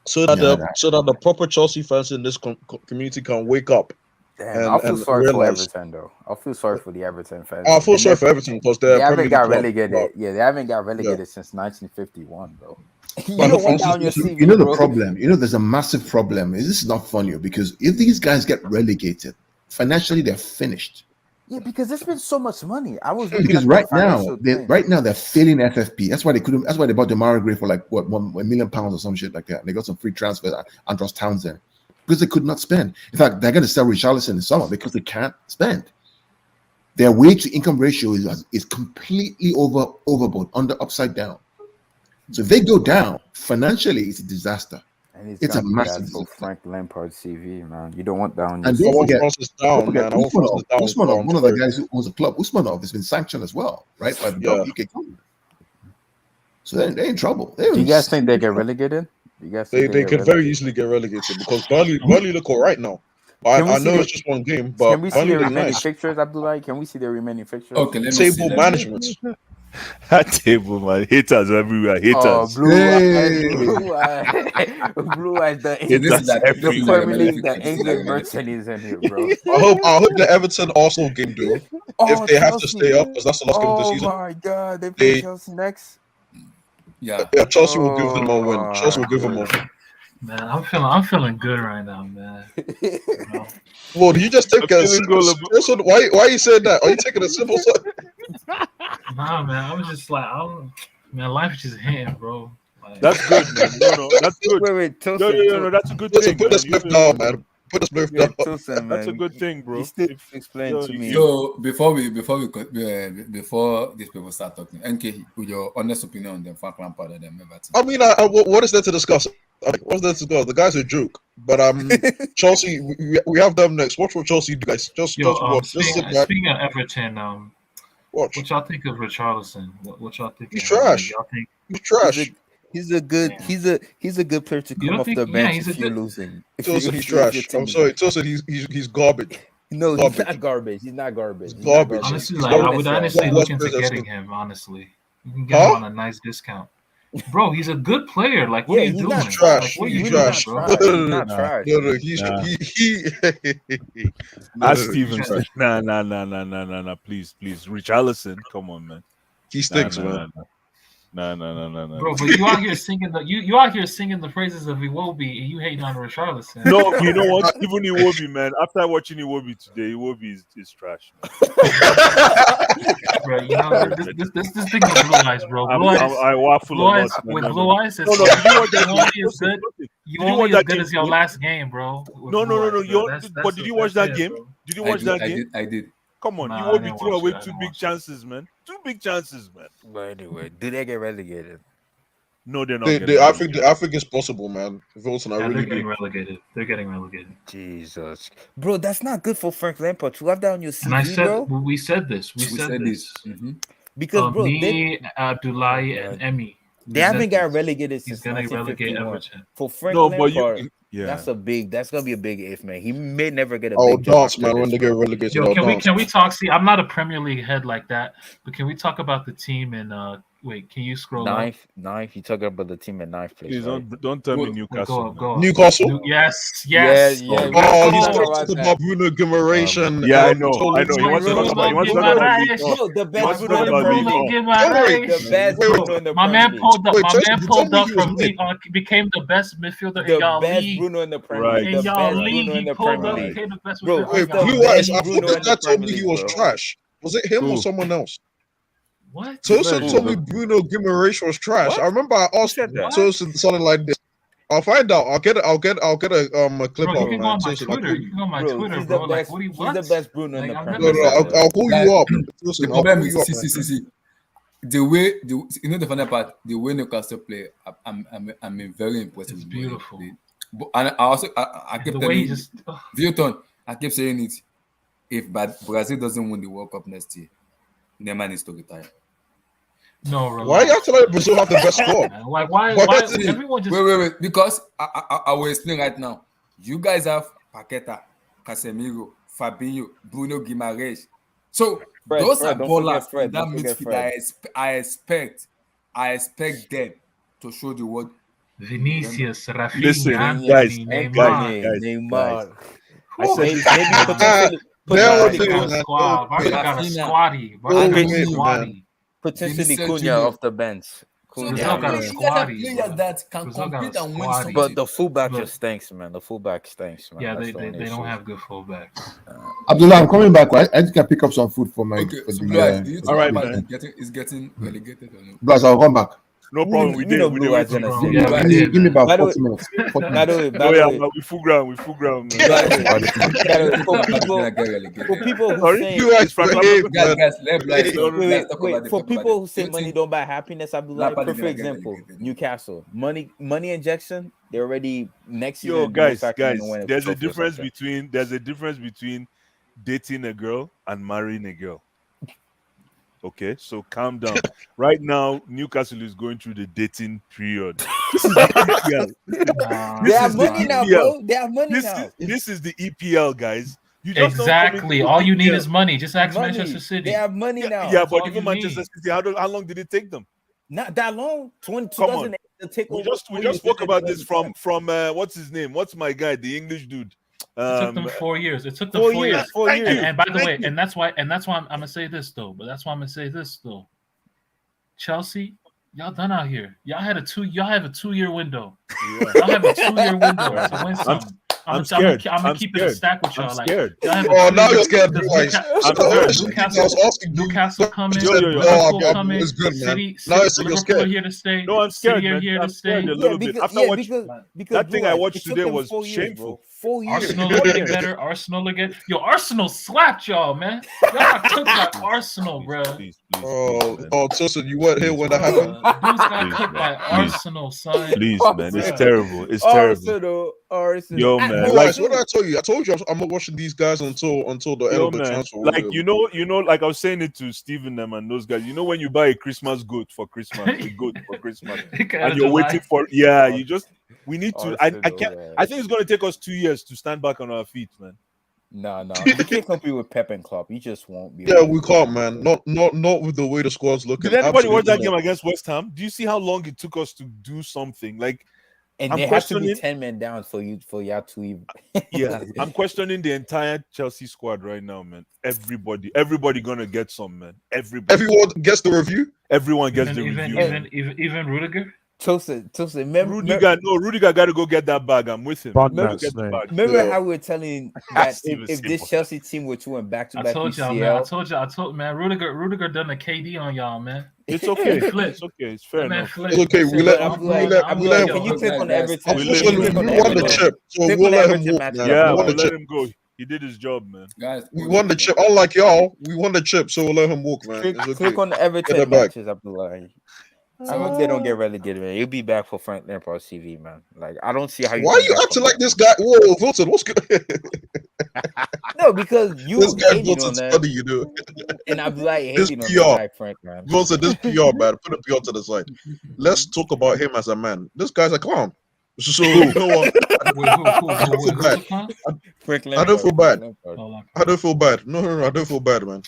So that Yeah, the proper Chelsea fans in this community can wake up Damn, I'll feel and sorry for realize. Everton though. I'll feel sorry for the Everton fans. I feel They sorry never- for Everton because They they're a haven't Premier got League club. relegated. Yeah, they haven't got relegated since 1951, bro. You But don't want Francis that on your is- CV, You know the bro. problem. You know there's a massive problem. This is not funny because if these guys get relegated, financially they're finished. Yeah, because there's been so much money. I was looking Because at right the financial thing. now they're failing FFP. That's why they couldn't. That's why they bought Demara Gray for like what £1 million or some shit like that. And they got some free transfers. Andros Townsend because they could not spend. In fact, they're going to sell Richarlison in summer because they can't spend. Their wage to income ratio is completely overboard, upside down. So if they go down financially, it's a disaster. And It's a gonna be massive bad for disaster. Frank Lampard's CV, man. You don't want that on your And I don't CV. want forget, Francis down, man. I want Francis down. Usmanov, one of the guys who owns the club, Usmanov has been sanctioned as well, right? By the UK government. So they're in trouble. Do you guys think they get relegated? Do you guys think They could very easily get relegated because Burnley look all right now. I know it's just one game, but can we see Burnley the look remaining nice. fixtures, Abdullah? Can we see the remaining fixtures? Okay, let me see. Table management. That table, man. Haters everywhere. Haters. Oh, blue Hey. eyes, blue eyes. The Haters the everywhere. Premier League, the England merchant is in here, bro. I hope the Everton Arsenal game do if they have to stay up because that's the last game of the season. Oh my God, they play They- Chelsea next. Yeah. Yeah, Chelsea will give them a win. Chelsea will give them a win. Man, I'm feeling good right now, man. You know? Well, you just take a feeling simple. Why you saying that? Are you taking a simple? Nah, man, I was just like, man, life is just hitting, bro. Like, That's good, man. No, that's good. Wait, No, Tosin. that's a good Put thing. this man. Smith down, man. Put the Smith Yeah, down. Tosin, man. That's a good thing, bro. You still If- explain yo, to me. So before these people start talking, NK, with your honest opinion on them, Frank Lampard and them Everton. I mean, what is there to discuss? What's there to discuss? The guy's a joke, but Chelsea, we have them next. Watch what Chelsea do, guys. Just watch. Just sit back. speaking of Everton, Watch. what y'all think of Richarlison? What y'all think? He's trash. Y'all think? He's trash. He's a good. Yeah. He's a good player to You come don't off think- the bench he's a if you're good- losing. If Tosin, you- he's if your trash. team I'm is- sorry, Tosin, he's garbage. No, Garbage. he's not garbage. He's not garbage. He's Garbage. not Honestly, He's like, I garbage. would honestly What look into players are getting still- him. Honestly, you can get him on a nice discount, bro. He's a good player. Like, what Yeah, are you he's doing? not trash. Like, what are He's you He's doing, not trash. bro? trash. He's not Nah. trash. No, he's Nah. No, Ask no, Steven. he's trash. Nah. Please. Richarlison, come on, man. He stinks, man. No. Bro, but you out here singing you out here singing the praises of Iwobi and you hating on Richarlison. No, you know what? Even Iwobi, man. After watching Iwobi today, Iwobi is trash. Man. Bro, you know this thing is blue eyes, bro. Blue eyes, I waffle blue a eyes lot. with man. blue eyes. It's No, like, did you watch that you game? only as good. Did You you watch only as that good game? as your last game, bro. with No. Blue Eyes, bro. But did you watch that game? bro. Did you watch that game? I did. Come on, Nah, I Iwobi didn't threw watch away it. I two didn't big watch it. chances, man. Two big chances, man. But anyway, did they get relegated? No, they're not. I getting think it's possible, man. Wilson, I Yeah, really they're getting do. relegated. They're getting relegated. Jesus, bro, that's not good for Frank Lampard to have that on your And I CV, said bro. we said this. We We said said this. this. Because bro, Me, Abdullah, God. and Emmy. they haven't got relegated He's since gonna relegate 1951. Everton. For Frank No, but Lampard, yeah. that's gonna be a big if, man. He may never get a I'll big job dance, after man, when this, they bro. get relegated. Yo, I'll can dance. we talk? See, I'm not a Premier League head like that, but can we talk about the team? And wait, can you scroll up? Ninth. You talking about the team in ninth place, Please right? don't tell me Go- Newcastle. Go up. Newcastle? Yes. Yeah. Oh, we he's talked talking about Bruno Guimaraes and Yeah, I know. He wants to Bruno talk about. He wants to talk about Guimaraes. League Bro, One. the He best wants to Bruno talk in the about Premier League League. One. The best Wait, Bruno in the My Premier man League. pulled up. Wait, My Chelsea, man you pulled told me up he was from mid. league. Became the best midfielder The in y'all best league. Bruno in the Premier Right. League. In The y'all best league, Bruno in he the pulled Premier up. League. Became the best Bro, midfielder Wait, in y'all Blue league. Eyes, I Bruno thought this in the guy told Premier me he League, was bro. trash. Was it him or Who? someone else? What? Tosin Who? told me Bruno Guimaraes was trash. What? I remember I asked said that? Tosin something like this. I'll find out. I'll get a clip Bro, of you can go man. on my Tosin, Twitter. You can go on my Bro, Twitter, he's bro. the Like, best. what? He's the best Bruno in Like, the I've Premier No, never League. said that. I'll call you up. Tosin, The I'll problem call is, you up, man. see. The way you know the funny part, the way Newcastle play, I'm very impressed It's with the way they beautiful. play. But and I also I kept The telling way he you, just Vilton, I kept saying it. If Brazil doesn't win the World Cup next year, Neymar needs to retire. No, Why you acting like Brazil have the best squad? Like why See, everyone just wait. Because I will explain right now. You guys have Paqueta, Casemiro, Fabinho, Bruno Guimaraes. So those are Don't ballers forget Fred. in that Don't forget midfield. I expect them to show the world. Vinicius, Rafinha, Listen, Anthony, guys, Neymar. Neymar. I said Maybe this. potentially, They're Barca with got me, a man. squad. Barca got a Rafinha. squaddy. They're Barca got a with me, man. squaddy. potentially Vinicius Cunha Junior. off the bench. So Cunha. they Brazil have got a you guys have squaddy, players bro. that can Brazil got a compete and win squaddy. something. But the fullback But- just stinks, man. The fullback stinks, man. Yeah, That's they the only don't issue. have good fullbacks. Abdullah, I'm coming back. Right? I think I pick up some food for my. Okay, For so the, Blue, do you for think All right, Ahmad man. is getting relegated or no? Blast, I'll come back. No problem. We We know did. Blue Eyes wait. gonna Bro, say. yeah, we did, Give me man. about By the 40 minutes. 40 By the way, No, by yeah, the way, man, we full ground, man. by the way, minutes. for Ahmad is people, gonna get relegated. for people who Sorry? say, You guys It's from behave, Guys, man. let Blast No, no, wait, let's talk about wait, it. for Talk about people it. who say Do you money think don't buy happiness, Abdullah, Lampard is perfect gonna get example, relegated? Newcastle. Money injection, they're already next season. Yo, they're most guys, likely gonna win a there's a trophy or difference something. between dating a girl and marrying a girl. Okay, so calm down. Right now, Newcastle is going through the dating period. This is the EPL. Nah, They have is the money now, EPL. bro. They have money This now. this is the EPL, guys. You just don't come exactly. into All the you need EPL. is money. Just ask Money. Manchester City. They have money now. Yeah, That's but all even you Manchester need. City, how long did it take them? Not that long. Come on. 2008 to take We over. just 4 years spoke later, about they this won from what's his name? What's my guy? The English dude. It took them 4 years. It took them 4 4 years. years. 4 Thank years. you. And by the Thank way, you. and that's why I'm gonna say this though. But that's why I'm gonna say this though. Chelsea, y'all done out here. Y'all have a 2-year window. Y'all have a 2-year window to win something. I'm scared. I'm gonna I'm keep it a scared. stack with I'm y'all. Like, scared. y'all have a Oh, now 2-year you're scared, because boys. I'm scared. I was asking you. Newcastle coming, Yo, Liverpool yeah, coming, it's good, man. City, Now it's- you're Liverpool are scared. here to stay. No, I'm scared, City are man. here I'm to scared stay. a little bit. After because that thing I Blue Eyes, watched it took today them was 4 years, shameful. bro. 4 years. Arsenal are 4 getting years. better. Arsenal again. Yo, Arsenal slapped y'all, man. Y'all got cooked by Arsenal, bro. Please, Oh, man. Tilson, you weren't here when that happened. Dudes got Please, cooked by man. Please. Arsenal, son. Please, man. It's Bruh. terrible. It's terrible. Arsenal. Yo, And man, Blue Blue like- Eyes, what did I tell you? I told you I'm not watching these guys until the end Yo, of the man, transfer like window. you know, like I was saying it to Steven them and those guys. You know, when you buy a Christmas goat for Christmas, a goat for Christmas, and you're waiting for we need to. I can't. I think it's going to take us 2 years to stand back on our feet, man. No, you can't compete with Pep and Klopp. You just won't be. Yeah, we can't, man. Not with the way the squad's looking. Did anybody watch that Absolutely game not. against West Ham? Do you see how long it took us to do something? Like, And I'm they have to be questioning- 10 men down for y'all to even. yeah, I'm questioning the entire Chelsea squad right now, man. Everybody gonna get some, man. Everyone gets the review. Everyone gets even, the even, review. even Rudiger. Tosin, Rudiger got to go get that bag. I'm with him. Remember- Get the bag. Remember how we were telling that Steven if this Simple. Chelsea team were to win I back-to-back told y'all, UCL, man. I told man. Rudiger done a KD on y'all, man. It's okay. Flip. It's okay. It's fair That man enough. flipped. It's okay. We let I'm we like, let I'm we like, let can him. you click on the guys, Everton? we Can let you him- click on We the won the Everton? chip, so Click we'll on the let him Everton walk, match. man. Yeah, We won we'll the let chip. him go. He did his job, man. Guys, We won the chip. Unlike y'all, we won the chip, so we'll let him walk, man. It's okay. Click on the Everton that back. matches, Abdullah. I hope they don't get relegated, man. You'll be back for Frank Lampard's TV, man. Like, I don't see how you. Why are you acting like this guy? Whoa, Wilson, what's good? No, because you This guy hated Wilson on that, study you do. and Abdullah This hating on PR. the guy, Frank, man. Wilson, this PR, man. Put the PR to the side. Let's talk about him as a man. This guy's a clown. So you know what? Who's the clown? Frank I don't feel bad. Lampard. Hold on. I don't feel bad. No, I don't feel bad, man.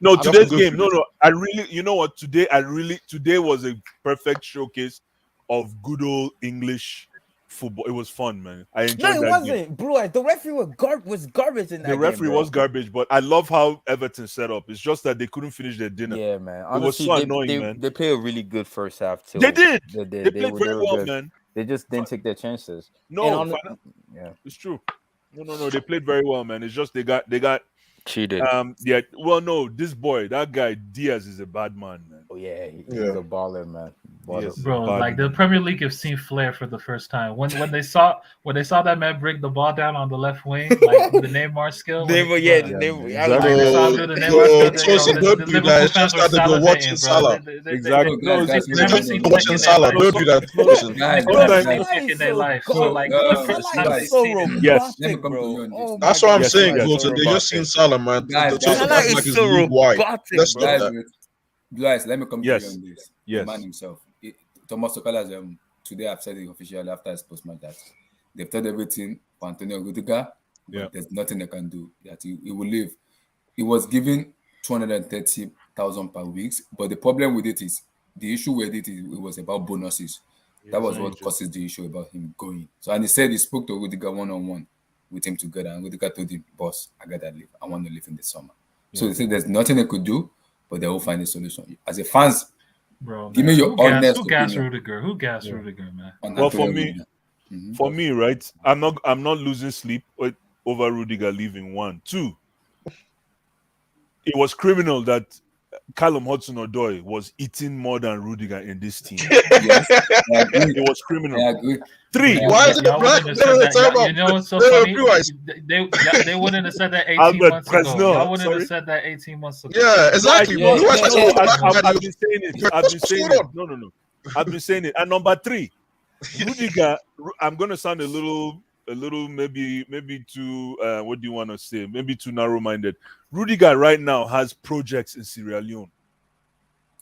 No, You have today's to go game. through No. I really, you know what? Today was a perfect showcase of good old English football. It was fun, man. I enjoyed No, it that wasn't, game. bro. The referee was garbage in that The referee game, bro. was garbage, but I love how Everton set up. It's just that they couldn't finish their dinner. Yeah, man. It was Honestly, so they, annoying, they, man. they played a really good first half too. They did. They They played were very well, good. man. They just didn't take their chances. No, And yeah, it's true. No. They played very well, man. It's just they got cheated. yeah. Well, no, this boy, that guy Diaz is a bad man, man. Oh yeah, he's Yeah. a baller, man. Baller. Yes. Bro, Bad like the man. Premier League have seen flair for the first time. When they saw that man break the ball down on the left wing, like with the Neymar skill. Neymar, yeah, the Neymar. Exactly. I was Like, like, they saw Oh, the Neymar oh, skill. so don't do that. It's just that they were watching Salah. Exactly. No, Guys, they've never guys, seen guys, flick Watching in their Salah. life. Don't do that. Listen. guys, They've never guys, seen guys. flick in their life. So like, No, the first time Salah they is so seen it. Yes. Let me robotic, come to you bro. on this. Oh That's my what I'm God, saying, Salah is Wilson. so They just robotic. seen Salah, man. Guys, The guys, Joseph Salah act is like it's so league wide. robotic, Let's bro. stop Guys, that. Guys, let me come to you Yes. on this. The Yes. man himself, Thomas Tuchel has today I've said it officially after his post-match that they've done everything for Antonio Rudiger, but Yeah. there's nothing they can do. That he will leave. He was given 230,000 per week, but the problem with it is the issue with it is it was about bonuses. That was what causes the issue about him going. So, and he said he spoke to Rudiger one-on-one with him together, and Rudiger told him, "Boss, I gotta leave. I want to leave in the summer." So they said there's nothing they could do, but they will find a solution. As a fans, Bro, give me your honest who gassed opinion. Rudiger? Who gassed Rudiger, man? Well, for me, right, I'm not losing sleep over Rudiger leaving. 1, 2. It was criminal that Callum Hudson-Odoi was eating more than Rudiger in this team. Yes, I agree. It was criminal. I agree. 3. Why is it black? You know what's so funny? They wouldn't have said that 18 months ago. Y'all wouldn't have said that 18 months ago. Yeah, exactly. I've been saying it. I've been saying it. And number 3, Rudiger. I'm gonna sound a little maybe too what do you want to say? Maybe too narrow-minded. Rudiger right now has projects in Sierra Leone,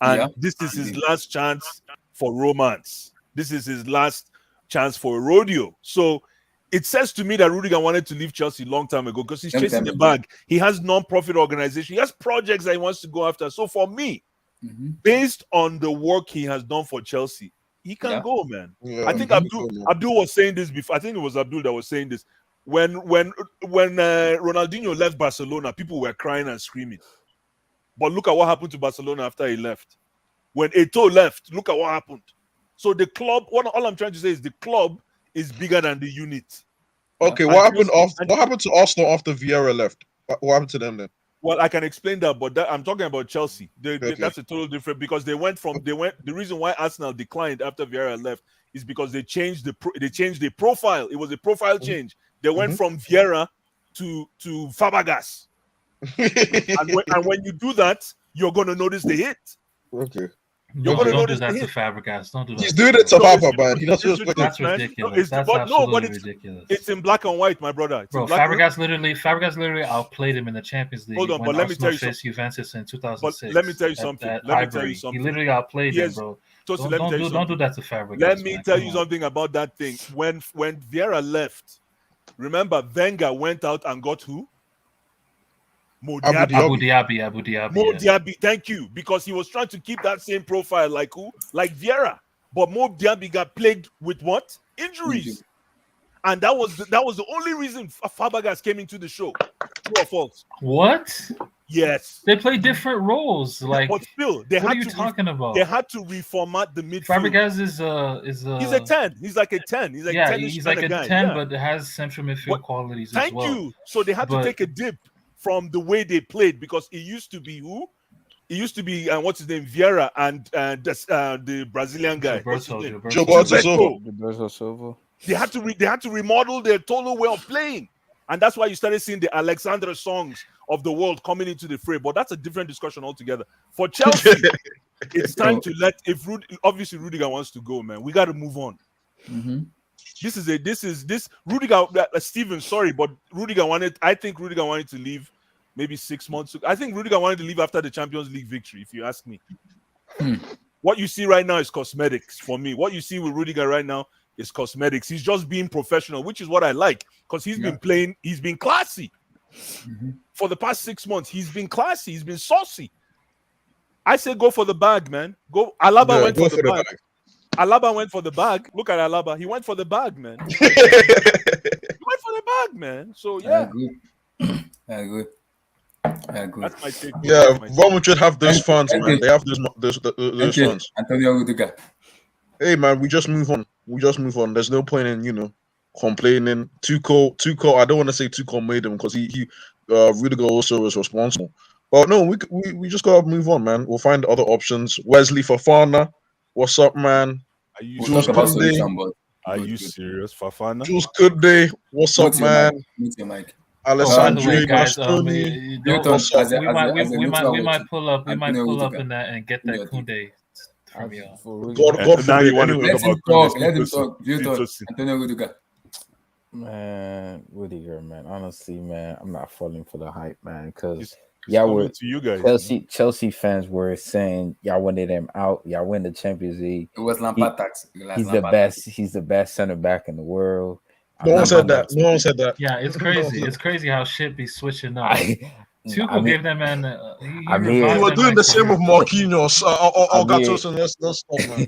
and this is his last chance for romance. This is his last chance for a rodeo. So it says to me that Rudiger wanted to leave Chelsea a long time ago because he's chasing the bag. He has non-profit organization. He has projects that he wants to go after. So for me, based on the work he has done for Chelsea, he can go, man. Yeah, I think Abdul was saying this before. I think it was Abdul that was saying this. When Ronaldinho left Barcelona, people were crying and screaming. But look at what happened to Barcelona after he left. When Eto'o left, look at what happened. So the club, all I'm trying to say is the club is bigger than the unit. Okay, what happened to Arsenal after Vieira left? What happened to them then? Well, I can explain that, but I'm talking about Chelsea. That's a total different because the reason why Arsenal declined after Vieira left is because they changed the profile. It was a profile change. They went from Vieira to Fabregas. and when you do that, you're gonna notice the hit. Okay. Don't do that to Fabregas. Don't do that. He's doing it to Papa, man. That's ridiculous. That's absolutely ridiculous. It's in black and white, my brother. Bro, Fabregas literally outplayed him in the Champions League. Hold on, but let me tell you something. Juventus in 2006. But let me tell you something. He literally outplayed him, bro. Don't do that to Fabregas. Let me tell you something about that thing. When Vieira left, remember Wenger went out and got who? Abu Dhabi. Mo Diaby, thank you. Because he was trying to keep that same profile like who? Like Vieira. But Mo Diaby got plagued with what? Injuries. And that was the only reason Fabregas came into the show. True or false? What? Yes. They play different roles. Like, but still, what are you talking about? They had to reformat the midfield. Fabregas is he's a 10. He's like a 10. He's like he's like a 10, but it has central midfield qualities as well. Thank you. So they had to take a dip from the way they played because it used to be who? It used to be what's his name, Vieira and the Brazilian guy. Gilberto Silva. They had to remodel their total way of playing, and that's why you started seeing the Alexander songs of the world coming into the fray. But that's a different discussion altogether. For Chelsea, it's time to obviously Rudiger wants to go, man. We got to move on. This Rudiger. Steven, sorry, but I think Rudiger wanted to leave maybe 6 months ago. I think Rudiger wanted to leave after the Champions League victory, if you ask me. What you see right now is cosmetics for me. What you see with Rudiger right now is cosmetics. He's just being professional, which is what I like because he's been playing. He's been classy for the past 6 months. He's been classy. He's been saucy. I say go for the bag, man. Go. Alaba went for the bag. Alaba went for the bag. Look at Alaba. He went for the bag, man. He went for the bag, man. So yeah. I agree. That's my take. Yeah, Roma should have those funds, man. They have those funds. Antonio Rudiger. Hey, man, we just move on. There's no point in complaining. Tuchel. I don't want to say Tuchel made him because he Rudiger also was responsible. But no, we just gotta move on, man. We'll find other options. Wesley Fofana. What's up, man? Are you serious, Fafana? Jules Kunde. What's up, man? Mute your mic. Alessandro, we might pull up in that and get that Kunde from you. God now you want to let him talk. Antonio Rudiger. Man, Rudiger, man. Honestly, man, I'm not falling for the hype, man. Because It's Y'all coming were to you guys. Man. Chelsea fans were saying y'all wanted him out. Y'all win the Champions League. It was Lampard tax. He's the best. He's the best center back in the world. No one said that. No one said that. Yeah, it's crazy. It's crazy how shit be switching up. Tuchel gave that man. You were doing the same with Marquinhos or Gattuso, and let's stop, man.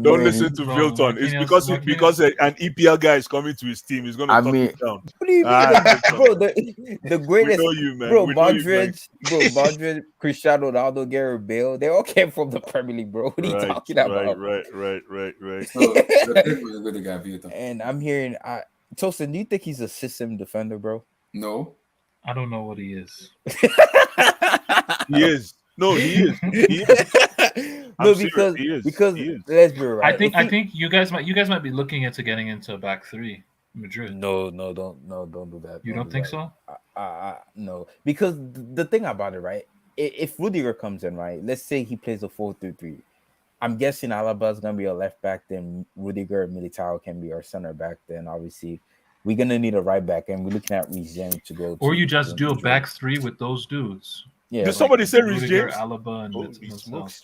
Don't listen to Vilton. It's because an EPL guy is coming to his team. He's going to talk it down. What do you mean, bro? The greatest, we know you, man. Bro, we Modric, Cristiano Ronaldo, Gareth Bale, they all came from the Premier League, bro. What are you talking about? Right. So, and I'm hearing, Tosin, do you think he's a system defender, bro? No. I don't know what he is. He is. No, he is. No, because let's be right. I think you guys might be looking into getting into a back three, Madrid. No, don't do that. You don't think so? No, because the thing about it, right? If Rudiger comes in, right, let's say he plays a 4-3-3. I'm guessing Alaba's gonna be a left back. Then Rudiger, Militao can be our center back. Then obviously we're gonna need a right back, and we're looking at Reece James to go. Or you just do a back three with those dudes. Yeah. Did somebody say Reece James? Alaba and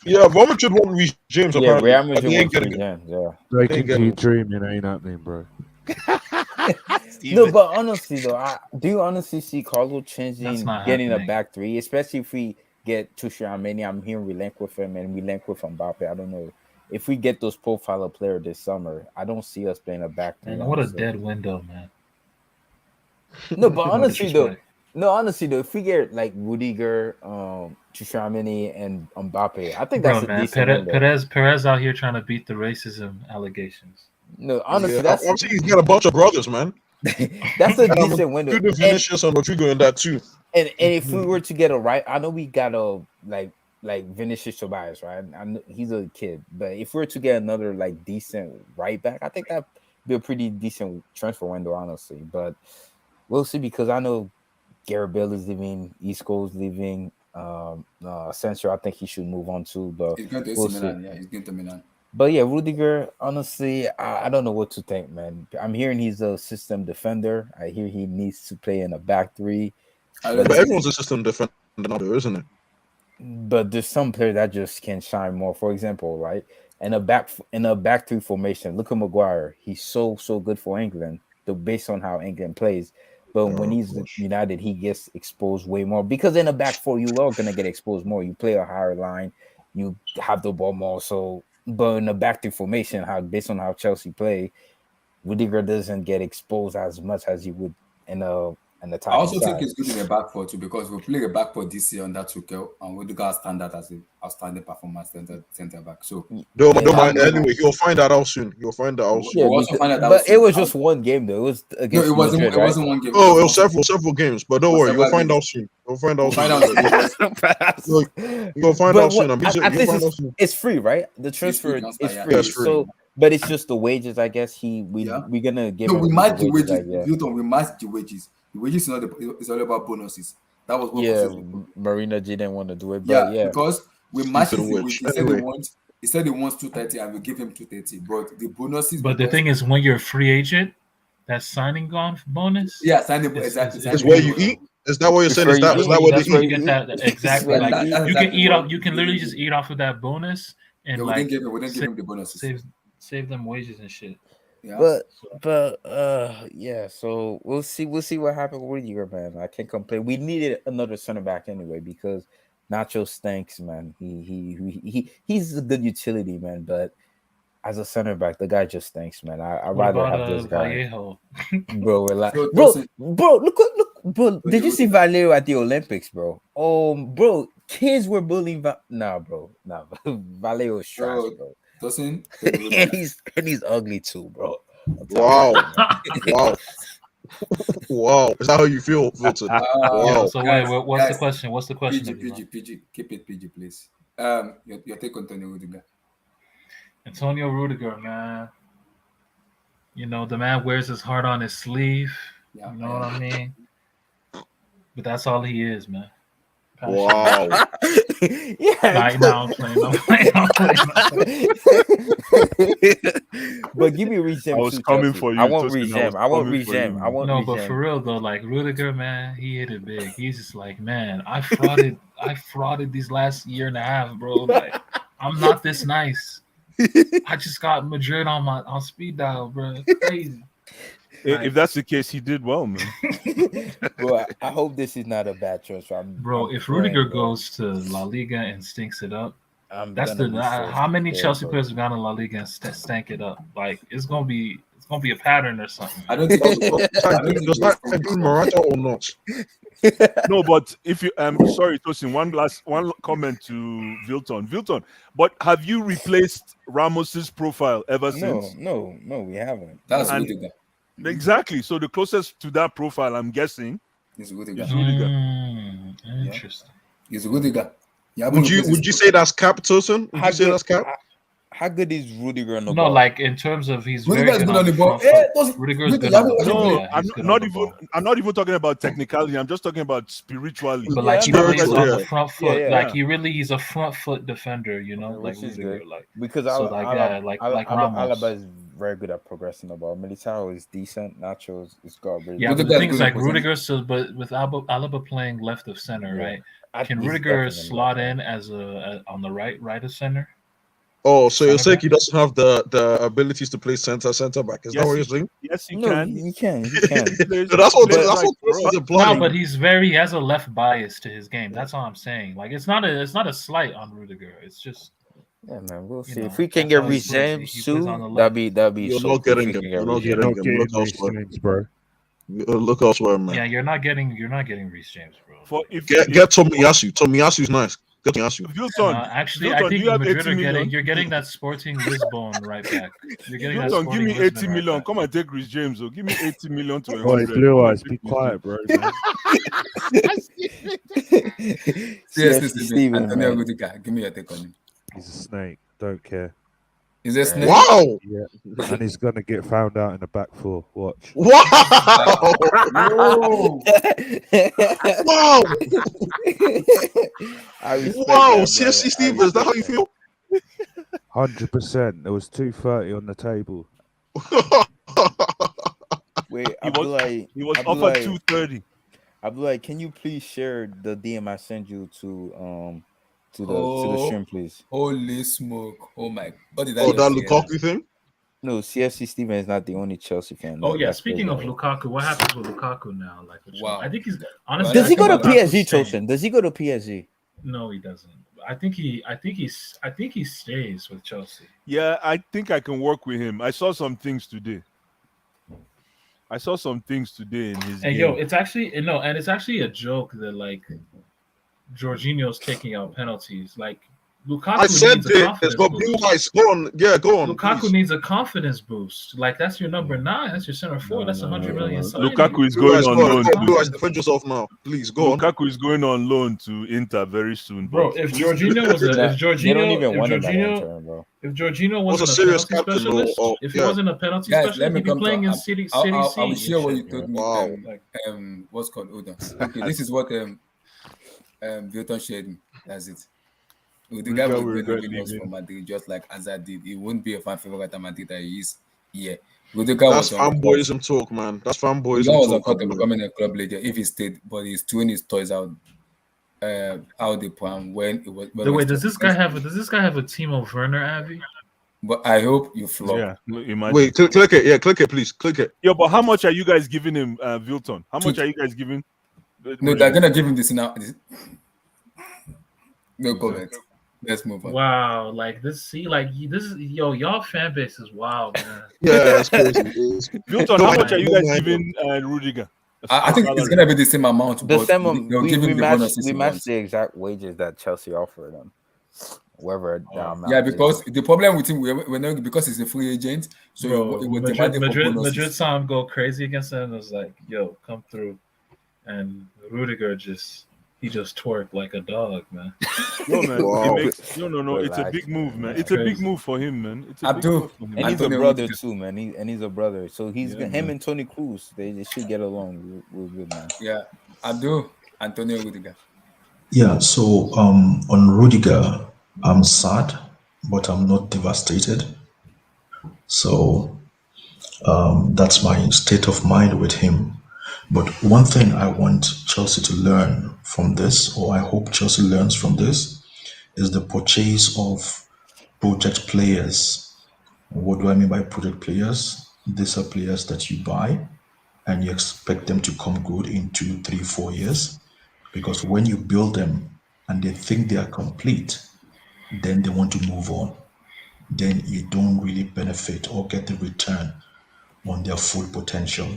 Yeah, Real Madrid want Reece James. Yeah, apparently. Real Madrid wants Reece James. Yeah. Breaking G dreaming ain't happening, bro. No, but honestly though, do you honestly see Carlo changing, getting a back three, especially if we get Tchouaméni? I'm hearing we link with him and we link with Mbappe. I don't know if we get those profile of player this summer. I don't see us playing a back three. Man, what a dead window, man. No, but honestly though, if we get like Rudiger, Tchouaméni, and Mbappe, I think that's a decent window. Perez out here trying to beat the racism allegations. No, honestly, I'm saying he's got a bunch of brothers, man. That's a decent window. Good Vinicius and Rodrigo in that too. And if we were to get a right, I know we got a like Vinicius Tobias, right? I know he's a kid, but if we were to get another like decent right back, I think that'd be a pretty decent transfer window, honestly. But we'll see, because I know Gareth Bale is leaving, Isco's leaving, Asensio, I think he should move on too. But he's going to AC Milan. Yeah, he's going to Milan. But yeah, Rudiger, honestly, I don't know what to think, man. I'm hearing he's a system defender. I hear he needs to play in a back three. But everyone's a system defender now, isn't it? But there's some players that just can shine more. For example, right, in a back three formation, look at Maguire. He's so good for England, based on how England plays. But when he's United, he gets exposed way more, because in a back four, you are gonna get exposed more. You play a higher line, you have the ball more. So, but in a back three formation, based on how Chelsea play, Rudiger doesn't get exposed as much as he would in the top. I also think it's good in the back four too, because we play a back four this year on that Tuchel, and Rudiger stand that as an outstanding performance center back. So don't mind. Anyway, you'll find that out soon. You'll find that out soon. Yeah, but it was just one game though. It was against it wasn't one game. Oh, it was several games. But don't worry, you'll find out soon. You'll find out soon. You'll find out soon. It's free, right? The transfer is free. So, but it's just the wages, I guess. We're gonna give. No, we match the wages. We match the wages. The wages is not it's all about bonuses. That was what Marina G didn't want to do it, but because we match the wages. He said he wants 230, and we give him 230. But the bonuses. But the thing is, when you're a free agent, that signing on bonus. Yeah, signing exactly. Is where you eat. Is that what you're saying? Is that what that's where you get that exactly? Like you can eat off. You can literally just eat off of that bonus, and we didn't give him the bonuses. Save them wages and shit. Yeah. Yeah. So we'll see what happens with Rudiger, man. I can't complain. We needed another center back anyway, because Nacho stinks, man. He's a good utility, man, but as a center back, the guy just stinks, man. I'd rather have this guy. Bro, look, bro. Did you see Valero at the Olympics, bro? Bro, kids were bullying. Bro. Valero's trash, bro. And he's ugly too, bro. Wow. Wow. Is that how you feel, Wilton? Wow. So wait, what's the question? What's the question? PG. Keep it PG, please. Your take on Antonio Rudiger. Antonio Rudiger, man. You know, the man wears his heart on his sleeve. You know what I mean? But that's all he is, man. Wow. Right now I'm playing. But give me Reece I James was too, coming Chelsea. for you. I want Tosin, Reece I was James. I want coming Reece for you, James. I man. want No, Reece but James. for real though, like Rudiger, man, he hit it big. He's just like, man, I frauded these last year and a half, bro. Like, I'm not this nice. I just got Madrid on speed dial, bro. Crazy. If that's the case, he did well, man. Bro, I hope this is not a bad transfer. Bro, if praying, Rudiger bro. goes to La Liga and stinks it up, that's gonna be so how many scared, Chelsea bro. players have gone to La Liga and stank it up? Like it's gonna be a pattern or something. I don't think Does that include Morata or not? No, but if you sorry, Tosin, one comment to Vilton, but have you replaced Ramos's profile ever since? No, we haven't. That's And- Rudiger. Exactly. So the closest to that profile, I'm guessing, It's Rudiger. is Rudiger. Interesting. It's Rudiger. Would you say that's cap, Tosin? Would you say that's cap? How good is Rudiger on the No, ball? like in terms of he's Rudiger very is good good on the ball. front foot. Eh, Rudiger is Rudiger, good on the yeah, ball. No, Yeah, I'm he's good not on the even. ball. I'm not even talking about technicality. I'm just talking about spiritually. But like he Yeah, plays spiritual, on yeah. the front foot. Yeah. Like he's a front foot defender, you know, like which is Rudiger. good. Like Because so like Ramos. Alaba is very good at progressing the ball. Militao is decent. Nacho is garbage. Yeah, but Rudiger the is thing is good in like position. Rudiger. So, but with Alaba playing left of center, Yeah. right? Can He's Rudiger definitely slot left, in as on the right of center? Oh, so you're Center saying back? he doesn't have the abilities to play center back? Is that what you're saying? Yes, he No, can. he can. So that's what plays that's like what this for is us. implying. No, but he has a left bias to his game. That's all I'm saying. Like it's not a slight on Rudiger. It's just Yeah, man, we'll see. know, if we can that's get how he Reece plays. James He plays on the soon, left. that'd be You're so not cool if getting we him. can You're get not Reece getting James. Not him. getting Look Reece elsewhere. James, bro. Look elsewhere, man. Yeah, you're not getting Reece James, bro. For if Get Tomiyasu. Tomiyasu's nice. Get Tomiyasu. Vilton, Actually, Vilton, I think do you have Madrid 80 are million? you're getting that Sporting Lisbon right back. You're getting that Vilton, Sporting give me Lisbon 80 right million. back. Come and take Reece James. Oh, give me 80 million to Boy, 100. Blue Come and Eyes, take be Reece quiet, James. bro, man. Seriously, Steven, Antonio man. Rudiger. Give me your take on him. He's a snake. Don't care. Is there snake? Wow! Yeah. And he's gonna get found out in the back four. Watch. Wow! Whoa. Wow! I respect Wow! that, CFC brother. Steve, is that how you feel? 100%. There was 230 on the table. Wait, He was offered Abdullah, 230. Abdullah, can you please share the DM I sent you to the stream, please? Holy smoke. Oh my. What did I Oh, just that hear? Lukaku thing? No, CFC Steven is not the only Chelsea fan. Oh yeah, that speaking plays of that way. Lukaku, what happens with Lukaku now? Like, Wow. I think he's honestly. Does I he go think to Lukaku's PSG, staying. Tosin? Does he go to PSG? No, he doesn't. I think he stays with Chelsea. Yeah, I think I can work with him. I saw some things today in his And game. yo, it's actually a joke that like Jorginho's taking out penalties. Like Lukaku I said needs a this, confidence but boost. Blue Eyes, go on. Yeah, go on. Lukaku please. needs a confidence boost. Like that's your number 9. That's your center forward. That's 100 million. signing. Lukaku is Blue going Eyes, on go on. loan. Go on, Blue Eyes, To, defend yourself now. Please, go on. Lukaku is going on loan to Inter very soon. Bro, but if Jorginho was They don't even want him at Jorginho Inter, bro. if Jorginho Was a wasn't a serious penalty captain, though, specialist, or- if he yeah. wasn't a penalty Guys, specialist, let me he'd be come playing to. in City I will C. share what you told me. Wow. What's called? Hold on. Okay, this is what Vilton shared me. That's it. The guy Rudiger was will going regret to leave us leaving. for Madrid, just like Hazard did. He won't be a fan favorite at Madrid that he is. Yeah, Rudiger That's was on course. fanboyism talk, man. That's Rudiger fanboyism was on talk. course to becoming a club leader if he stayed, but he's throwing his toys out the plan when it was. Wait, does this guy have a team of Werner, Avi? But I hope you flop. Yeah, imagine. Wait, click it. Yeah, click it, please. Click it. Yo, but how much are you guys giving him, Vilton? How much are you guys giving? No, they're gonna give him this now. No comment. Let's move on. Wow, like this. See, like this is y'all fan base is wild, man. Yeah, that's crazy. Vilton, how much are you guys giving Rudiger? I think it's gonna be the same amount, The but same. they'll give We him the matched bonuses he wants. the exact wages that Chelsea offered him. Whoever the amount Yeah, is. because the problem with him, we're not because he's a free agent, so Bro, it was demanding for Madrid bonuses. saw him go crazy against them. It was like, yo, come through, and Rudiger just twerked like a dog, man. No, man. Wow. No. It's a Relax, big move, man. That's It's a big crazy. move for him, man. It's a big Abdul, move for him. And he's a Antonio brother Rudiger. too, man. He's a brother, so he's Yeah, him man. and Tony Cruz. They should get along. We're good, man. Yeah, Abdul, Antonio Rudiger. Yeah, so on Rudiger, I'm sad, but I'm not devastated. So that's my state of mind with him. But one thing I want Chelsea to learn from this, or I hope Chelsea learns from this, is the purchase of project players. What do I mean by project players? These are players that you buy and you expect them to come good in 2, 3, 4 years. Because when you build them and they think they are complete, then they want to move on. Then you don't really benefit or get the return on their full potential.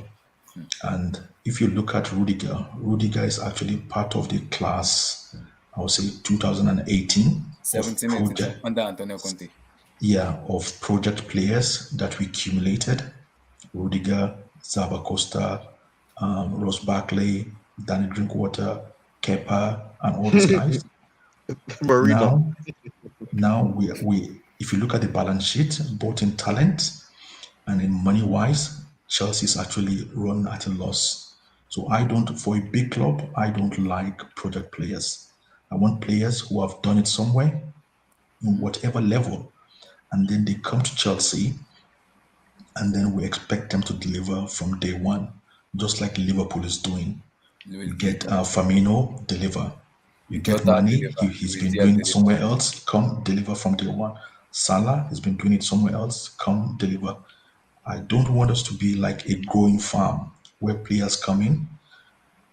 And if you look at Rudiger, Rudiger is actually part of the class, I would say 2018 of 17, 18 project, under Antonio Conte. yeah, of project players that we accumulated. Rudiger, Zaba Costa, Ross Barkley, Danny Drinkwater, Kepa, and all these guys. Marina. Now we if you look at the balance sheet, both in talent and in money wise, Chelsea is actually run at a loss. So I don't, for a big club, I don't like project players. I want players who have done it somewhere, in whatever level, and then they come to Chelsea, and then we expect them to deliver from day one, just like Liverpool is doing. Luis You Diaz, get Firmino, deliver. You get Jota money, deliver. he's Luis been Diaz doing it deliver. somewhere else, come deliver from day one. Salah has been doing it somewhere else, come deliver. I don't want us to be like a growing farm where players come in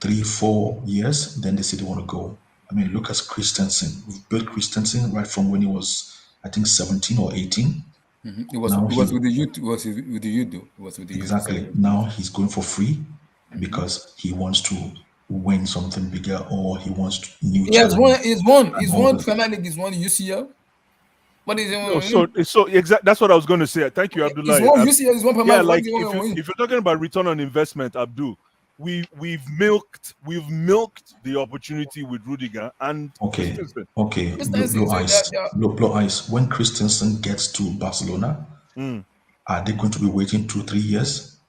3, 4 years, then they say they want to go. I mean, look at Christensen. We've built Christensen right from when he was, I think, 17 or 18. It was Now he with the youth. It was with the youth though. It was with the youth. exactly now he's going for free because he wants to win something bigger or he wants new He has challenge won. He's won. and He's all won this. Premier League. He's won UCL. What is No, it? so exact. That's what I was going to say. Thank you, He's Abdullah. won UCL. He's won Premier Yeah, League. What like is he want to win? if you're talking about return on investment, Abdul, we've milked the opportunity with Rudiger and Okay, Christensen. okay. Christensen. Blue So eyes, blue eyes. When Christensen gets to Barcelona, are they going to be waiting 2, 3 years?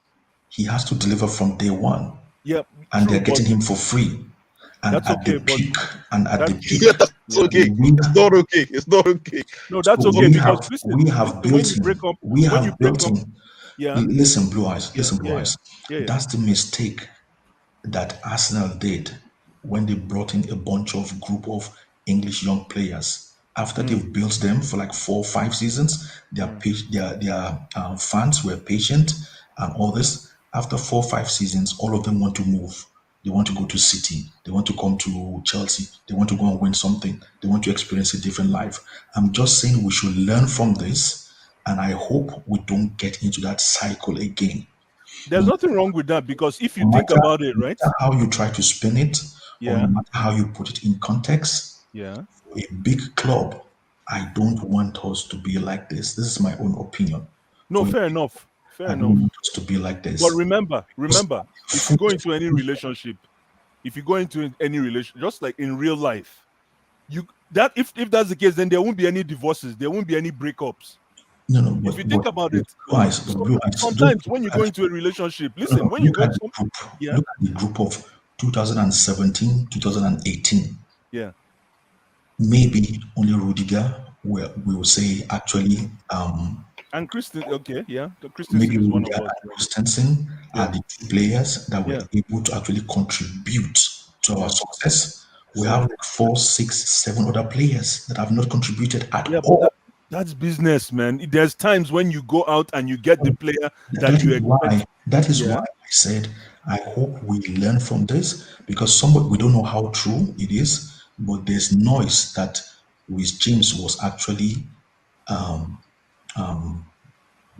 He has to deliver from day one, Yeah, and true, they're but getting him for free. And that's at okay. the But peak, and at that the peak, Yeah, that's yeah. okay. we It's not okay. It's not okay. No, so that's okay because we have listen, when built you break him. up, We when you have break built up, him. yeah, Listen, blue eyes. yeah, Listen, blue yeah, yeah, eyes. yeah, yeah. That's the mistake that Arsenal did when they brought in a bunch of group of English young players. After they've built them for like 4 or 5 seasons, their fans were patient and all this. After 4 or 5 seasons, all of them want to move. They want to go to City. They want to come to Chelsea. They want to go and win something. They want to experience a different life. I'm just saying we should learn from this, and I hope we don't get into that cycle again. There's nothing wrong with that because if you No think matter, about it, no right? matter how you try to spin it, or no Yeah, matter how you put it in context, yeah. for a big club, I don't want us to be like this. This is my own opinion. No, For a fair big enough, club, fair I don't enough. want us to be like But this. remember, Because if you go into any foot- relationship, just like in real life, that if that's the case, then there won't be any divorces, there won't be any breakups. no, If you but think about it, blue eyes. Just sometimes when you go into a relationship, listen, when you look go at to the group. yeah, Look at the group of 2017, 2018. yeah, Maybe only Rudiger, where we will say actually and Kristen, okay, yeah, the Christensen maybe is one Rudiger of us. and Christensen Yeah, are the two players that were yeah, able to actually contribute to our yeah, success. We yeah, have like 4, 6, 7 other players that have not contributed at yeah. But all. that's business, man. There's times when you go out and you get the player that That you is expect. why. That is why Yeah, I said I hope we learn from this because somebody we don't know how true it is, but there's noise that Rhys James was actually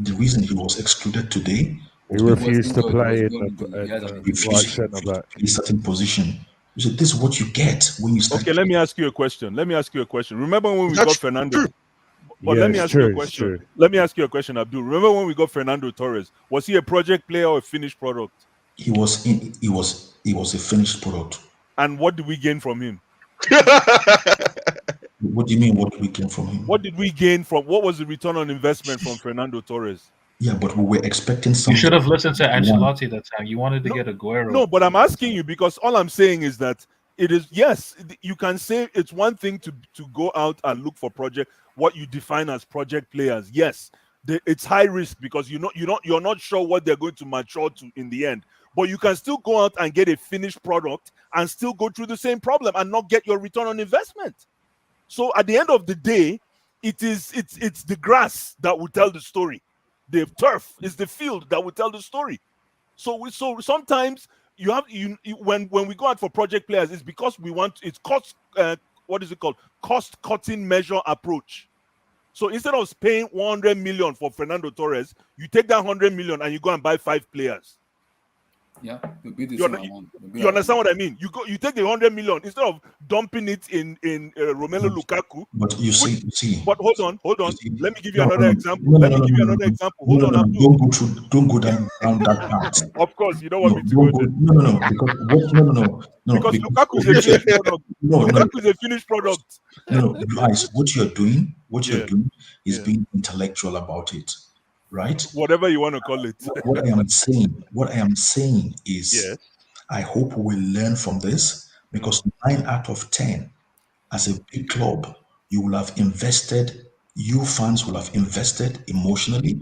the reason he was excluded today He was because refused to He was play in going into. the He has in an the he injury. right refused centre to back. play a certain position. So this is what you get when you start. okay. Let me ask you a question. Remember when we got That's Fernando? true. But Yeah, let me it's ask you a true. It's question. true. Let me ask you a question, Abdul. Remember when we got Fernando Torres? Was he a project player or a finished product? He was a finished product. And what did we gain from him? What do you mean? What we gain from him? What did we gain from? What was the return on investment from Fernando Torres? Yeah, but we were expecting You something. should have listened to One. Ancelotti that time. You wanted to get Aguero. No, but I'm asking you because all I'm saying is that it is, yes, you can say it's one thing to go out and look for project, what you define as project players. Yes, it's high risk because you're not sure what they're going to mature to in the end. But you can still go out and get a finished product and still go through the same problem and not get your return on investment. So at the end of the day, it's the grass that will tell the story. The turf is the field that will tell the story. So sometimes when we go out for project players, it's because we want, it's cost what is it called, cost cutting measure approach. So instead of paying 100 million for Fernando Torres, you take that 100 million and you go and buy 5 players. Yeah, you understand what I mean? You take the 100 million instead of dumping it in Romelu Lukaku. But you see. But hold on. Let me give you another example. Let me give you another example. Hold on. Don't go down that path. Of course, you don't want me to go there. Because Lukaku is a finished product. Lukaku is a finished product. No, guys, what you're doing is being intellectual about it. Right? Whatever you want to call it. What I am saying is, I hope we will learn from this, because 9 out of 10, as a big club, you fans will have invested emotionally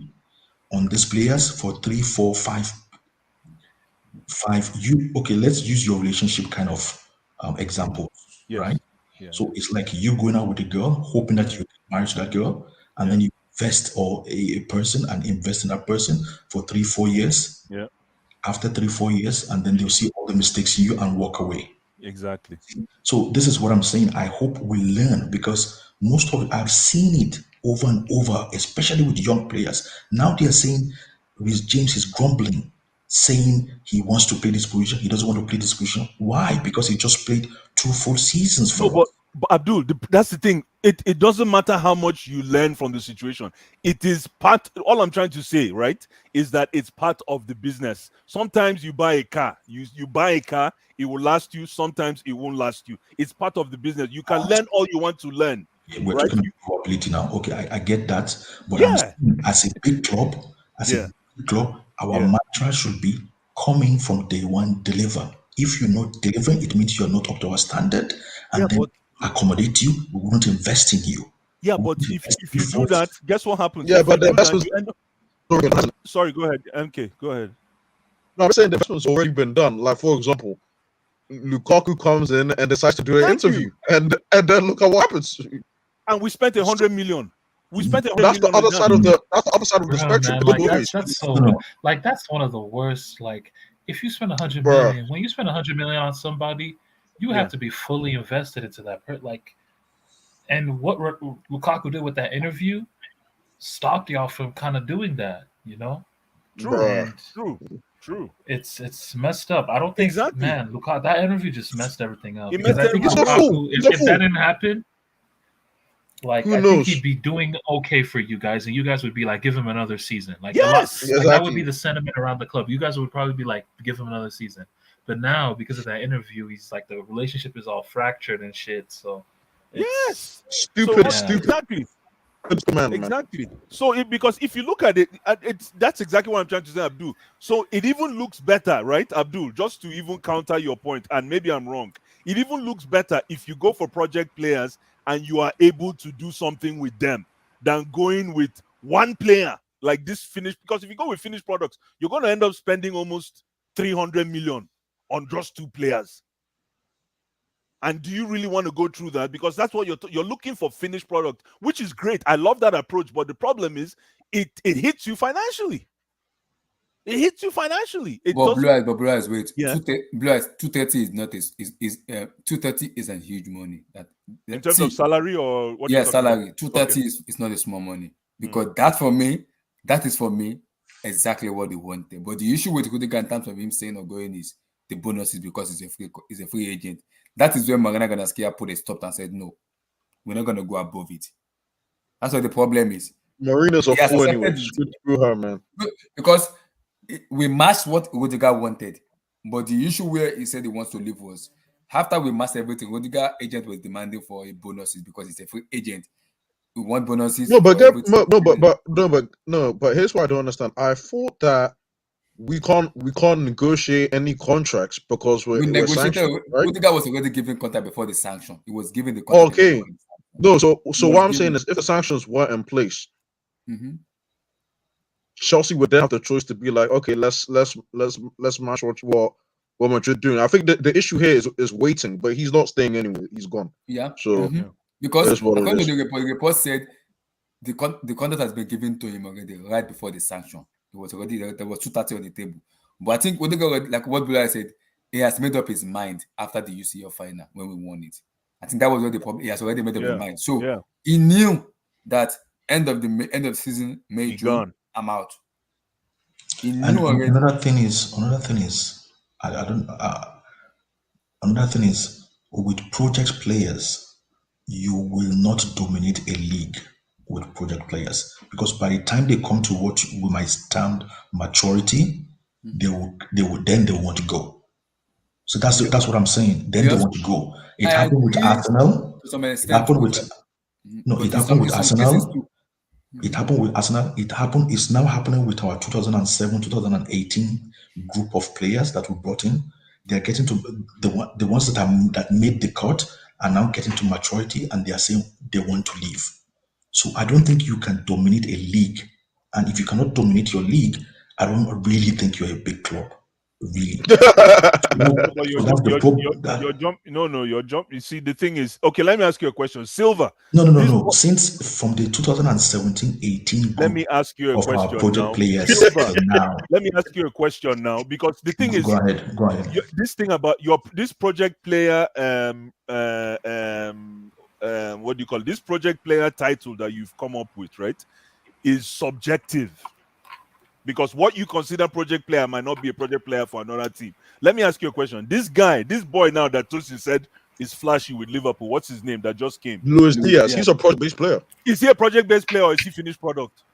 on these players for 3, 4, 5. Okay, let's use your relationship kind of example, right? Yeah. So it's like you going out with a girl, hoping that you get married to that girl, and then you invest a person and invest in that person for 3, 4 years. Yeah. After 3, 4 years, and then they'll see all the mistakes in you and walk away. Exactly. So this is what I'm saying. I hope we learn, because most of I've seen it over and over, especially with young players. Now they're saying Reece James is grumbling, saying he wants to play this position. He doesn't want to play this position. Why? Because he just played 2 full seasons for us. But Abdul, that's the thing. It doesn't matter how much you learn from the situation. It is part. All I'm trying to say, right, is that it's part of the business. Sometimes you buy a car. You buy a car. It will last you. Sometimes it won't last you. It's part of the business. You can learn all you want to learn. We're talking about probability now. Okay, I get that. But I'm saying, as a big club, our mantra should be coming from day one, deliver. If you're not delivering, it means you're not up to our standard, and then accommodate you. We wouldn't invest in you. Yeah, but if you do that, guess what happens? Yeah, but the investment. Sorry, go ahead, MK. Go ahead. No, I'm saying the investment's already been done. Like, for example, Lukaku comes in and decides to do an interview, and then look at what happens. And we spent 100 million. We spent 100 that's million. The other side of the other side of the spectrum. Man, that's so like that's one of the worst. Like, if you spend 100 million, when you spend 100 million on somebody, you have to be fully invested into that. And what Lukaku did with that interview stopped y'all from kind of doing that. You know. True. It's messed up. I don't think man, Lukaku, that interview just messed everything up. I think Lukaku, if that didn't happen, like I think he'd be doing okay for you guys, and you guys would be like, give him another season. Like, that would be the sentiment around the club. You guys would probably be like, give him another season. But now, because of that interview, he's like, the relationship is all fractured and shit. So stupid. Exactly. Exactly. So because if you look at it, that's exactly what I'm trying to say, Abdul. So it even looks better, right, Abdul? Just to even counter your point, and maybe I'm wrong. It even looks better if you go for project players and you are able to do something with them than going with one player like this finished. Because if you go with finished products, you're going to end up spending almost 300 million on just 2 players. And do you really want to go through that? Because that's what you're looking for, finished product, which is great. I love that approach. But the problem is it hits you financially. It hits you financially. Blue Eyes, wait. Yeah. Blue Eyes, 230 is not 230 isn't huge money. In terms of salary or what? Yeah, salary. 230 is not a small money, because that is for me exactly what they wanted. But the issue with Rudiger in terms of him saying or going is the bonuses, because he's a free agent. That is where Marina Ganaskia put a stop and said, no, we're not going to go above it. That's what the problem is. Marina's a fool anyway. Screw her, man. Because we matched what Rudiger wanted. But the issue where he said he wants to leave was, after we matched everything, Rudiger agent was demanding for a bonuses because he's a free agent. We want bonuses. But here's what I don't understand. I thought that we can't negotiate any contracts because We we're negotiated. sanctioned, right? Rudiger was already given contract before the sanction. He was given the contract. Okay. No, so He what was I'm saying given. is, if the sanctions weren't in place, Mhm. Chelsea would then have the choice to be like, okay, let's match what Madrid doing. I think the issue here is waiting, but he's not staying anyway. He's gone. Yeah. So Because that's what it according is. to the report said the contract has been given to him already right before the sanction. It was already there was 230 on the table. But I think like what Bilal said, he has made up his mind after the UCL final when we won it. I think that was what the problem. He has already made up his mind. So he knew that end of the season, May, June, I'm out. He knew already. Another thing is, another thing is, with project players, you will not dominate a league with project players, because by the time they come to what we might stand maturity, they will want to go. So that's what I'm saying. Then they want to go. It happened with Arsenal. To some extent, it happened with Arsenal. Too. It happened with Arsenal. It's now happening with our 2007, 2018 group of players that we brought in. They're getting to the ones that made the cut are now getting to maturity, and they are saying they want to leave. So I don't think you can dominate a league. And if you cannot dominate your league, I don't really think you're a big club. Really. Your jump. You see, the thing is, okay, let me ask you a question. Silver. No. Since from the 2017-18 group, let me ask you a question our project now. players now. Let me ask you a question now, because the thing is, go ahead. This thing about this project player, what do you call it? This project player title that you've come up with, right, is subjective. Because what you consider project player might not be a project player for another team. Let me ask you a question. This boy now that Tosin said is flashy with Liverpool. What's his name that just came? Luis Diaz. He's a project-based player. Is he a project-based player or is he finished product?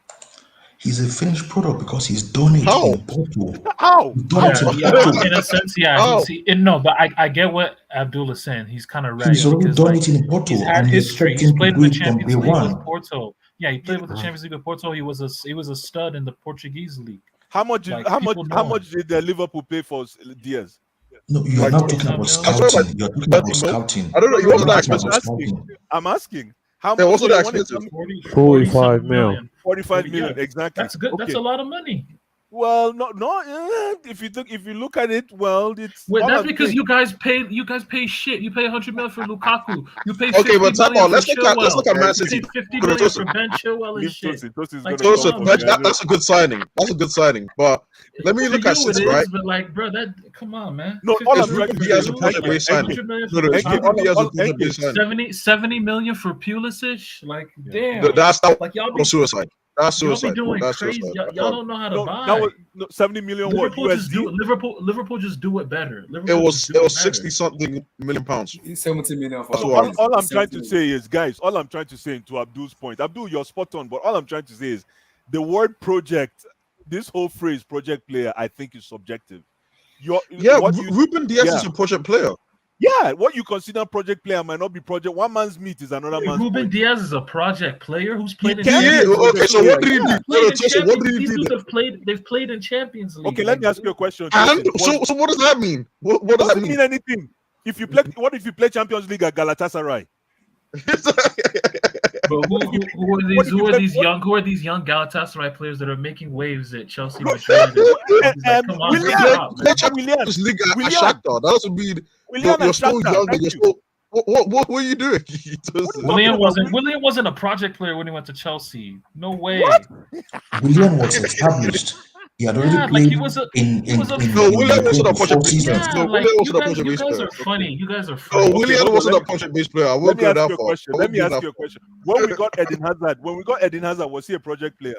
He's a finished product because he's done it in Porto. How? In a sense, no, but I get what Abdul is saying. He's kind of right. He's already done it in Porto. He's had history. He's played in the Champions League with Porto. Yeah, he played with the Champions League with Porto. He was a stud in the Portuguese league. How much did the Liverpool pay for Diaz? No, you're not talking about scouting. You're talking about scouting. I don't know. You wasn't that expensive. I'm asking. How much? Wasn't that expensive? 45 million. 45 million, exactly. That's good. Okay. That's a lot of money. Well, no. If you look at it, well, it's. Wait, that's because you guys pay shit. You pay 100 million for Lukaku. You pay 50 okay, but let's look at Man City. You pay 50 million for Ben Chilwell and shit. That's a good signing. That's a good signing. But let me look at City, right? But like, bro, come on, man. No, all I'm trying to say is a project-based signing. 70 million for Pulisic, like damn. That's like y'all be suicide. That's suicide. Y'all be doing crazy. Y'all don't know how to buy. 70 million. Liverpool just do it better. It was 60-something million pounds. 70 million. All I'm trying to say is, guys. All I'm trying to say, to Abdul's point, Abdul, you're spot on. But all I'm trying to say is, the word project, this whole phrase, project player, I think is subjective. Ruben Diaz is a project player. Yeah, what you consider project player might not be project. One man's meat is another man's. Ruben Diaz is a project player who's played in Champions League. Okay, so what did he do? What did he do? They've played in Champions League. Okay, let me ask you a question. And so what does that mean? What does that mean? Anything. If you play, what if you play Champions League at Galatasaray? But who are these young Galatasaray players that are making waves at Chelsea? Madrid? Come on, William. That would be. You're still young, but you're still. What were you doing? William wasn't a project player when he went to Chelsea. No way. What? William was established. He had already played William wasn't a project based player. No, William wasn't a project based player. You guys are funny. You guys are funny. No, William wasn't a project based player. I won't go that far. Let me ask you a question. When we got Eden Hazard, was he a project player?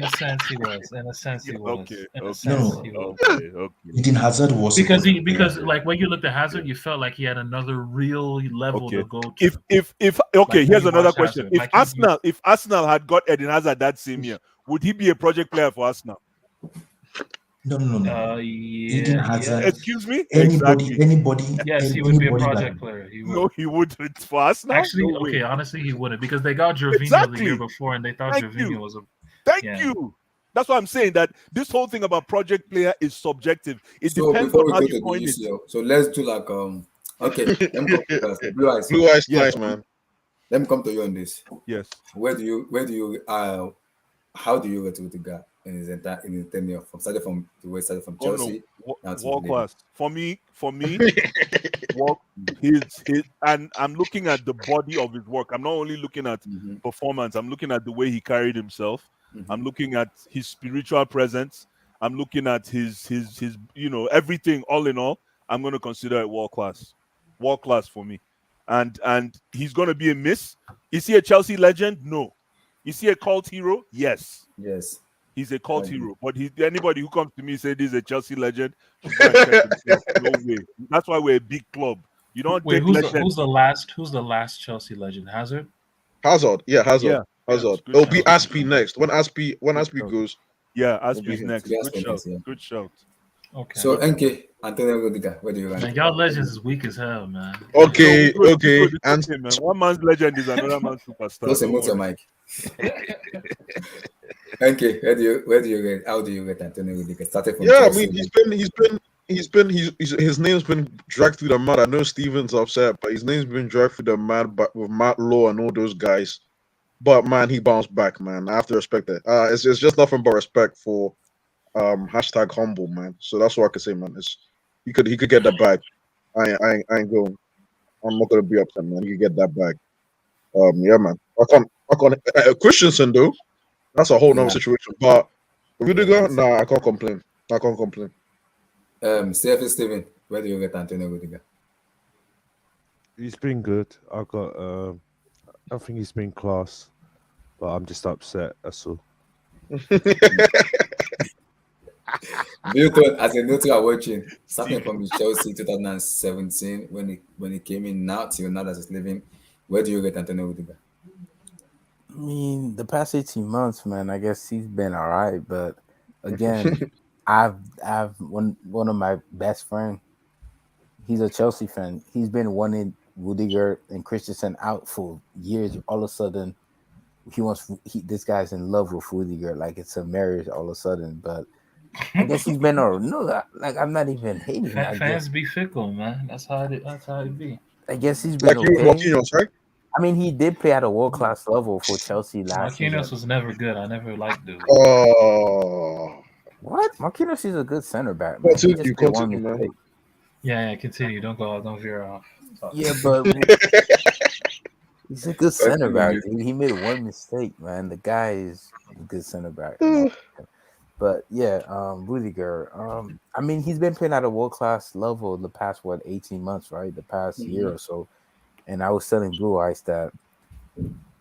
Yes, he was. In a sense, he was. Okay. Eden Hazard was because like when you looked at Hazard, you felt like he had another real level to go to. Here's another question. If Arsenal had got Eden Hazard that same year, would he be a project player for Arsenal? No. Eden Hazard. Excuse me? Anybody. Yes, he would be a project player. No, he wouldn't for Arsenal. Actually, honestly, he wouldn't because they got Gervinho the year before and they thought Gervinho was a. Thank you. That's why I'm saying that this whole thing about project player is subjective. It So depends before on we how go you to the coin it. UCL, so let's do like okay, let me come to first. Blue Eyes. Blue Eyes, Yes. nice man. Let me come to you on this. Yes. Where do you how do you rate Rudiger in his entire in his tenure from started from the way started from Oh no, Chelsea now to world Liverpool? class. For me, work his and I'm looking at the body of his work. I'm not only looking at performance, I'm looking at the way he carried himself. I'm looking at his spiritual presence. I'm looking at his everything all in all. I'm going to consider it world class. World class for me. And he's going to be a miss. Is he a Chelsea legend? No. Is he a cult hero? Yes. Yes. He's a cult hero, but anybody who comes to me say this is a Chelsea legend should go and check himself. No way. That's why we're a big club. You don't Wait, take who's legends. the last Chelsea legend? Hazard? Hazard. Yeah. It'll Good be shout. Aspie next. When Aspie goes. Yeah, it'll be Aspie's him. next. Yeah, Good Aspie shout. next, yeah. Good shout. Okay. So NK, Antonio Rudiger, where do you rank? Man, y'all legends is weak as hell, man. Okay, No, okay. it's And okay, man. One man's legend is another man's superstar. Close Don't mute your worry. mic. NK, where do you rate? How do you rate Antonio Rudiger? Started from yeah, I Chelsea. mean his name's been dragged through the mud. I know Steven's upset, but his name's been dragged through the mud but with Matt Lowe and all those guys. But man, he bounced back, man. I have to respect it. It's just nothing but respect for hashtag humble, man. So that's what I can say, man. He could get that back. I ain't going. I'm not gonna be upset, man. He could get that back. Yeah, man. I can't. Christensen though, that's a whole nother situation. But Rudiger, nah, I can't complain. CFA Steven, where do you rate Antonio Rudiger? He's been good. I think he's been class, but I'm just upset. That's all. Milton, as a neutral watching, starting from Chelsea 2017 when he came in now till now that he's leaving, where do you rate Antonio Rudiger? I mean, the past 18 months, man, I guess he's been all right. But again, I've one of my best friend. He's a Chelsea fan. He's been wanting Rudiger and Christensen out for years. All of a sudden, this guy's in love with Rudiger, like it's a marriage all of a sudden. But I guess he's been I'm not even hating. Fans be fickle, man. That's how it be. I guess he's been like you with Marquinhos, right? I mean, he did play at a world class level for Chelsea last season. Marquinhos was never good. I never liked dude. Oh, what? Marquinhos is a good center back. Man. Continue, man. Yeah, continue. Don't veer off. Yeah, but he's a good center back. He made one mistake, man. The guy is a good center back. But yeah, Rudiger. I mean, he's been playing at a world class level the past 18 months, right? The past year or so. And I was telling Blue Eyes that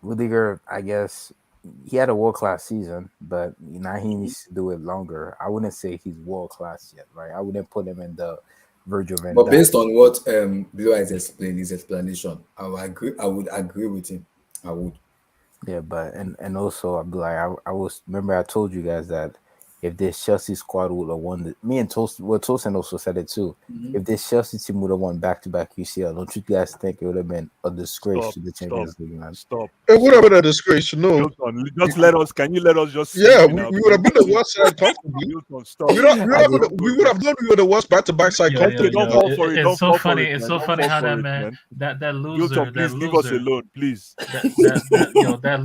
Rudiger, I guess, he had a world class season, but now he needs to do it longer. I wouldn't say he's world class yet, right? I wouldn't put him in the Virgil van Dijk. But based on what Blue Eyes explained, his explanation, I would agree with him. I would. Yeah, but and also I'd be like, I told you guys that if this Chelsea squad would have won, me and Tosin also said it too. If this Chelsea team would have won back-to-back UCL, don't you guys think it would have been a disgrace to the Champions League, man? Stop. It would have been a disgrace, no. Just let us. Can you let us just? Yeah, we would have been the worst side comfortably. We would have done. We were the worst back-to-back side comfortably. Don't fall for it. It's so funny. It's so funny how that man, that loser, please leave us alone, please. That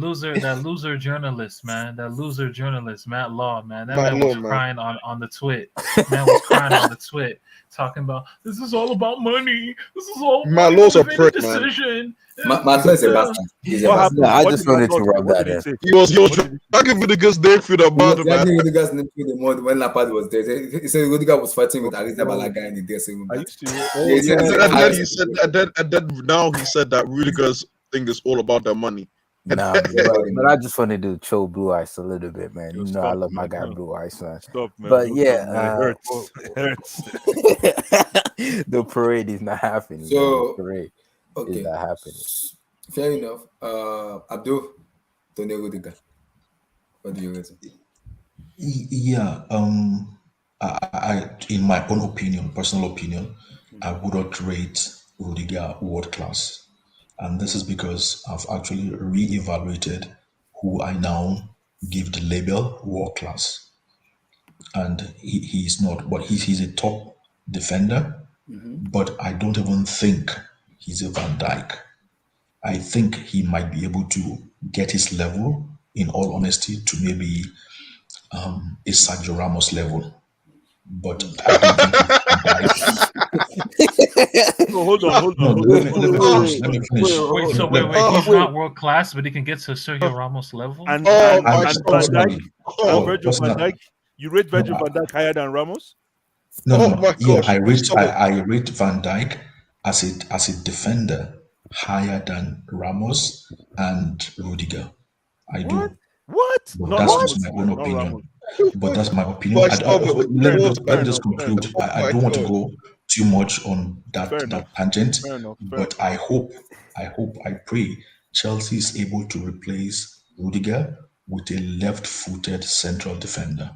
loser journalist, man, Matt Law, man, that man was crying on the twit. Man was crying on the twit, talking about this is all about money. This is all Matt Law's a prick, decision. Matt Law is a bastard. He's a bastard. I just wanted to rub that in. He was dragging Rudiger's name through the mud, man. Rudiger's name through the mud when Lampard was there. He said Rudiger was fighting with Arisa Balaga in the dressing room. And then now he said that Rudiger's thing is all about the money. Nah, but I just wanted to show Blue Eyes a little bit, man. You know, I love my guy Blue Eyes, man. Stop, man. But it hurts. The parade is not happening. So, the parade is not happening. Fair enough. Abdul, Tony Rudiger. What do you reckon? Yeah. I, in my own opinion, personal opinion, I would not rate Rudiger world class. And this is because I've actually re-evaluated who I now give the label world class, and he's not. But he's a top defender. But I don't even think he's a Van Dijk. I think he might be able to get his level, in all honesty, to maybe a Sergio Ramos level. But I don't think he's Van Dijk. No, hold on. No, let me finish. Let me finish. Wait. He's not world class, but he can get to Sergio Ramos level. And Oh Van my Dijk, God. Virgil van Dijk. You rate Virgil van Dijk higher than Ramos? No. my Yeah, gosh. I rate Van Dijk as a defender higher than Ramos and Rudiger. I do. What? But Not that's Ramos. just my own Not opinion. Ramos. But that's my opinion. But stop it. Let me just conclude. I don't want to go too much on Fair that enough. tangent. Fair enough. But I pray Chelsea is able to replace Rudiger with a left-footed central defender.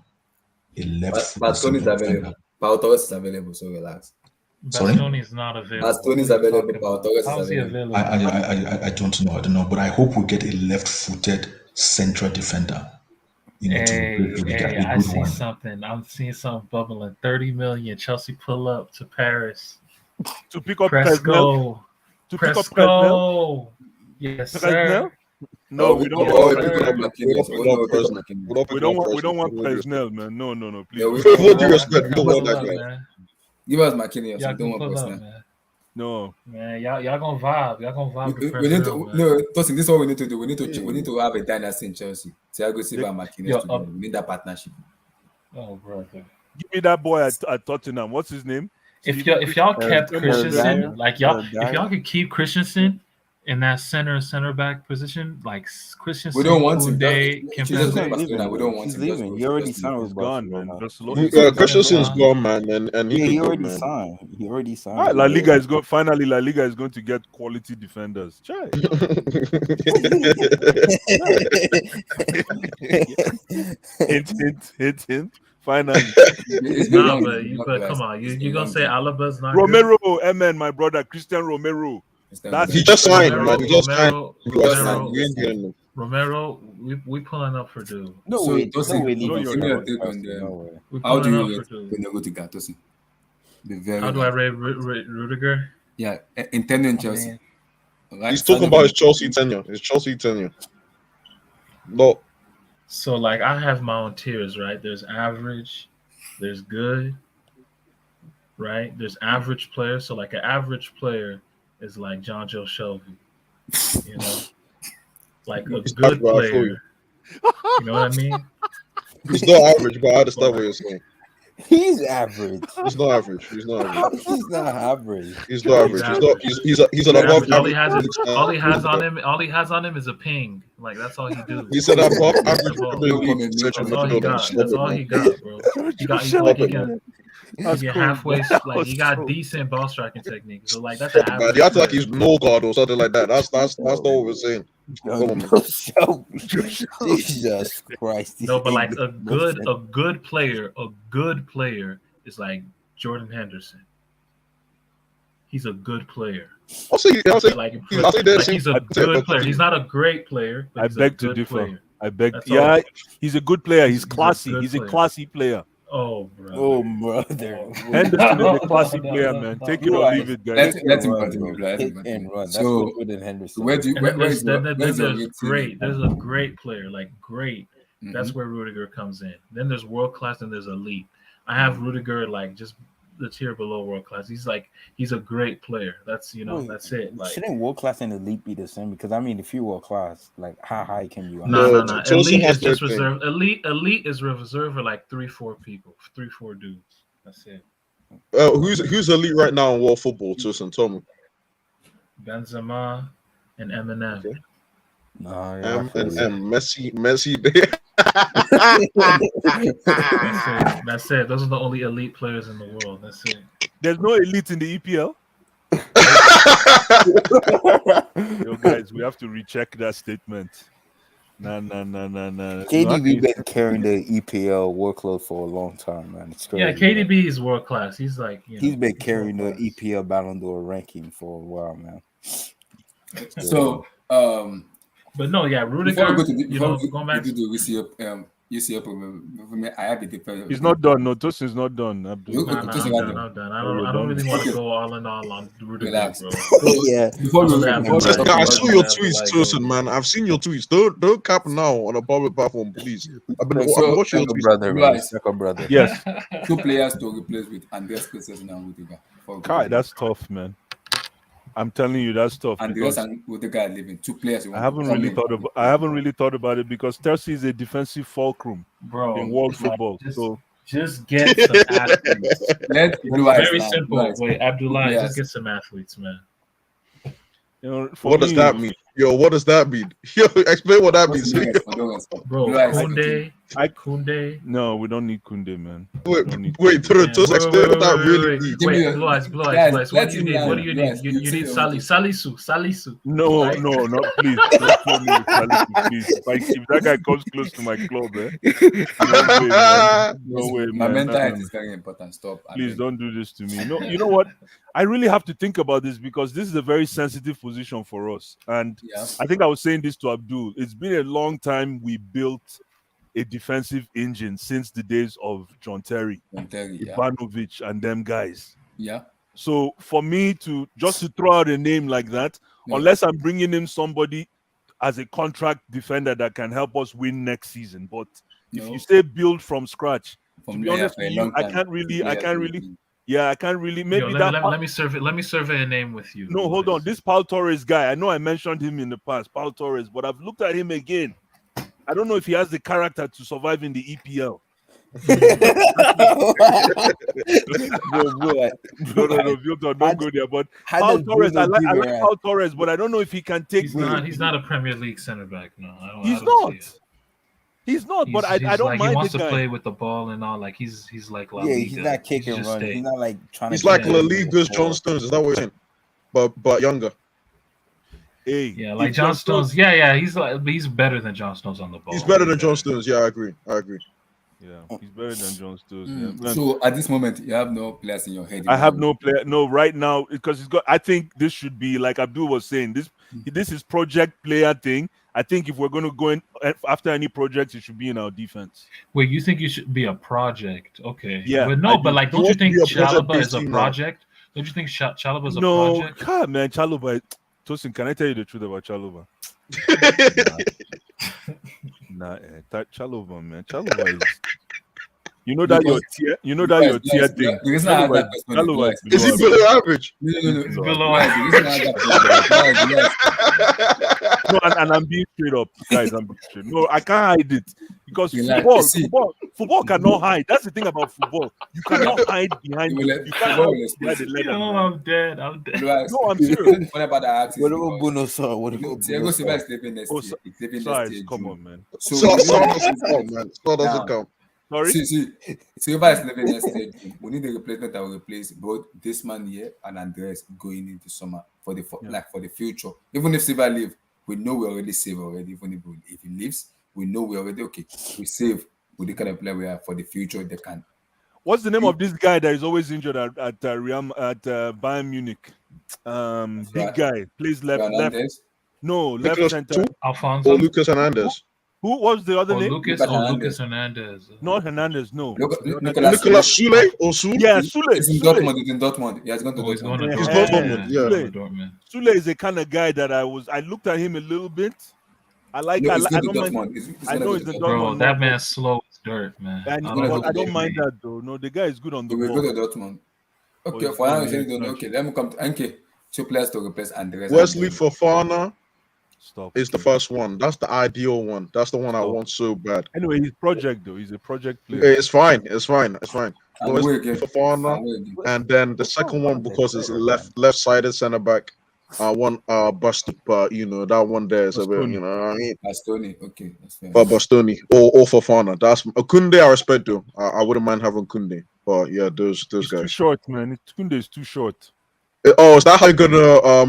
A left-footed Bastoni is central defender. available. Pau Torres is available, so relax. Sorry? Bastoni is not available. Bastoni is available. Pau Torres is How's he available. available? I don't know. But I hope we get a left-footed central defender. To replace Rudiger. Hey, I see something. I'm seeing something bubbling. 30 million. Chelsea pull up to Paris. To pick up Presco. To pick up Presnel? Yes, sir. No, we don't want Presnel. We don't want Presnel, man. No, please. With all due respect, we don't want that guy. Give us McKinney. Y'all Don't can want pull up, Presnel. man. No, man, y'all gonna vibe. Y'all gonna vibe. We need to. No, Tosin, this is what we need to do. We need to have a dynasty in Chelsea. Thiago Silva and McKinney. We need that partnership. Oh, brother. Give me that boy at Tottenham. What's his name? If y'all kept Christensen, if y'all could keep Christensen in that center back position, like Christensen, we don't want him. We don't want him. He's leaving. He already signed with gone, man. Christensen's gone, man, and he already signed. He already signed. La Liga is going. Finally, La Liga is going to get quality defenders. Hint. Finally. But come on, you gonna say Alaba's not Romero, MN, my brother, Christian Romero. He just signed, man. He just signed. Romero, we pulling up for dude. How do you rate How do I rate Rudiger? Yeah, intending Chelsea. He's talking about his Chelsea tenure. No. So like I have my own tiers, right? There's average, there's good, right? There's average player. So like an average player is like John Joe Shelby, you know, like a good player. You know what I mean? He's not average, but I understand what you're saying. He's average. He's not average. He's not average. He's not average. He's an above average. All he has on him is a ping. Like that's all he do. He's an above average. That's all he got. That's all he got, bro. He get halfway. Like he got decent ball striking technique. So like that's an average. He acts like he's no guard or something like that. That's not what we're saying. Jesus Christ. No, but like a good player is like Jordan Henderson. He's a good player. I'll say he's a good player. He's not a great player. But I beg to differ. Yeah, he's a good player. He's classy. He's a classy player. Oh, brother. Oh, brother. Henderson is a classy player, man. Take it or leave it, guys. Let him continue. So, where is there's a great player, like great. Mm-hmm. That's where Rudiger comes in. Then there's world class and there's elite. I have Rudiger like just the tier below world class. He's a great player. That's that's it. Like, shouldn't world class and elite be the same? Because I mean, if you're world class, like how high can you? No. Elite is just reserved. Elite is reserved for like 3-4 people, 3-4 dudes. That's it. Who's elite right now in world football? Tosin, tell me. Benzema and Eminem. Okay. M Messi. That's it. Those are the only elite players in the world. That's it. There's no elite in the EPL. Yo, guys, we have to recheck that statement. Nah. KDB been carrying the EPL workload for a long time, man. It's crazy. Yeah, KDB is world class. He's like, he's been carrying the EPL Ballon d'Or ranking for a while, man. So, But no, yeah, Before we Rudiger. go to the, You before know, we going do back. the UCL problem, I have a different. He's not done. No, Tosin's not done. Abdul. Okay, Nah, Tosin I'm got done. them. I'm done. Oh, you're I don't done. really want to Okay, go all in all on Rudiger, relax. bro. So Yeah. before I'm we gonna let before This we guy, I Abdullah. saw I'm your gonna let tweets, Abdullah go. Tosin, man. I've seen your tweets. Don't cap now on a public platform, please. I've been Respect watching your your tweets. brother, man. guys, Respect your brother. Yes. 2 players to replace with Andreas Christensen and Rudiger. Before we go to Kai, the that's tough, man. I'm telling you, that's tough Andreas because and Rudiger are leaving. 2 players you I want to haven't come really in. thought about it because Chelsea is a defensive fulcrum in Bro, world like, football. So just get some athletes. Let It's Blue Eyes very land. simple. Blue Eyes. Wait, 2 Abdullah, players. just get some athletes, man. you know, for What me, does that mean? Yo, what does that mean? Yo, explain what that means. Don't rest. Bro, Blue Eyes, continue. Kunde. no, we don't need Kunde, man. Wait, We don't need wait, Kunde. Tosin, explain what that really means. Give me Wait, your- Blue Eyes. Guys, What let do you him need? land. What do you Blue need? Eyes, You need say Salisu. No, Right? no, not please. Don't play me with Salisu, please. If that guy comes close to my club, no way, man. No way, My man. mental No, health no, is very important. Stop. I please beg. don't do this to me. No, you know what? I really have to think about this because this is a very sensitive position for us. And Yeah. I think I was saying this to Abdul. It's been a long time we built a defensive engine since the days of John Terry, Yeah. Ivanovic, and them guys. Yeah. So for me to throw out a name like that, No. unless I'm bringing in somebody as a contract defender that can help us win next season, but if No. you say build from scratch, to From be there honest for a with you, long I time. can't really. Yeah, I can't really. Maybe Yo, that. let me survey a name with you. No, hold on. This Paul Torres guy, I know I mentioned him in the past, Paul Torres, but I've looked at him again. I don't know if he has the character to survive in the EPL. No, Vilton, don't go there. But Paul Torres, I like Paul Torres, but I don't know if he can take. He's not a Premier League center back. No, He's not. He's not. But I don't like, mind he wants the to guy. play with the ball and all. Like he's like La Yeah, Liga. he's not kicking just run. stay. He's not like trying He's to. like La Liga's John Stones. Is that what you're saying? But younger. Hey, Yeah, like John Stones. Yeah, he's better than John Stones on the ball. He's better than John Stones. Yeah, I agree. Yeah, he's better than John Stones. Yeah. So at this moment, you have no players in your head. I have no player. No, right now because he's got. I think this should be like Abdul was saying. This is project player thing. I think if we're going to go in after any project, it should be in our defense. Wait, you think you should be a project? Okay. Yeah, But no, but like, don't you think Chalobah is a team project? Don't you think Chalobah is a No, project? God, man, Chalobah. Tosin, can I tell you the truth about Chalobah? Chalobah, man. Chalobah is. You know that your tier. You know that your tier thing. The reason I have that question Is he below average? No. He's below average. The reason I have that question. No, and I'm being straight up, guys. I'm being straight. No, I can't hide it because football cannot hide. That's the thing about football. You cannot hide behind. You can't hide behind the letter. No, I'm dead. No, I'm serious. What about the axis? What about Bruno Sar? What about Thiago Bruno Silva Sar? is leaving next Oh, year. He's leaving Size, next year. come June. on, man. So doesn't count, man. Star doesn't count. Sorry. See, Silva is leaving next year. We need a replacement that will replace both this man here and Andres going into summer for the future. Even if Silva leave, we know we already save already. Even if he leaves, we know we already we save with the kind of player we are for the future. They can. What's the name of this guy that is always injured at Bayern Munich? Big guy plays left. No, left center. Alfonso. Or Lucas Hernandez. Who was the other name? Lucas Hernandez. Not Hernandez. No. Nicolas Sule or Sule? Yeah, Sule. He's in Dortmund. He's in Dortmund. He has gone to Dortmund. He's Dortmund. Yeah. Sule is the kind of guy that I looked at him a little bit. I don't mind. I know he's in Dortmund. Bro, that man's slow as dirt, man. And I don't mind that though. No, the guy is good on the ball. He will go to Dortmund. Okay, for now, okay, let me come to Anke. 2 players to replace Andres. Wesley Fofana is the please. first one. That's the ideal one. That's the one I want so bad. Anyway, he's project though. He's a project player. It's fine. Wesley Wesley Fofana, and then the second one because it's left-sided center back. One busted, but that one there is a bit, you know what I mean. Bastoni, okay, that's fair. But Bastoni or Fofana, that's Kunde. I respect though. I wouldn't mind having Kunde, but yeah, those He's guys. too short, man. Kunde is too short. Oh, is that how you're gonna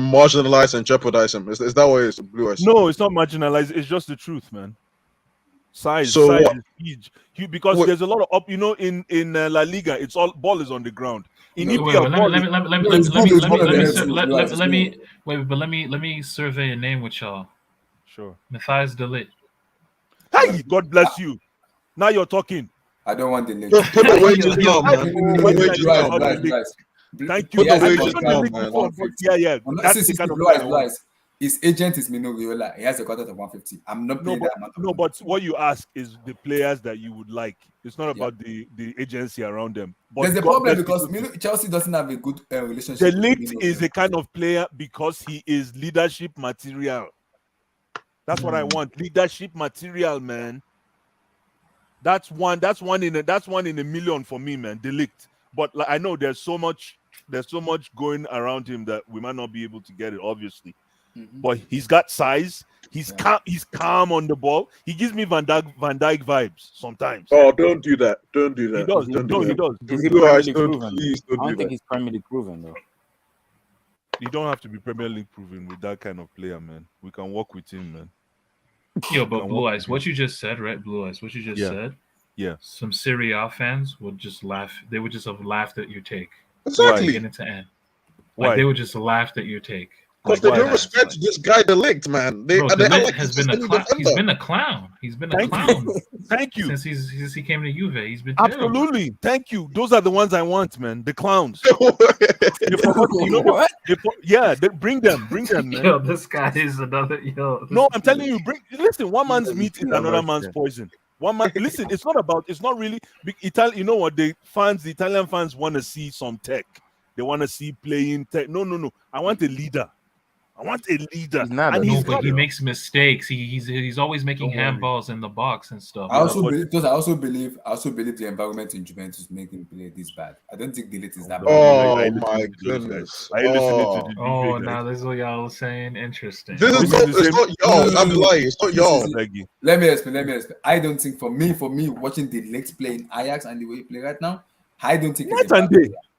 marginalize and jeopardize him? Is that what it is? Blue eyes? No, it's not marginalized. It's just the truth, man. Size So is what? huge. Because there's a lot of up. In La Liga, it's all ball is on the ground. In EPL, let me survey a name with y'all. Sure. Matthias de Ligt. Hey, God bless you. Now you're talking. I don't want the link. Put the wages down, man. Put the wages down. Thank you. Put the I wages mentioned the down, league man. before, but yeah. That's the kind of player I want. His agent is Mino Viola. He has a contract of 150. I'm not paying that amount. No, but what you ask is the players that you would like. It's not about the agency around them. But there's a problem because Chelsea doesn't have a good relationship. The Ligt is a kind of player because he is leadership material. That's what I want. Leadership material, man. That's one in a million for me, man. The Ligt. But like, I know there's so much going around him that we might not be able to get it, obviously. But he's got size. He's calm on the ball. He gives me Van Dijk vibes sometimes. Oh, don't do that. Don't do that. He does. He does. Is he Premier League proven? I don't think he's Premier League proven though. You don't have to be Premier League proven with that kind of player, man. We can work with him, man. Yo, but Blue Eyes, what you just said, right? Blue Eyes, what you just said. Yeah. Some Serie A fans would just laugh. They would just have laughed at your take. Exactly. Beginning to end. Like, they would just laughed at your take. Because they don't respect this guy, the Ligt, man. De Ligt has been a clown. He's been a clown. He's been a clown. Thank you. Since he came to Juve, he's been absolutely terrible. Thank you. Those are the ones I want, man. The clowns. You know what? Bring them, man. Yo, this guy is another. No, I'm telling you. Listen, one man's meat is another man's poison. One man. Listen, it's not really. You know what? The Italian fans want to see some tech. They want to see playing tech. No. I want a leader. But he makes mistakes. He's always making handballs in the box and stuff. I also believe the environment in Juventus make him play this bad. I don't think the Ligt is that bad. Oh my goodness! Now this is what y'all are saying. Interesting. It's not y'all. I'm lying. It's not y'all. Let me explain. I don't think for me watching the Ligt play in Ajax and the way he play right now, I don't think it's bad.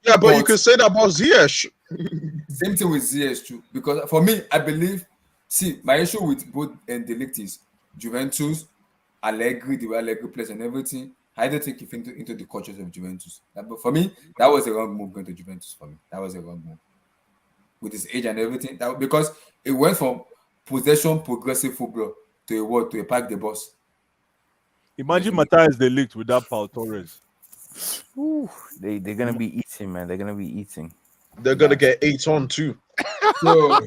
Yeah, but you can say that about Ziyech. Same thing with Ziyech too. Because for me, I believe. See, my issue with both the Ligt is Juventus, Allegri, the way Allegri plays and everything. I don't think he fit into the cultures of Juventus. But for me, that was a wrong move going to Juventus. For me, that was a wrong move with his age and everything. Because it went from possession, progressive football to a pack the boss. Imagine Matthias de Ligt with that Paul Torres. Ooh, they're gonna be eating, man. They're gonna be eating. They're gonna get 8 on too. So,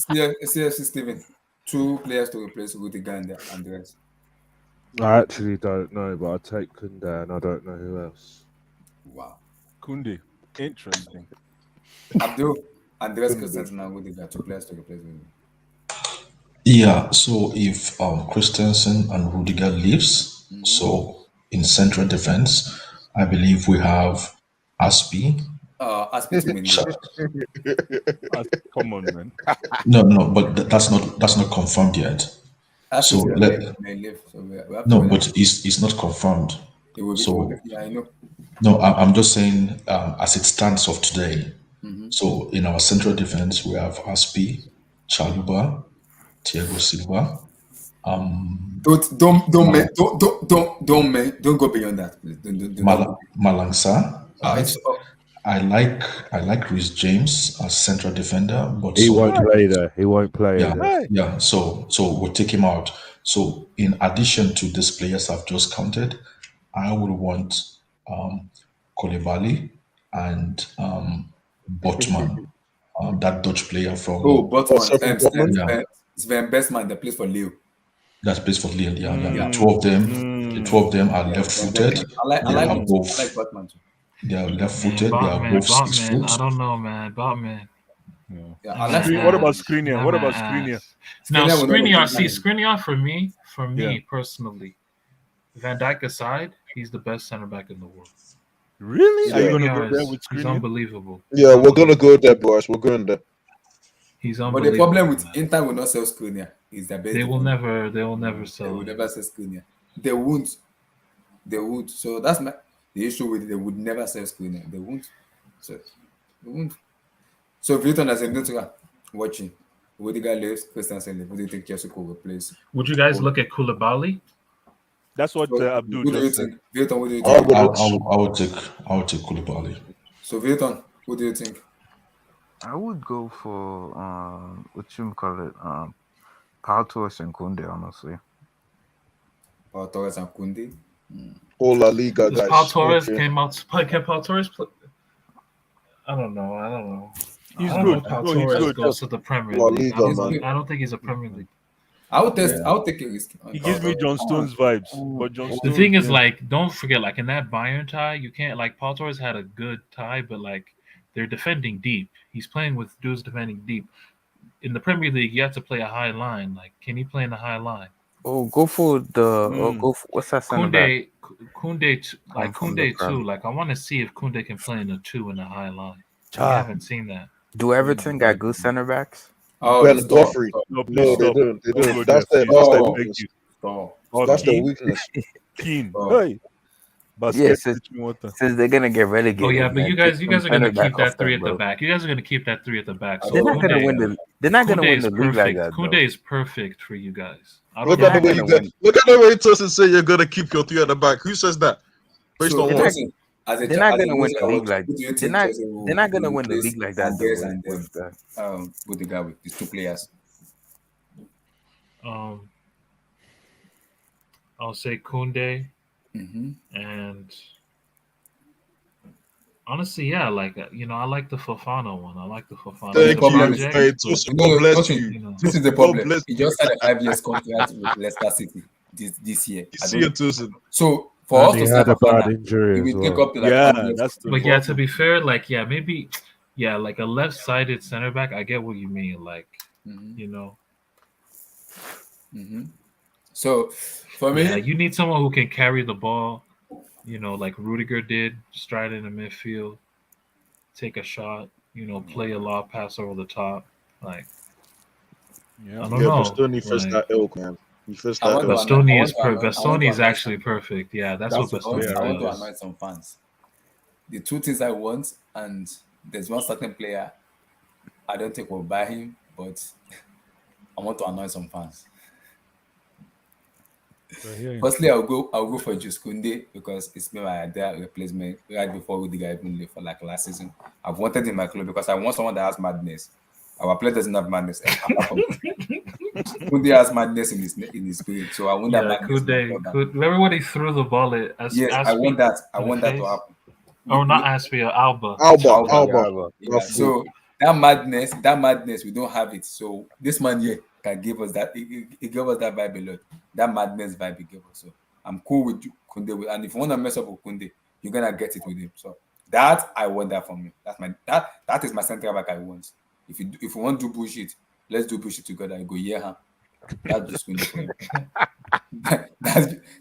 CFC Steven, 2 players to replace Rudiger and the rest. I actually don't know, but I'll take Koundé and I don't know who else. Wow. Koundé. Interesting. Abdul, Andreas Christensen and Rudiger, 2 players to replace Rudiger. Yeah, so if Christensen and Rudiger leaves, so in central defense, I believe we have Aspi. Aspi come on, man. No, but that's not confirmed yet. So but it's not confirmed. So yeah, I know. No, I'm just saying as it stands of today. So in our central defense, we have Aspi, Chaluba, Thiago Silva. Don't go beyond that. Malangsa. I like Reece James as central defender, but he won't play there. He won't play. Yeah. So we'll take him out. So in addition to these players I've just counted, I would want Koulibaly and Botman, that Dutch player from. Botman. Sven Bestman that plays for Lille. That plays for Lille. Yeah. Two of them are left-footed. I like Botman too. They are left-footed. They are both 6 foot. I don't know, man. Botman. What about Skriniar? Now, Skriniar for me personally, Van Dijk aside, he's the best center back in the world. Really? Are you going to go there with Skriniar? He's unbelievable. Yeah, we're going to go there, boys. We're going there. He's unbelievable. But the problem with Inter will not sell Skriniar is that they will never sell. They will never sell Skriniar. They won't. So that's the issue with it. They would never sell Skriniar. They won't. So Vilton as a neutral watching, Rudiger leaves, Christensen leaves. Who do you think Chelsea could replace? Would you guys look at Koulibaly? That's what Abdul just said. Vilton, what do you think? I would take Koulibaly. So Vilton, what do you think? I would go for what you call it, Pau Torres and Kunde, honestly. Pau Torres and Kunde. Whole La Liga Does guys. Paul Torres Okay. came out? Can Paul Torres play? I don't know. I don't know. He's I don't good. know if Paul No, he's Torres good. goes to the Premier La League. Liga, I don't think he's a Premier League. I'll Yeah. take a risk. on He Pau gives me Torres. John Stones vibes, but John The Stones. thing is, yeah. like, don't forget, like in that Bayern tie, you can't like Paul Torres had a good tie, but like they're defending deep. He's playing with dudes defending deep. In the Premier League, you have to play a high line. Like, can he play in a high line? Oh, go for the. Oh, Mm. go for what's that center back? Kunde, like from the Kunde Prem. too. Like, I want to see if Kunde can play in a 2 in a high line. I Cha. haven't seen that. Do Everton got good center backs? Oh, Ben stop. Godfrey. No, please No, they stop. don't. They Don't don't. go That's there, their please. Oh. weakness. Stop. Oh, That's their Keane. weakness. Keane. Oh. Hey. Basket Yeah, since water. they're gonna get relegated. Oh yeah, but man, you guys take are some gonna center keep back off that 3 them, at the bro. back. You guys are gonna keep that 3 at the back. So They're not gonna Kunde, win the. They're not gonna Kunde win is the league like perfect. that. Kunde Though. is perfect for you guys. I don't Look know at the They're way not you gonna get. win. Look at the way Tosin say you're gonna keep your 3 at the back. Who says that? Based So, on They're what? not. Tosin, as a They're not as a gonna win user, the league like. who do you They're think not. Chelsea They're not gonna will win the replace league like that though. Andes and With that. with the guy with these 2 players? I'll say Kunde, Mm-hmm. and honestly, yeah, like I like the Fofana one. I like the Fofana. But the Thank you. problem is, project. Hey, you Tosin, know, God bless Tosin, you. this is the God problem. bless He you. just signed a 5 years contract with Leicester City this year. You I see don't. it, Tosin. So for And us he to sign had a bad Fofana, injury it as will take well. up to like Yeah, 5 years. that's the But yeah, to problem. be fair, like maybe like a left-sided center back. I get what you mean. Like Mm-hmm. Mm-hmm. So for me, yeah, you need someone who can carry the ball. Like Rudiger did, stride in the midfield, take a shot. Play a lob pass over the top. Like Yeah. I don't Yeah, know. Bastoni fits Like that ilk, man. He fits I that want to ilk. annoy, I Bastoni want is to annoy, I want Bastoni to is annoy actually some. perfect. Yeah, that's what That's what Bastoni I want to does. annoy some fans. The 2 things I want, and there's one certain player I don't think will buy him, but I want to annoy some fans. I hear you. Firstly, I'll go for Juskunde because it's been my ideal replacement right before Rudiger even left for like last season. I've wanted in my club because I want someone that has madness. Our player doesn't have madness. Apart from Kunde has madness in his spirit, so I want that Yeah, madness in my club. remember when he threw the ball at Yes, I want that. I in the want that to face? happen. Oh, not Aspia, Alba. Alba. Yeah. So that madness, we don't have it. So this man here can give us that. He gave us that vibe a lot. That madness vibe he gave us. So I'm cool with Kunde. And if you want to mess up with Kunde, you're gonna get it with him. So that I want that from me. That is my central back I want. If you want to do bullshit, let's do bullshit together. I go, yeah, huh? That's just Kunde for him.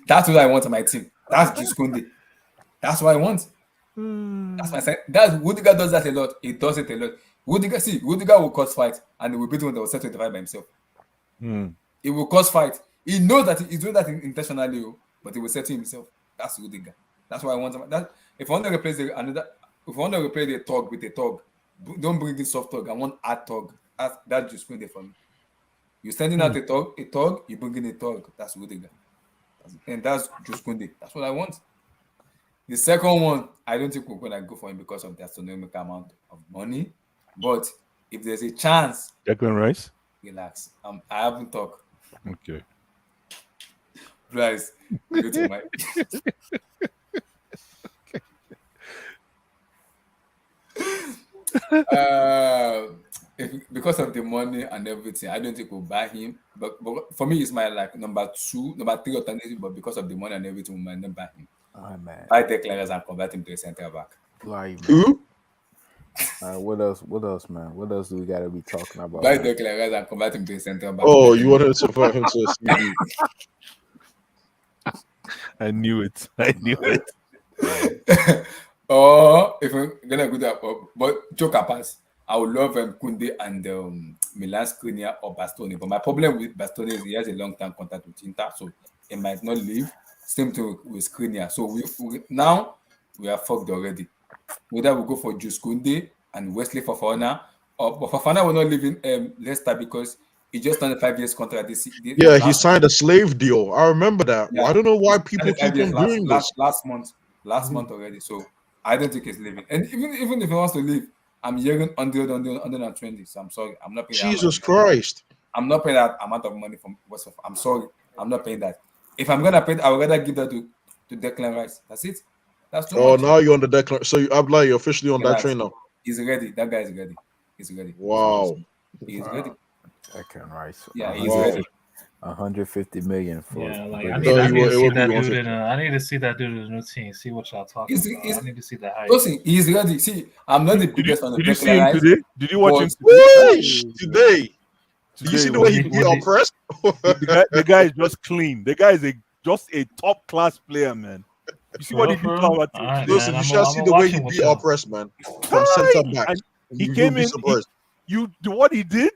that's what I want on my team. That's just Kunde. That's what I want. That's my side. Rudiger does that a lot. He does it a lot. Rudiger will cause fight and he will beat one that will set 25 by himself. He will cause fight. He knows that he's doing that intentionally, but he will set himself. That's Rudiger. That's why I want him. If I want to replace the thug with a thug, don't bring in soft thug. I want hard thug. That's just good for me. You're sending out a thug, you bring in a thug. That's Rudiger. And that's just Kunde. That's what I want. The second one, I don't think we're going to go for him because of the astronomical amount of money. But if there's a chance, Declan Rice, relax. I haven't talked. Okay. Rice, go to my. Because of the money and everything, I don't think we'll buy him. But for me, it's my number 3 alternative. But because of the money and everything, we might not buy him. Oh man. Buy Declan Rice and convert him to a centre back. Who? What else, man? What else do we gotta be talking about? Buy Declan Rice and convert him to a centre back. Oh, you wanted to convert him to a CD. I knew it. Or if we're gonna go that, but joke apart, I would love Kunde and Milan Skriniar or Bastoni. But my problem with Bastoni is he has a long-term contract with Inter, so he might not leave. Same thing with Skriniar. So now we are fucked already. Whether we go for Jules Kunde and Wesley Fofana, but Fofana will not leave in Leicester because he just signed a 5 years contract this year. Yeah, he signed a slave deal. I remember that. Yeah. I don't know why people keep on doing this. Last month already. So I don't think he's leaving. And even if he wants to leave, I'm hearing 120. So I'm sorry, I'm not paying. Jesus Christ! I'm not paying that amount of money from West Ham. I'm sorry, I'm not paying that. If I'm gonna pay it, I would rather give that to Declan Rice. That's it. That's too Oh, much. now you're on the Declan. So Abla, you're officially on that Relax. train now. He's ready. That guy is ready. He's ready. Wow. He's ready. Declan Rice. Yeah, he's ready. 150 million for. Yeah, like for I No, need to it see will be that dude 150. in I need to see that dude in a new team. See what y'all talking about. I need to see the hype. Listen, he's ready. See, I'm not the Did you, biggest fan of did you see Declan him Rice. today? Did you watch him but- today? Whoosh, today. Do you see the way he beat our press? The guy is just clean. The guy is just a top class player, man. You see what he did to our team? Alright, Listen, man, you shall see the way he watching with beat our y'all. press, man. From center back. And he You'll came be in. surprised. What he did.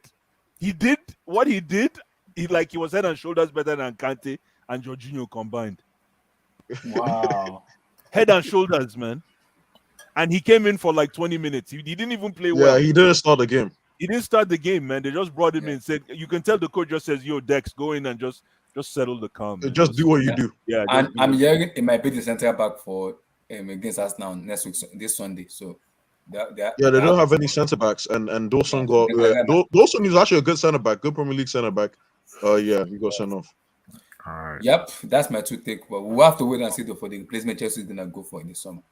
He did what he did. He was head and shoulders better than Kante and Jorginho combined. Wow. Head and shoulders, man. And he came in for like 20 minutes. He didn't even play Yeah, well. he didn't start the game. He didn't start the game, man. They just brought him in. Said you can tell the coach just says, "Yo, Dex, go in and just settle the calm. Man. Just do what you do." Yeah, And just do I'm what- hearing it might be the center back for against us now next week, this Sunday. So Yeah, they don't have any centre backs, and Dawson got Dawson is actually a good centre back, good Premier League centre back. Yeah, he got sent off. All right. Yep, that's my two take. But we'll have to wait and see for the replacement Chelsea is gonna go for in the summer.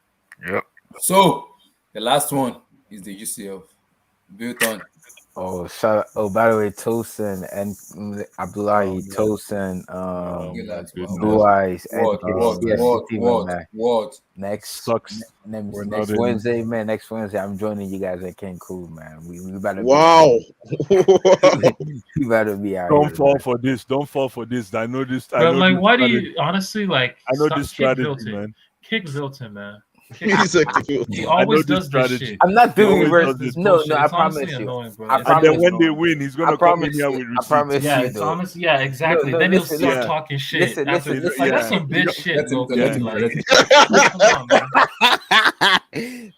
Yep. So the last one is the UCL. Built on. Oh, by the way, Tosin and Abdullahi Tosin, Blue Eyes, and What? Next Sucks. Next Wednesday, man. Next Wednesday, I'm joining you guys at Cancun, man. We better. Wow. We better be out. Don't fall for this. Don't fall for this. I know this. But like, why do you honestly like? I know this kick strategy, Vilton. man. Kick Vilton, man. He always does this shit. I'm not doing versus. No, I promise you. I and then when they win, he's gonna come in here with receipts. I promise yeah, you. Thomas. Yeah, exactly. Then he'll start talking shit. Listen. Like that's some bitch shit, though.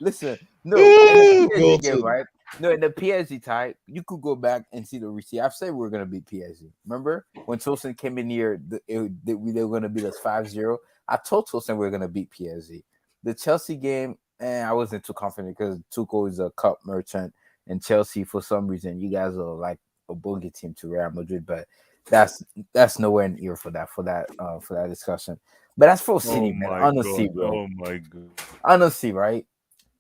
Listen, no, in the PSG game, right? No, in the PSG type, you could go back and see the receipt. I've said we're gonna beat PSG. Remember when Tosin came in here, they were gonna beat us 5-0. I told Tosin we were gonna beat PSG. The Chelsea game, I wasn't too confident because Tuchel is a cup merchant, and Chelsea, for some reason, you guys are like a bogey team to Real Madrid, but that's nowhere near for that discussion. But that's for City, man. Honestly, bro. Oh my god. Honestly, right?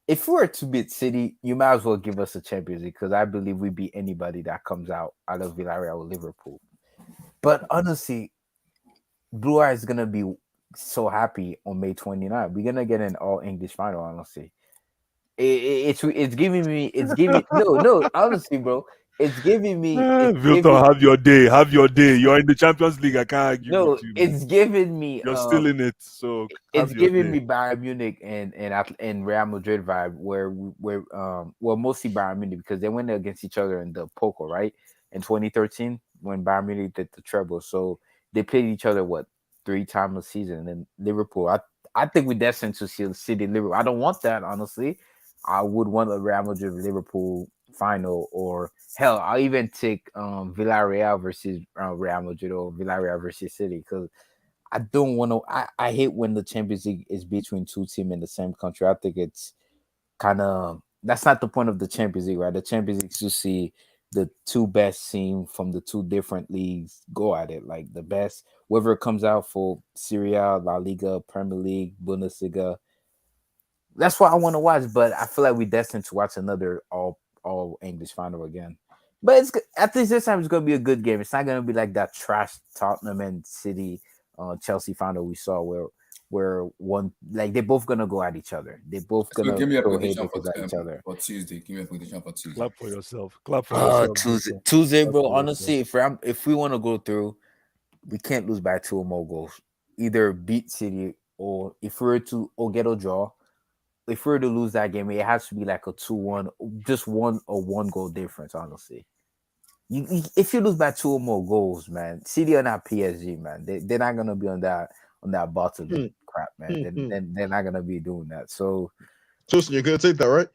If we were to beat City, you might as well give us a Champions League because I believe we beat anybody that comes out of Villarreal or Liverpool. But honestly, Blue Eye is gonna be so happy on May 29th. We're gonna get an all English final, honestly. It's giving me no honestly, bro. It's giving me Vilton, have your day. You're in the Champions League. I can't argue with you. It's giving me you're still in it, so it's giving me Bayern Munich and Real Madrid vibe where mostly Bayern Munich because they went against each other in the Poker, right? In 2013 when Bayern Munich did the treble. So they played each other 3 times a season. And then Liverpool, I think we're destined to see City Liverpool. I don't want that, honestly. I would want a Real Madrid Liverpool final, or hell, I'll even take Villarreal versus Real Madrid or Villarreal versus City because I don't want to. I hate when the Champions League is between 2 teams in the same country. I think it's kind of that's not the point of the Champions League, right? The Champions League is to see the 2 best teams from the 2 different leagues go at it, like the best, whoever comes out for Serie A, La Liga, Premier League, Bundesliga. That's what I want to watch, but I feel like we're destined to watch another all English final again. But it's at least this time it's going to be a good game. It's not going to be like that trash Tottenham and City, Chelsea final we saw where one like they're both gonna go at each other. They both gonna give me a throw prediction haymakers at each other. for Tuesday. Give me a prediction for Tuesday. Clap for yourself. Clap for yourself. Tuesday, bro. Honestly, if we want to go through, we can't lose by 2 or more goals. Either beat City or if we were to get a draw. If we were to lose that game, it has to be like a 2-1, just 1 goal difference. Honestly, if you lose by 2 or more goals, man, City are not PSG, man. They're not gonna be on that bottom crap, man. They're not gonna be doing that. So, Tosin, you're gonna take that, right?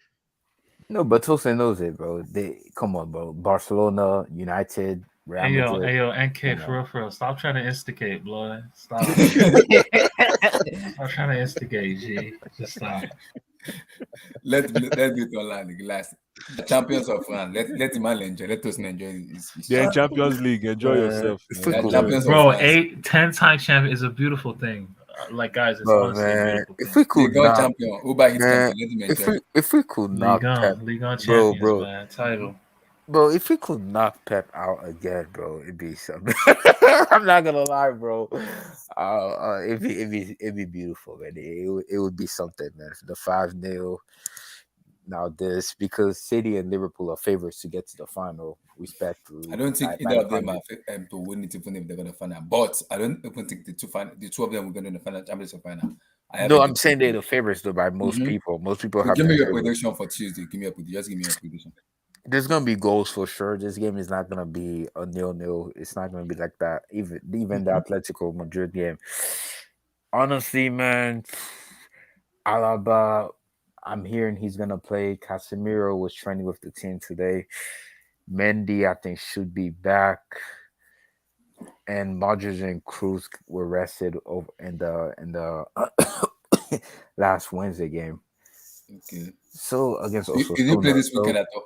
No, but Tosin knows it, bro. Come on, bro. Barcelona, United, Real Madrid. Hey yo, NK, for real. Stop trying to instigate, blood. Stop. Stop trying to instigate, G. Just stop. Let's do it online. Last the champions of France. Let him enjoy. Let us enjoy his They're in champion. Champions League. Enjoy yourself, If man. we They are could, champions of Bro, France. 10-time champion is a beautiful thing. Like guys, it's bro, honestly a man, beautiful if thing. we They could got knock, champion. Uber hit man, champion. Let him if enjoy. we could knock Pep, League on bro, champions, man. Title. bro, if we could knock Pep out again, bro, it'd be something. I'm not gonna lie, bro. It'd be beautiful, man. It would be something, man. The 5-0. Now this because City and Liverpool are favorites to get to the final, respectfully. I don't think by either the of them final. are to win it even if they're gonna final. But I don't even think the two of them will go to the final championship final. I have No, a I'm saying they're the favorites though by most Mhm. people. Most people So have give them me your favorites. prediction for Tuesday. Just give me your prediction. There's gonna be goals for sure. This game is not gonna be a 0-0. It's not gonna be like that. Even the Atletico Madrid game. Honestly, man, Alaba, I'm hearing he's gonna play. Casemiro was training with the team today. Mendy, I think, should be back. And Modric and Cruz were rested over in the last Wednesday game. Okay. So against You didn't play Osasuna. this weekend at all.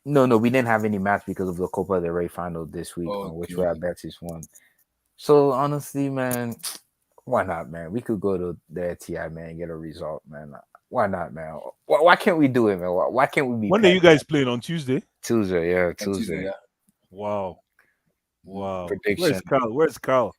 No, we didn't have any match because of the Copa del Rey final this week, which Okay. Real Betis won. So honestly, man, why not, man? We could go to the TI, man, and get a result, man. Why not, man? Why can't we do it, man? Why can't we be? When are you guys playing on Tuesday? Tuesday, yeah, On Tuesday, yeah. Wow. Prediction. Where's Carl?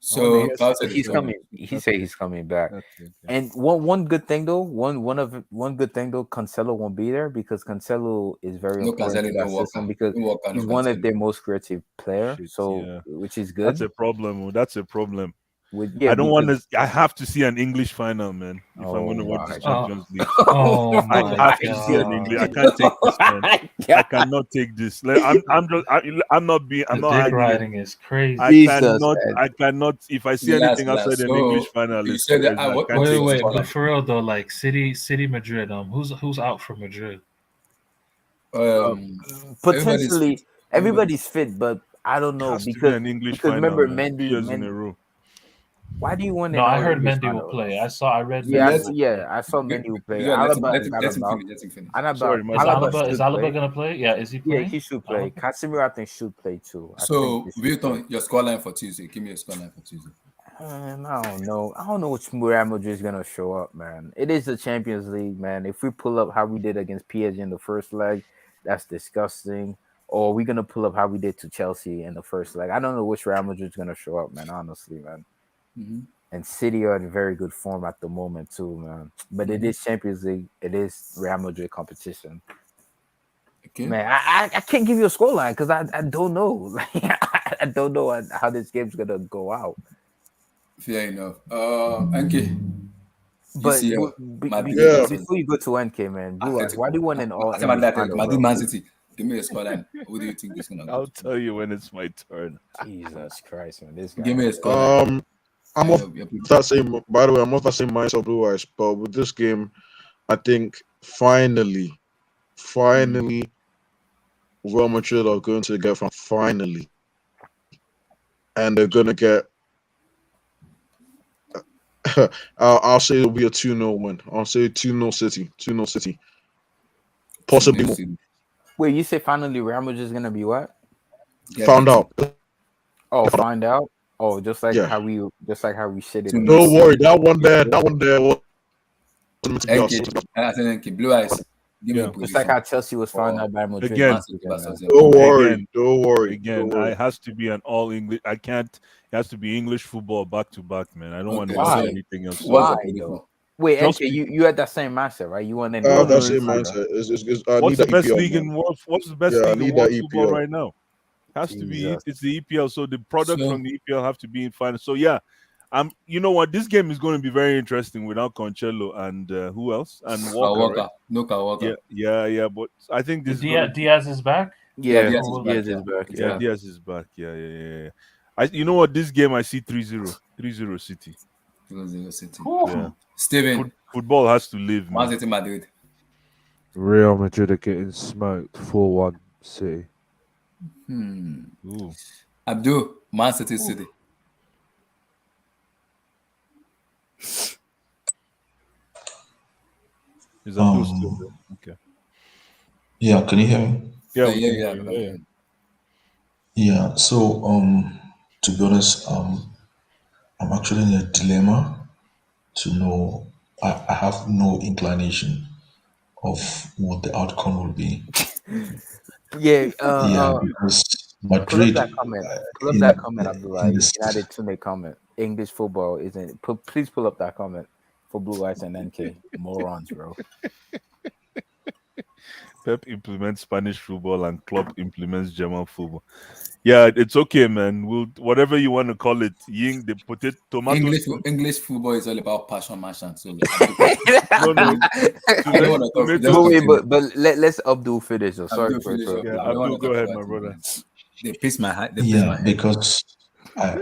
So Carl said he's coming. He said he's coming back. Okay. And one good thing though, one good thing though, Cancelo won't be there because Cancelo is very No important Cancelo, to that no system Walker. because No Walker, he's no one of Cancelo. their most creative player. Shit, So yeah. which is good. That's a problem. That's a problem. Yeah, I don't want because- to. I have to see an English final, man. If I'm going to watch my this Champions League, Oh I my have to see an English. I can't take this, man. I cannot take this. Like, I'm not being. I'm The not dick arguing. riding is crazy. I cannot. If I see anything outside an English final, you it's, said that. I can't Wait, take this. but for real though, like City Madrid. Who's out for Madrid? potentially everybody's fit, but I don't know Has to be because an English because final, remember man. 2 years in a row. Why do you want? No, I heard English Mendy will final? play. I read. Yeah, Mendy will play. I saw Mendy will play. Let him Alaba is finish. Alaba. Sorry, my Is bad. Alaba gonna play? Yeah, is he Yeah, playing? he should play. Casemiro, I think, should play too. So, Wilton, your scoreline for Tuesday. Give me your scoreline for Tuesday. I don't know. I don't know which Real Madrid is gonna show up, man. It is the Champions League, man. If we pull up how we did against PSG in the first leg, that's disgusting. Or are we gonna pull up how we did to Chelsea in the first leg? I don't know which Real Madrid is gonna show up, man. Honestly, man. Mm-hmm. And City are in very good form at the moment too, man. But it is Champions League. It is Real Madrid competition. Okay. Man, I can't give you a scoreline because I don't know. Like, I don't know how this game's gonna go out. Fair enough. NK. But UCL, before you go to NK, man, Blue Eyes, why do you want an all Madrid Man City. Give me a scoreline. Who do you think is gonna go? I'll tell you when it's my turn. Jesus Christ, man, this guy. Give me a scoreline. I'm off that same. By the way, I'm off that same mindset, Blue Eyes. But with this game, I think finally, Real Madrid are going to get from finally, and they're going to get. I'll say it'll be a 2-0 win. I'll say 2-0 City. 2-0 City. Possibly more. Wait, you say finally Real Madrid is gonna be what? Found out. Oh, find out. Oh, just like Yeah. how we shit it. Don't worry, that one there was. NK, Blue Eyes. Give me a Just like how Chelsea was found out by Madrid. Again, don't worry. Again, it has to be an all English. I can't. It has to be English football back to back, man. I don't want to see anything else. Why though? Wait, NK, you had that same mindset, right? You want to know that same mindset. What's the best league in world? What's the best league in world football EPL. right now? Has to be. It's the EPL. So the products from the EPL have to be in final. So yeah, you know what? This game is going to be very interesting without Cancelo and who else? And Walker. Right? No Walker. Yeah. But I think this Diaz is back. Yeah, Diaz is back. Yeah, Diaz is back. Yeah. You know what? This game I see 3-0. 3-0 City. 3-0 City. Yeah. Steven. Football has to live, Man man. City Madrid. Real Madrid are getting smoked 4-1 City. Ooh. Abdul, Man City City. Is Abdul still there? Okay. Yeah, can you hear me? Yeah, we can Yeah, hear you. yeah, Yeah, Yeah. So to be honest, I'm actually in a dilemma to know. I have no inclination of what the outcome will be. Yeah, Yeah, because pull up Madrid, that comment. Pull up in that comment, in Abdullah. this, United Tune comment. English football isn't. Please pull up that comment for Blue Eyes and NK. Morons, bro. Pep implements Spanish football and Klopp implements German football. Yeah, it's okay, man. We'll whatever you want to call it. Ying the potato tomatoes. English football is all about passion, martian. So No, no. I don't want to talk. But Just wait, continue. let's Abdul finish. So sorry Abdul for finish up. Yeah, I don't want Abdul, to go talk ahead, about my it, brother. man. They piss my head. They piss yeah, my head. because I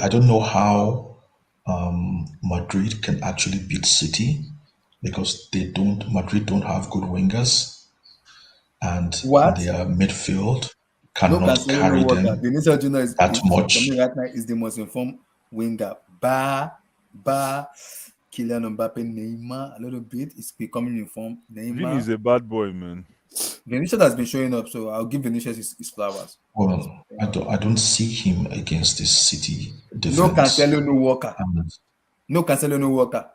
don't know how Madrid can actually beat City because Madrid don't have good wingers and What? their midfield No cannot Cancelo, no carry Walker. them Vinicius Junior that for much. me right now is the most informed winger. Kylian Mbappe, Neymar a little bit. It's becoming informed. Vini is Neymar. a bad boy, man. Vinicius has been showing up, so I'll give Vinicius his flowers. Well, I don't see him against this City No defense. Cancelo, no Walker. And No Cancelo, no Walker.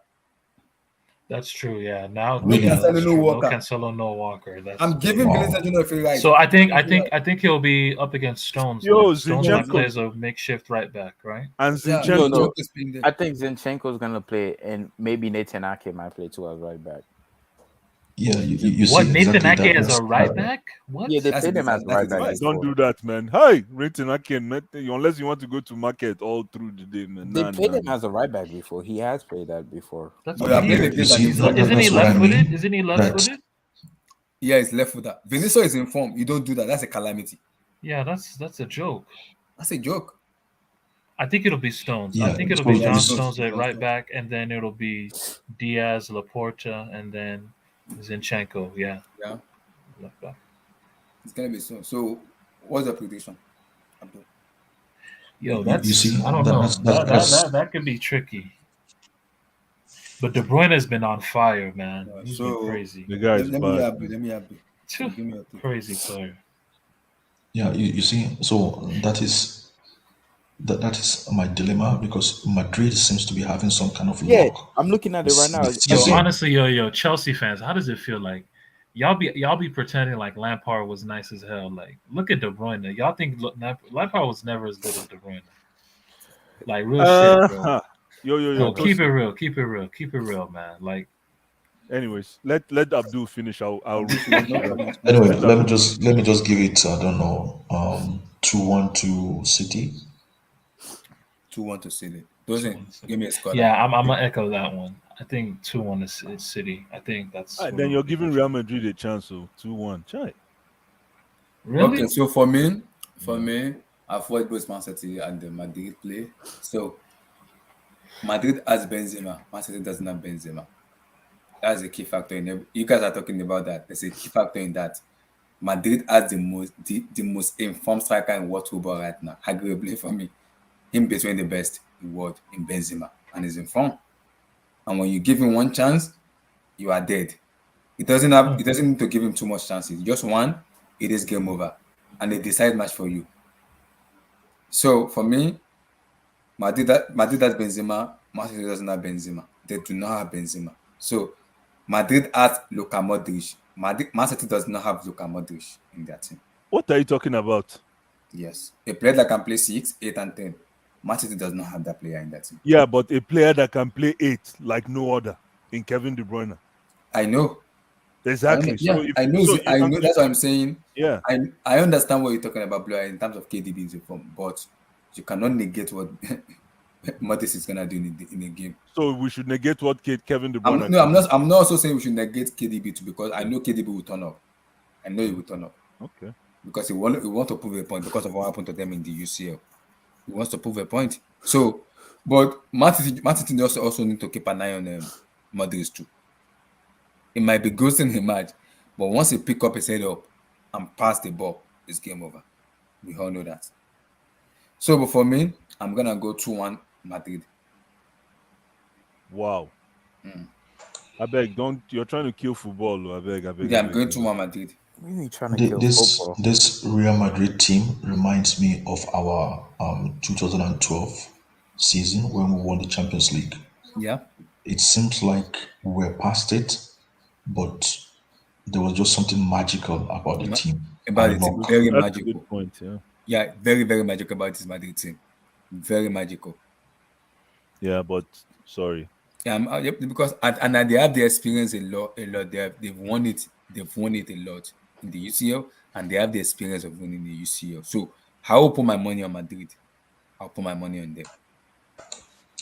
That's true. Yeah. Now, No really, yeah, that's Cancelo, no true. No Walker. Cancelo, no Walker. That's I'm big. giving Vinicius wow. Junior a free ride. So I think he'll be up against Stones. Yo, Though. Stones might play Zinchenko as a makeshift right back, right? and Yeah, No, Zinchenko. no. I think Zinchenko's gonna play, and maybe Nathan Ake might play too as right back. Yeah, you What, see Nathan exactly Ake that. as a right back? What? Yeah, they That's played him as that's a right back different Don't before. do that, man. Hi, Renton Aken, unless you want to go to market all through the day, man. They Nah, played nah. him as a right back before. He has played that before. That's But what I I played mean. against an see informed. Isn't he that's what I left-footed? mean. Isn't he That left-footed? Yeah, it's left footer. Vinicius is informed. You don't do that. That's a calamity. Yeah, that's a joke. That's a joke. I think it'll be Stones. I yeah. think it'll So be Yeah, John it's Stones at John right Stones. back, and then it'll be Diaz, Laporta, and then Zinchenko. Yeah, Yeah, left back. it's gonna be soon. So, what's the prediction? Abdul? Yo, you see I don't know. that's That could be tricky. But De Bruyne has been on fire, man. He's been So crazy. The guy is let me bad. have Let me have So give me your take. Crazy player. yeah. You see, so that is my dilemma because Madrid seems to be having some kind of Yeah, luck I'm looking at it right now. this Yo, season. honestly, yo, Chelsea fans, how does it feel like y'all be pretending like Lampard was nice as hell? Like, look at De Bruyne. Y'all think Lampard was never as good as De Bruyne? Like, real shit, bro. Yo, No, keep Tosin. it real, man. Like, Anyways, let Abdul finish. I'll Anyway, let me just give it. I don't know. 2-1 to City. 2-1 to City. Doesn't give me a score. yeah, I'm gonna echo that one. I think 2-1 is City. I think that's then you're giving Real Madrid a chance, so 2-1. Chai. really. Okay, so for me, I've watched both Man City and the Madrid play. So Madrid has Benzema. Man City doesn't have Benzema. That's a key factor in it. You guys are talking about that. There's a key factor in that. Madrid has the most informed striker in world football right now. Arguably for me, him between the best in the world in Benzema, and he's informed. And when you give him one chance, you are dead. It doesn't need to give him too much chances. Just one, it is game over, and a decide match for you. So for me, Madrid has Benzema. Man City doesn't have Benzema. They do not have Benzema. So Madrid has Luka Modric. Man City does not have Luka Modric in their team. What are you talking about? Yes, a player that can play 6, 8, and 10. Man City does not have that player in that team. Yeah, but a player that can play 8 like no other in Kevin De Bruyne. I know. Exactly. I know. That's what I'm saying. Yeah. I understand what you're talking about, Blue, in terms of KDB's form, but you cannot negate what Mattis is gonna do in a game. So we should negate what Kevin De Bruyne. I'm not also saying we should negate KDB too, because I know KDB will turn up. I know he will turn up. Okay. Because he want to prove a point because of what happened to them in the UCL. He wants to prove a point. So, but Man City also need to keep an eye on Modric too. It might be ghosting a match, but once he pick up his head up and pass the ball, it's game over. We all know that. So, but for me, I'm gonna go 2-1 Madrid. Wow. I beg, don't. You're trying to kill football. I beg, I beg, I Yeah, I'm beg. going to Real Madrid. Really trying to kill This football. this Real Madrid team reminds me of our 2012 season when we won the Champions League. Yeah, It seems like we're past it, but there was just something magical about the team about and it, luck. very That's a good magical. point. Yeah. Yeah, very very magical about this Madrid team. Very magical. Yeah, but sorry. Yeah, yep, because and they have the experience a lot, a lot. They've won it. They've won it a lot in the UCL, and they have the experience of winning the UCL. So I will put my money on Madrid. I'll put my money on them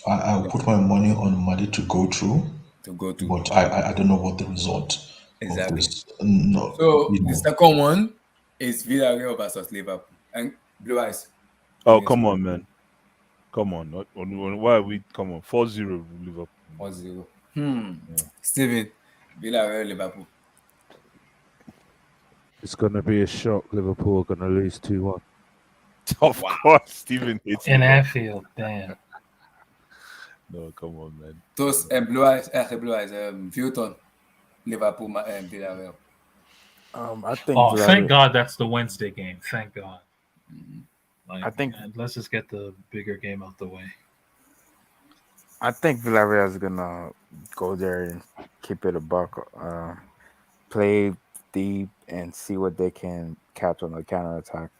I'll put my money on Madrid to go through, to go to but I don't know what the result of exactly. this. No, So you the know. second one is Villarreal versus Liverpool and Blue Eyes. Oh, come on, man. Come on. Why are we? Come on. 4-0 Liverpool. 4-0. Steven, Villarreal, Liverpool. It's gonna be a shock. Liverpool are gonna lose 2-1. Of course, Steven hates in Liverpool. Anfield. Damn. No, come on, man. Those Blue Eyes, Vilton, Liverpool, Villarreal. I think. Oh, thank God that's the Wednesday game. Thank God. Like, I think. Let's just get the bigger game out the way. I think Villarreal is gonna go there and keep it a buck, play deep, and see what they can catch on the counter attack.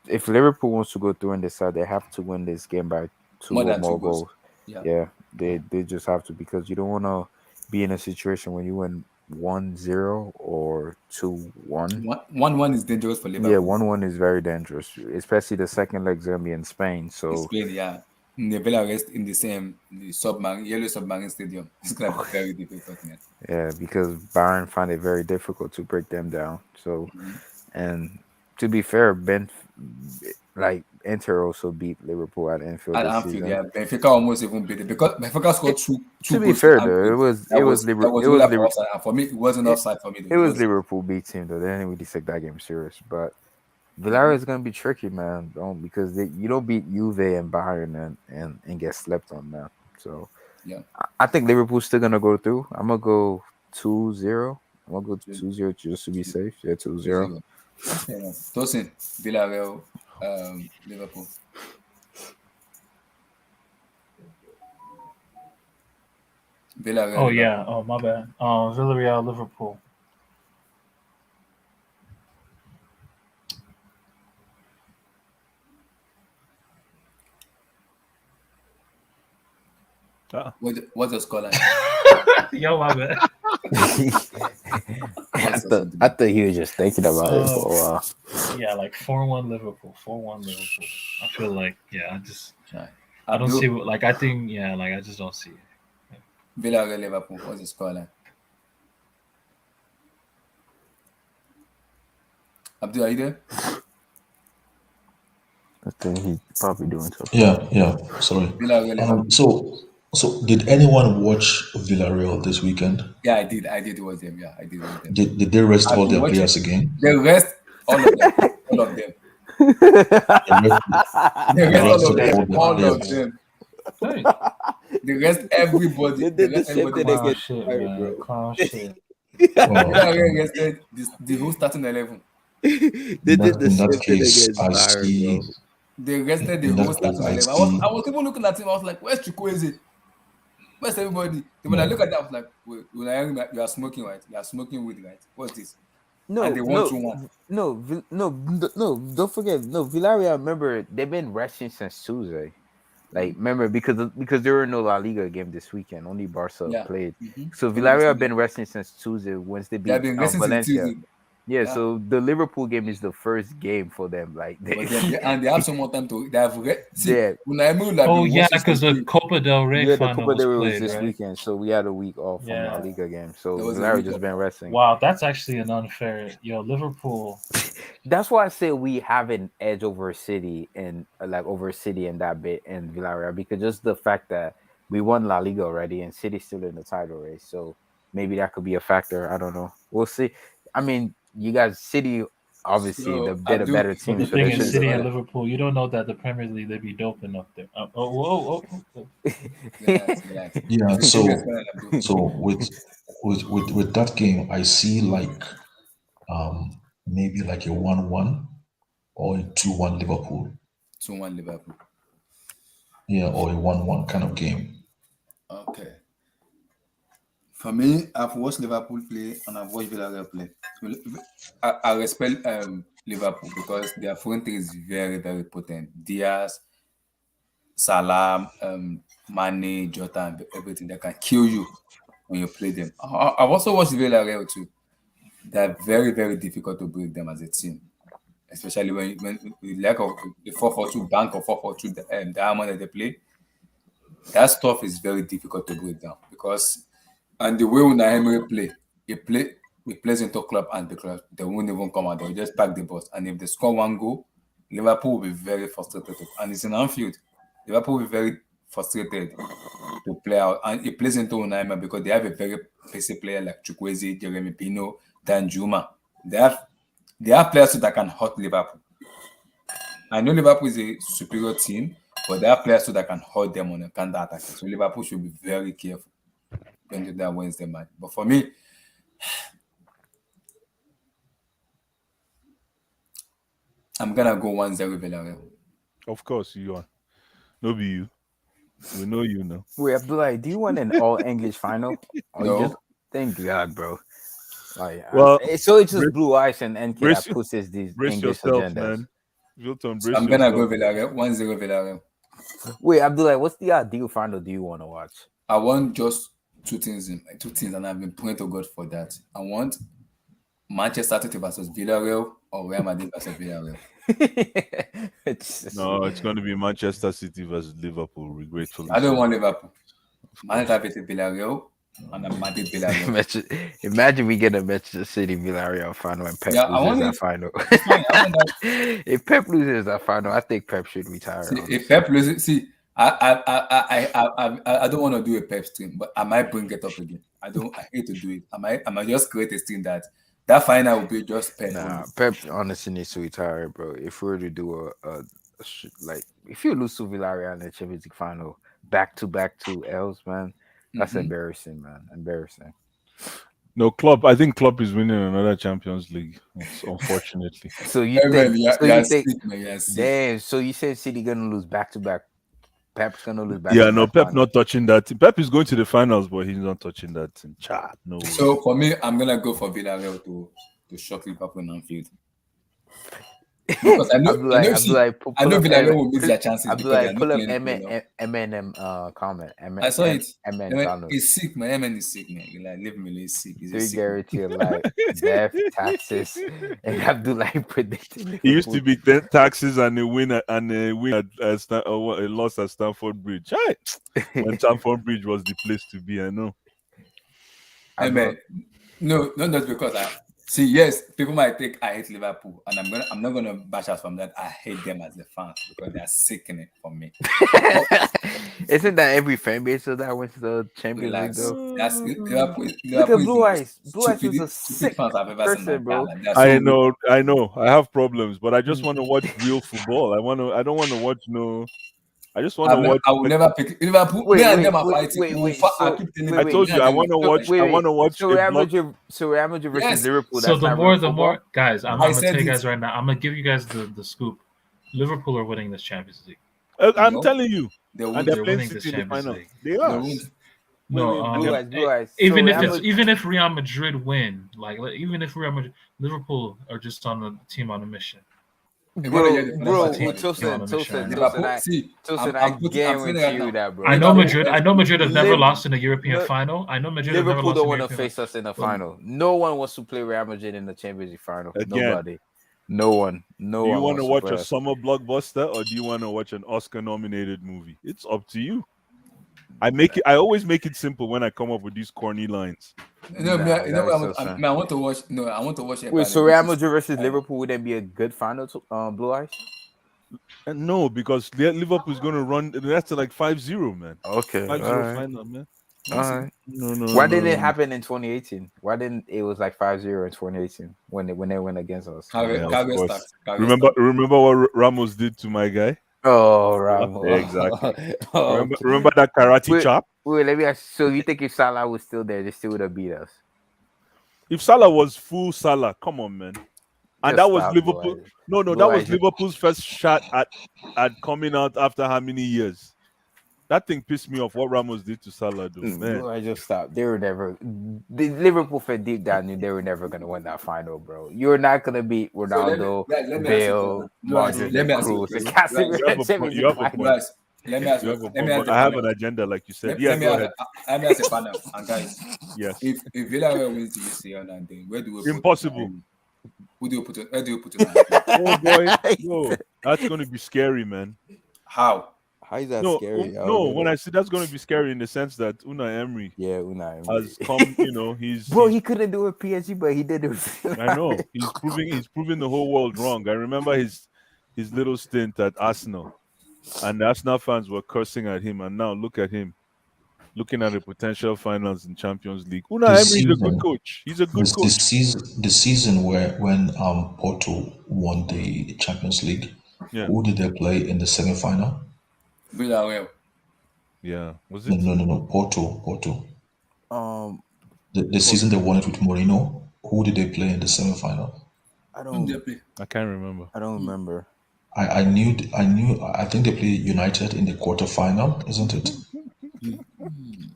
If Liverpool wants to go through and decide, they have to win this game by two More or than more two goals. goals. Yeah, they just have to, because you don't want to be in a situation when you win 1-0 or 2-1. 1-1 is dangerous for Liverpool. Yeah, 1-1 is very dangerous, especially the second leg's gonna be in Spain. So Spain, yeah. In the Villarreal in the same submarine, yellow submarine stadium. It's gonna be very difficult, man. yeah, because Bayern find it very difficult to break them down. So, and to be fair, like Inter also beat Liverpool at Anfield At this Anfield, season. yeah. Benfica almost even beat it because Benfica scored two To be goals. fair, at though, Anfield. it was Liverpool. Offside. And for me, it wasn't offside for me. Though. It was Liverpool beat team though. They didn't really take that game serious. But Villarreal is gonna be tricky, man. Because you don't beat Juve and Bayern and get slept on, man. So yeah, I think Liverpool's still gonna go through. I'm gonna go 2-0. I'm gonna go 2-0 just to be safe. Yeah, 2-0. Tosin, Villarreal, Liverpool. Villarreal. Oh yeah. Oh my bad. Villarreal, Liverpool. What's the scoreline? Yo, my bad. I thought he was just thinking about it for a while. Yeah, like 4-1 Liverpool. 4-1 Liverpool. I feel like, yeah, I don't see what, like, I think, yeah, like, I just don't see it. Yeah. Villarreal, Liverpool. What's the scoreline? Abdul, are you there? I think he's probably doing something. Yeah. Sorry. So did anyone watch Villarreal this weekend? Yeah, I did. I did watch them. Yeah, I did watch them. Did they rest all their players again? They rest all of them. All of them. All of them. They rest everybody. They did the same thing against Bayern, bro. Calm shit. Villarreal rested the whole starting 11. They did the same thing against Bayern, bro. They rested the whole starting 11. I was even looking at him. I was like, "Where's Chukwueze? Where's everybody?" When I look at that, I was like, "Wait, you are smoking, right? You are smoking weed, right? What's this?" No, and they won 2-1. No, don't forget. No, Villarreal, remember, they've been resting since Tuesday. Like, remember, because there were no La Liga game this weekend. Only Barca played. So Villarreal have been resting since Tuesday, Wednesday beat Valencia. Yeah, so the Liverpool game is the first game for them. Like, and they have some more time to. They have because the Copa del Rey the final Copa del Rey was this right? weekend, so we had a week off from La Liga game. So Villarreal just been resting. Wow, that's actually an unfair. Yo, Liverpool. That's why I say we have an edge over City and that bit in Villarreal, because just the fact that we won La Liga already and City's still in the title race, so maybe that could be a factor. I don't know. We'll see. I mean, you guys, City obviously So they're the better But the teams, so thing they is, shouldn't City do and that. Liverpool, you don't know that the Premier League they be doping up there. Relax. Yeah, The thing is, so with that game, I see like maybe like a 1-1 or a 2-1 Liverpool. 2-1 Liverpool. Yeah, or a 1-1 kind of game. Okay. For me, I've watched Liverpool play and I've watched Villarreal play. So, I respect Liverpool because their front three is very, very potent. Diaz, Salah, Mane, Jota, and everything that can kill you when you play them. I've also watched Villarreal too. They're very, very difficult to break them as a team, especially when the lack of the 4-4-2 bank or 4-4-2 diamond that they play. That stuff is very difficult to break down because, and the way Unai Emery he plays into club and the club, they won't even come out. They'll just pack the bus. And if they score one goal, Liverpool will be very frustrated. And it's in Anfield. Liverpool will be very frustrated to play out. And it plays into Unai Emery because they have a very basic player like Chukwueze, Jeremy Pino, Dan Juma. They have players that can hurt Liverpool. I know Liverpool is a superior team, but there are players that can hold them on a counter attack. So Liverpool should be very careful going to that Wednesday match. But for me, I'm gonna go 1-0 Villarreal. Of course you are. No be you. We know you know. Wait, Abdullah, do you want an all English final? Or No. you just thank God, bro. Like, Well, so it's just Blue Eyes and NK brace- that pushes these Brace English yourself, agendas. man. Wilton, So brace I'm gonna yourself. go Villarreal, 1-0 Villarreal. Wait, Abdullah, what's the ideal final do you want to watch? I want just two things, and I've been praying to God for that. I want Manchester City versus Villarreal or Real Madrid versus Villarreal. No, it's going to be Manchester City versus Liverpool, regretfully. I don't want Liverpool. Manchester versus Villarreal and a Madrid Villarreal. Imagine we get a Manchester City Villarreal final and Pep I want loses it. that final. It's fine. I want that. If Pep loses that final, I think Pep should retire. See, honestly. if Pep loses, I don't want to do a Pep stream, but I might bring it up again. I hate to do it. I might just create a stream that final will be just Pep. Nah, Pep honestly needs to retire, bro. If we were to do like, if you lose to Villarreal in the Champions League final, back to 2 L's, man, that's embarrassing, man. Embarrassing. No, Klopp. I think Klopp is winning another Champions League, unfortunately. So you think? Damn. So you said City gonna lose back to back? Pep's gonna lose back. Yeah, no, Pep not touching that. Pep is going to the finals, but he's not touching that. No. So for me, I'm gonna go for Villarreal to shock Liverpool in Anfield. Because I know Villarreal will miss their chances. Abdullah, pull up MNM comment. I saw it. MN he's sick, man. MN is sick, man. Like, leave me, he's sick. He's 3 guarantee of life, death, taxes, and Abdullah predicted. He used to be 10 taxes and a win at a loss at Stamford Bridge. When Stamford Bridge was the place to be, I know. Man, no, not just because see, yes, people might think I hate Liverpool, and I'm not gonna bash us from that. I hate them as a fan because they are sickening for me. Isn't that every fan base of that went to the Champions League though? That's Liverpool. Look at Blue Eyes. Blue Eyes was a sick fans I've ever seen, bro. I know. I have problems, but I just want to watch real football. I don't want to watch I just want to watch. I will never pick Liverpool. Me and them are fighting. I told you I want to watch. I want to watch. So Real Madrid versus Liverpool. So the more guys, I'm gonna tell you guys right now. I'm gonna give you guys the scoop. Liverpool are winning this Champions League. I'm telling you, they're winning this Champions League. They are. No, Blue Eyes. even if Real Madrid win, even if Real Madrid, Liverpool are just on the team on a mission. Bro, Tilson, I guarantee you that, bro. I know Madrid have never lost in a European final. I know Madrid have never lost. Liverpool don't want to face us in the final. No one wants to play Real Madrid in the Champions League final. Nobody. No one. Do you want to watch a summer blockbuster or do you want to watch an Oscar-nominated movie? It's up to you. I always make it simple when I come up with these corny lines. I want to watch. No, I want to watch. Wait, so Real Madrid versus Liverpool would that be a good final to Blue Eyes? No, because Liverpool is going to run. That's like 5-0, man. Okay, 5-0 final, man. No. Why didn't it happen in 2018? Why didn't it was like 5-0 in 2018 when they went against us? Yeah, of Carrier course. start. Carrier Remember start. what Ramos did to my guy? Oh, Ramos. Exactly. Oh, Remember that karate chop? Wait, let me ask. So you think if Salah was still there, they still would have beat us? If Salah was full Salah, come on, man. And Just that was stop, Liverpool. boy. No, that Boy, was Liverpool's first shot at coming out after how many years? That thing pissed me off. What Ramos did to Salah, though, man. Boy, just stop. They were never. The Liverpool fan deep down knew they were never gonna win that final, bro. You're not gonna beat Ronaldo, Bale, Modric, and Kroos, and Casemiro. You have a point. Guys, let me ask you. I have an agenda, like you said. Yeah, go ahead. Let me ask a panel. And guys, yes. If Villarreal wins the UCL, and then where do we put Impossible. Where do you put it? Oh boy, no, that's gonna be scary, man. How? How is that scary? No, when I say that's going to be scary in the sense that Unai Emery, has come. He's bro. He couldn't do it PSG, but he did it. I know he's proving the whole world wrong. I remember his little stint at Arsenal, and the Arsenal fans were cursing at him, and now look at him, looking at the potential finals in Champions League. Unai Emery is a good coach. He's a good coach. The season when Porto won the Champions League, who did they play in the semi-final? Villarreal. Yeah, was it? No, Porto. The season they won it with Mourinho, who did they play in the semi-final? I can't remember. I don't remember. I think they played United in the quarterfinal, isn't it?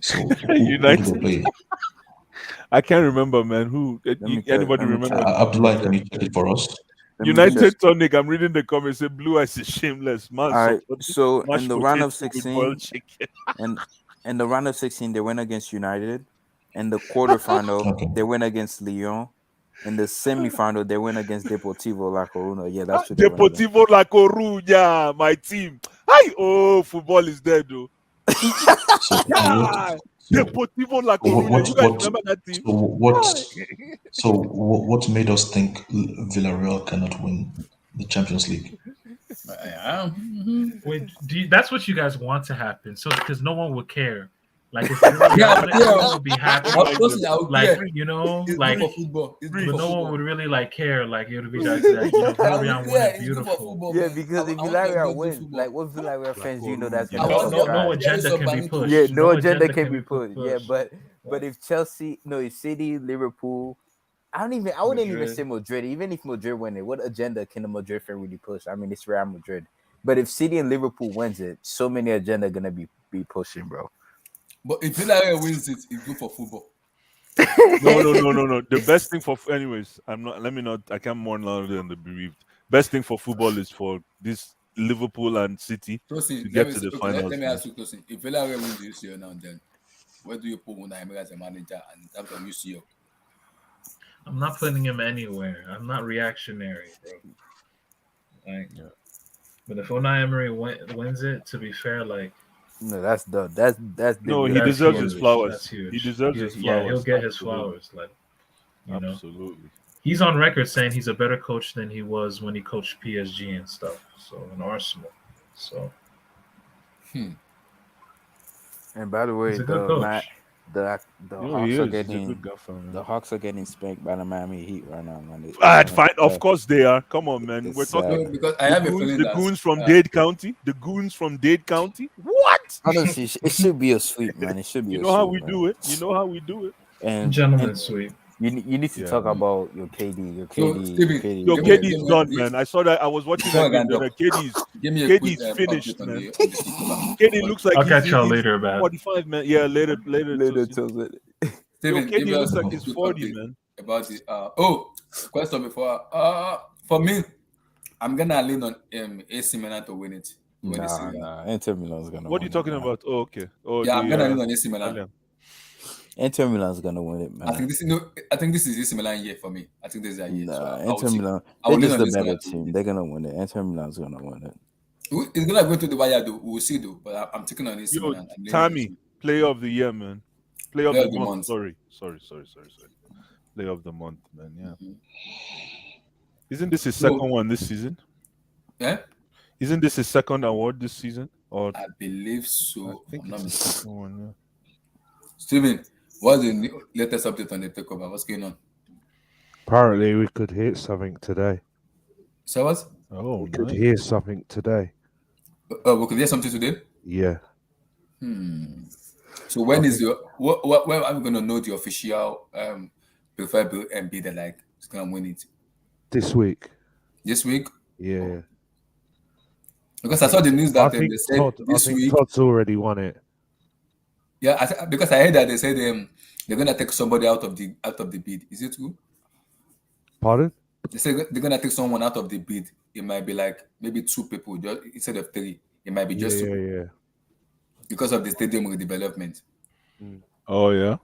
So who did they play? I can't remember, man. Who? Anybody remember? Abdullah, can you check it for us? United Tonic. I'm reading the comments. Say Blue Eyes is shameless, man. All right. So in the round of 16, and in the round of 16, they went against United. In the quarterfinal, they went against Lyon. In the semi-final, they went against Deportivo La Coruña. Yeah, that's what Deportivo La Coruña, my team. Hi, football is dead, though. Deportivo La Coruña. You guys remember that team? So what made us think Villarreal cannot win the Champions League? Wait, that's what you guys want to happen? So because no one would care. Like if everyone would be happy, like for football, but no one would really care. Like it would be like Villarreal won, beautiful. Yeah, because if Villarreal win, like what Villarreal fans do you know that's no agenda can be pushed. Yeah, no agenda can be pushed. Yeah, but if Chelsea, if City, Liverpool, I wouldn't even say Madrid. Even if Madrid win it, what agenda can the Madrid fan really push? I mean, it's Real Madrid. But if City and Liverpool wins it, so many agenda gonna be pushing, bro. But if Villarreal wins it, it's good for football. No. The best thing for anyways, I can't mourn louder than the bereaved. Best thing for football is for this Liverpool and City to get to the finals. Let me ask you a question. If Villarreal wins the UCL now, then where do you put Unai Emery as a manager and in terms of UCL? I'm not putting him anywhere. I'm not reactionary, bro. But if Unai Emery wins it, to be fair, no, that's no. He deserves his flowers. That's huge. He deserves his flowers. Yeah, he'll get his flowers. Absolutely. He's on record saying he's a better coach than he was when he coached PSG and stuff. So in Arsenal. So. And by the way, the Hawks are getting spanked by the Miami Heat right now, man. Of course they are. Come on, man. We're talking because I have the goons from Dade County. The goons from Dade County. What? Honestly, it should be a sweep, man. It should be. You know how we do it. You know how we do it. And gentlemen sweep. You need to talk about your KD. Your KD is done, man. I saw that. I was watching that game. KD's finished, man. KD looks like I'll catch y'all later, man. 45, man. Yeah, later. Steven, KD looks like he's 40, man. About it. Question before. For me, I'm gonna lean on AC Milan to win it. Nah, Inter Milan's gonna. What are you talking about? Oh, okay. Yeah, I'm gonna lean on AC Milan. Inter Milan's gonna win it, man. I think this is AC Milan year for me. I think this is a year. Nah, Inter Milan. They're just the better team. They're gonna win it. Inter Milan's gonna win it. It's gonna go to the wire though. We'll see though. But I'm taking on AC Milan. Tammy, player of the year, man. Player of the month. Sorry. Player of the month, man. Yeah. Mm-hmm. Isn't this his second one this season? Yeah. Isn't this his second award this season? Or I believe so. I think it's the second one. Yeah. Steven, what's the latest update on the takeover? What's going on? Apparently, we could hear something today. So what? Oh, we could hear something today. We could hear something today? Yeah. So when is your when are we gonna know the official preferred bidder like is gonna win it? This week. This week? Yeah. Because I saw the news that they said this week. Todd's already won it. Yeah, because I heard that they said they're gonna take somebody out of the bid. Is it true? Pardon? They said they're gonna take someone out of the bid. It might be like maybe 2 people just instead of 3. It might be just 2 people. Yeah. Because of the stadium redevelopment. Oh yeah.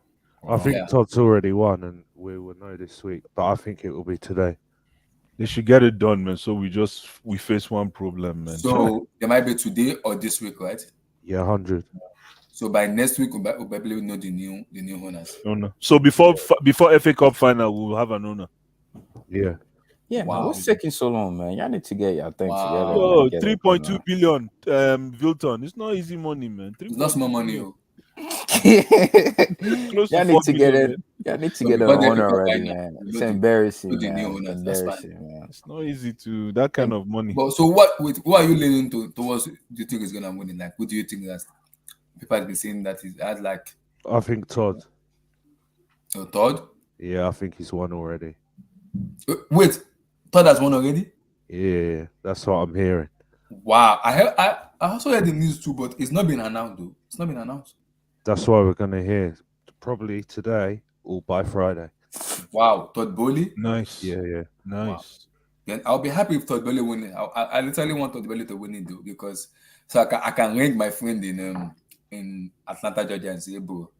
I think Todd's already won, and we will know this week. But I think it will be today. They should get it done, man. So we face one problem, man. So there might be today or this week, right? Yeah, 100. So by next week, we'll probably know the new owners. Owner. So before FA Cup final, we'll have an owner. Yeah. Yeah, man. What's taking so long, man? Y'all need to get your things together. Oh, 3.2 billion, Vilton. It's not easy money, man. It's not small money. Y'all need to get it. Y'all need to get an owner already, man. It's embarrassing, man. Man. It's not easy to that kind of money. But so who are you leaning towards? Do you think is gonna win it? Like, who do you think that people have been saying that is as like? I think Todd. So Todd? Yeah, I think he's won already. Wait, Todd has won already? Yeah, that's what I'm hearing. Wow, I also heard the news too, but it's not been announced though. It's not been announced. That's why we're gonna hear probably today or by Friday. Wow, Todd Bowley. Nice. Yeah. Nice. Wow. Then I'll be happy if Todd Bowley win it. I literally want Todd Bowley to win it though, because so I can ring my friend in Atlanta, Georgia, and say, bro,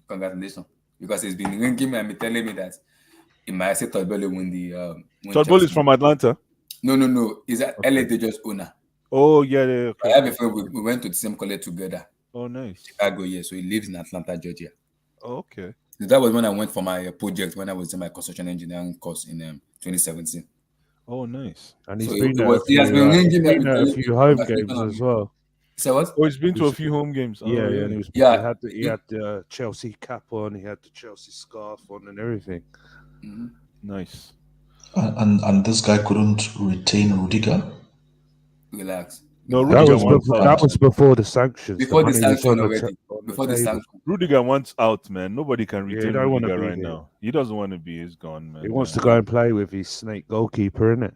congratulations, because he's been ringing me and telling me that he might say Todd Bowley win the. Todd Bowley is from Atlanta. No. He's an LA Dodgers owner. Oh yeah. Okay. I have a friend. We went to the same college together. Oh nice. Chicago, yeah. So he lives in Atlanta, Georgia. Oh, okay. So that was when I went for my project when I was in my construction engineering course in 2017. Oh, nice. And he's So been he has been ringing me at a few home games as well. So what? Oh, he's been to a few home games. Yeah, Oh, and he had the Chelsea cap on, he had the Chelsea scarf on, and everything. Mm-hmm. Nice. And this guy couldn't retain Rudiger. Relax. No, that was before the sanctions. Before the sanction already. Before the sanction. Rudiger wants out, man. Nobody can retain don't Rudiger be right here. now. He doesn't want to be. He's gone, man. He wants to go and play with his snake goalkeeper, innit?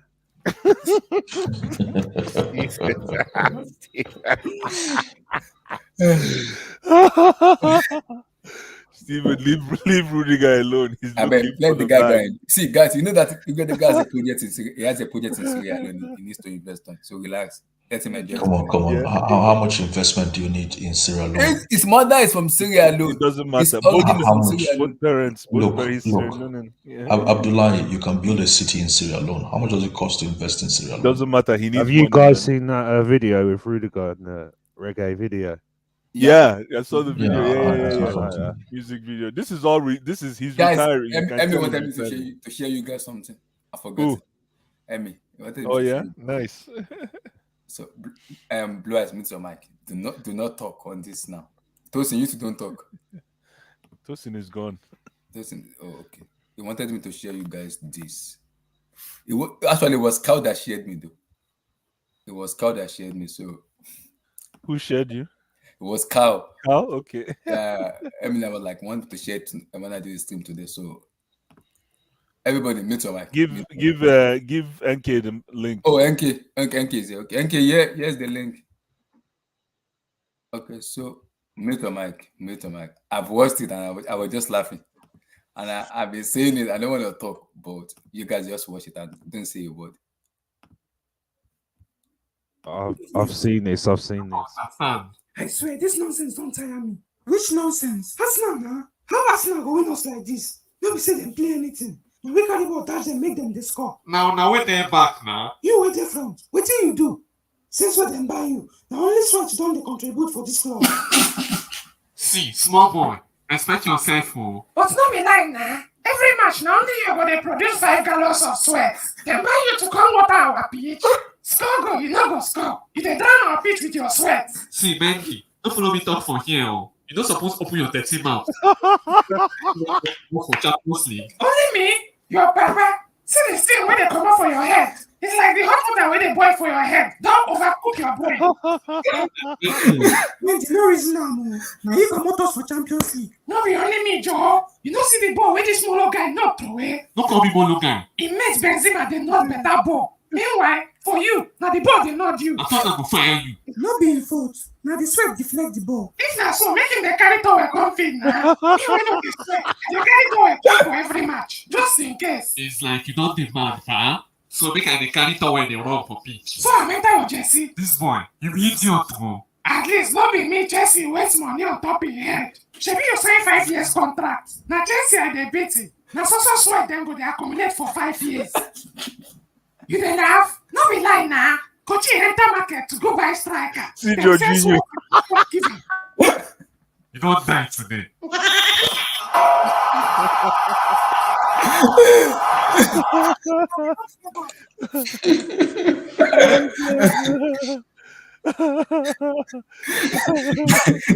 Steven, leave Rudiger alone. He's I mean, let the guy go. See, guys, you know that the guy has a project in Syria. He has a project in Syria alone. He needs to invest on. So relax. Let him enjoy. Come on. Yeah. How much investment do you need in Syria alone? His mother is from Syria alone. It doesn't matter. Both parents. Look. Yeah. Abdullahi, you can build a city in Syria alone. How much does it cost to invest in Syria alone? Doesn't matter. He needs. Have you guys seen that video with Rudiger and the reggae video? Yeah, I saw the video. Yeah. Music video. This is all. This is he's guys, retiring. Emmy wanted me to share you guys something. I forgot. Who? Emmy. Oh yeah, nice. So, Blue Eyes, mute your mic. Do not talk on this now. Tosin, you two don't talk. Tosin is gone. Tosin, okay. He wanted me to share you guys this. It was Cal that shared me though. It was Cal that shared me. So, who shared you? It was Cal. Cal, okay. Emily was like, wanted to share it when I do the stream today. So, everybody, mute your mic. Give NK the link. Oh, NK is here. Okay, NK, yeah, here's the link. Okay, so mute your mic. I've watched it and I was just laughing. And I've been saying it. I don't want to talk, but you guys just watch it and don't say a word. I've seen this. I swear, this nonsense don't tire me. Which nonsense? Arsenal now? How Arsenal go win us like this? Nobody say them play anything. When we carry ball touch them, make them the score. Now wait there back now. You wait there front. What do you do? Since what them buy you, the only swatch don't they contribute for this club. See, small boy, respect yourself, fool. But not be like now. Every match now only you go they produce 5 gallons of sweat. Then buy you to come water our pitch. Score goal, you not go score. You dey drown our pitch with your sweat. See, Benki, don't follow me talk for here. You don't suppose to open your dirty mouth. For Champions League. Only me? Your papa? See the thing when they come out for your head. It's like the hot water when they boil for your head. Don't overcook your brain. Man, the no reason now you come out us for Champions League. No be only me, Joe. You don't see the ball where this small guy not throw it. No call me ball guy. It makes Benzema they not better ball. Meanwhile, for you, now the ball they not you. I thought I would fire you. It not be in fault. Now the sweat deflect the ball. If not so, make him the carry towel come feed now. You know the sweat. You carry towel for every match, just in case. It's like you don't demand, huh? So make I carry towel and they run for pitch. So I enter your Jesse. This boy, you be idiot, bro. At least not be me, Jesse, waste money on top of your head. Should you sign 5 years contract? Now Jesse I dey beat it. Now so sweat them go they accumulate for 5 years. You dey laugh? No be lie now. Coach enter market to go buy striker. See Jorginho. You don't die today.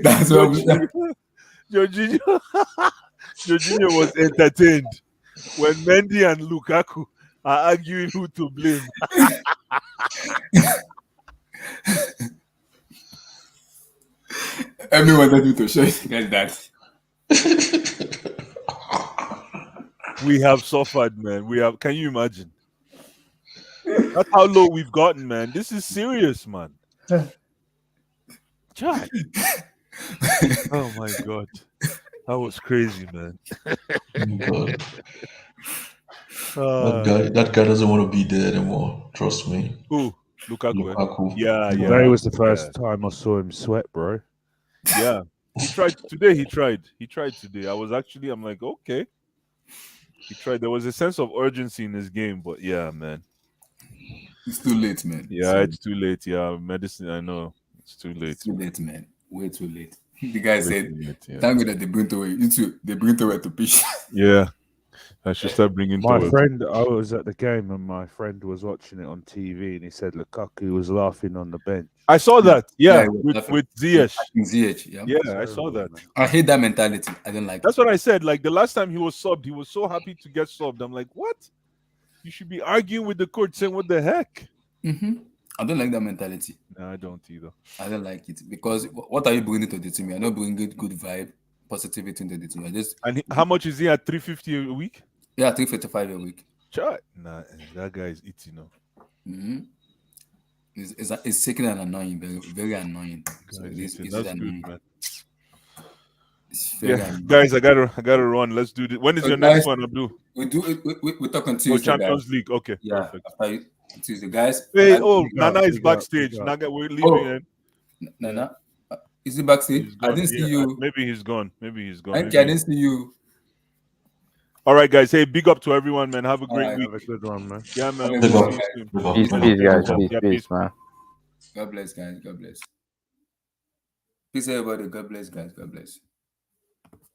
That's what Jorginho was entertained when Mendy and Lukaku are arguing who to blame. Everyone wanted me to show you guys that. We have suffered, man. We have. Can you imagine? That's how low we've gotten, man. This is serious, man. God. Oh my God, that was crazy, man. God. That guy doesn't want to be there anymore. Trust me. Who? Lukaku. Lukaku. Yeah. Today was the first time I saw him sweat, bro. Yeah. He tried today. He tried today. I'm like, okay. He tried. There was a sense of urgency in his game, but yeah, man. It's too late, man. Yeah, it's too late. Yeah, medicine. I know it's too late. It's too late, man. Way too late. The guy said, late, yeah. "Thank God that they bring to they bring to to pitch." Yeah, I should start bringing. My friend, I was at the game and my friend was watching it on TV, and he said Lukaku was laughing on the bench. I saw that. Yeah, with Ziyech. Ziyech. Yeah, I saw that. I hate that mentality. I don't like. That's what I said. Like the last time he was subbed, he was so happy to get subbed. I'm like, what? You should be arguing with the coach, saying, "What the heck?" Mm-hmm. I don't like that mentality. No, I don't either. I don't like it because what are you bringing to the team? You're not bringing good vibe, positivity into the team. How much is he at? 350 a week? Yeah, 355 a week. Nah, that guy is eating up. Mm-hmm. It's taking an annoying, very, very annoying. So that's annoying. good, man. Annoying. Guys, I gotta run. Let's do this. When is your next one, Abdul? We're talking Tuesday. Champions League. Okay, yeah, perfect. Tuesday, guys. Hey, Nana is backstage. Naga, we're leaving. Nana, is he backstage? I didn't see you. Maybe he's gone. I didn't see you. All right, guys. Hey, big up to everyone, man. Have a great week. Have a good one, man. Yeah, man. Peace, guys. Peace, man. God bless, guys. God bless. Peace, everybody. God bless, guys. God bless.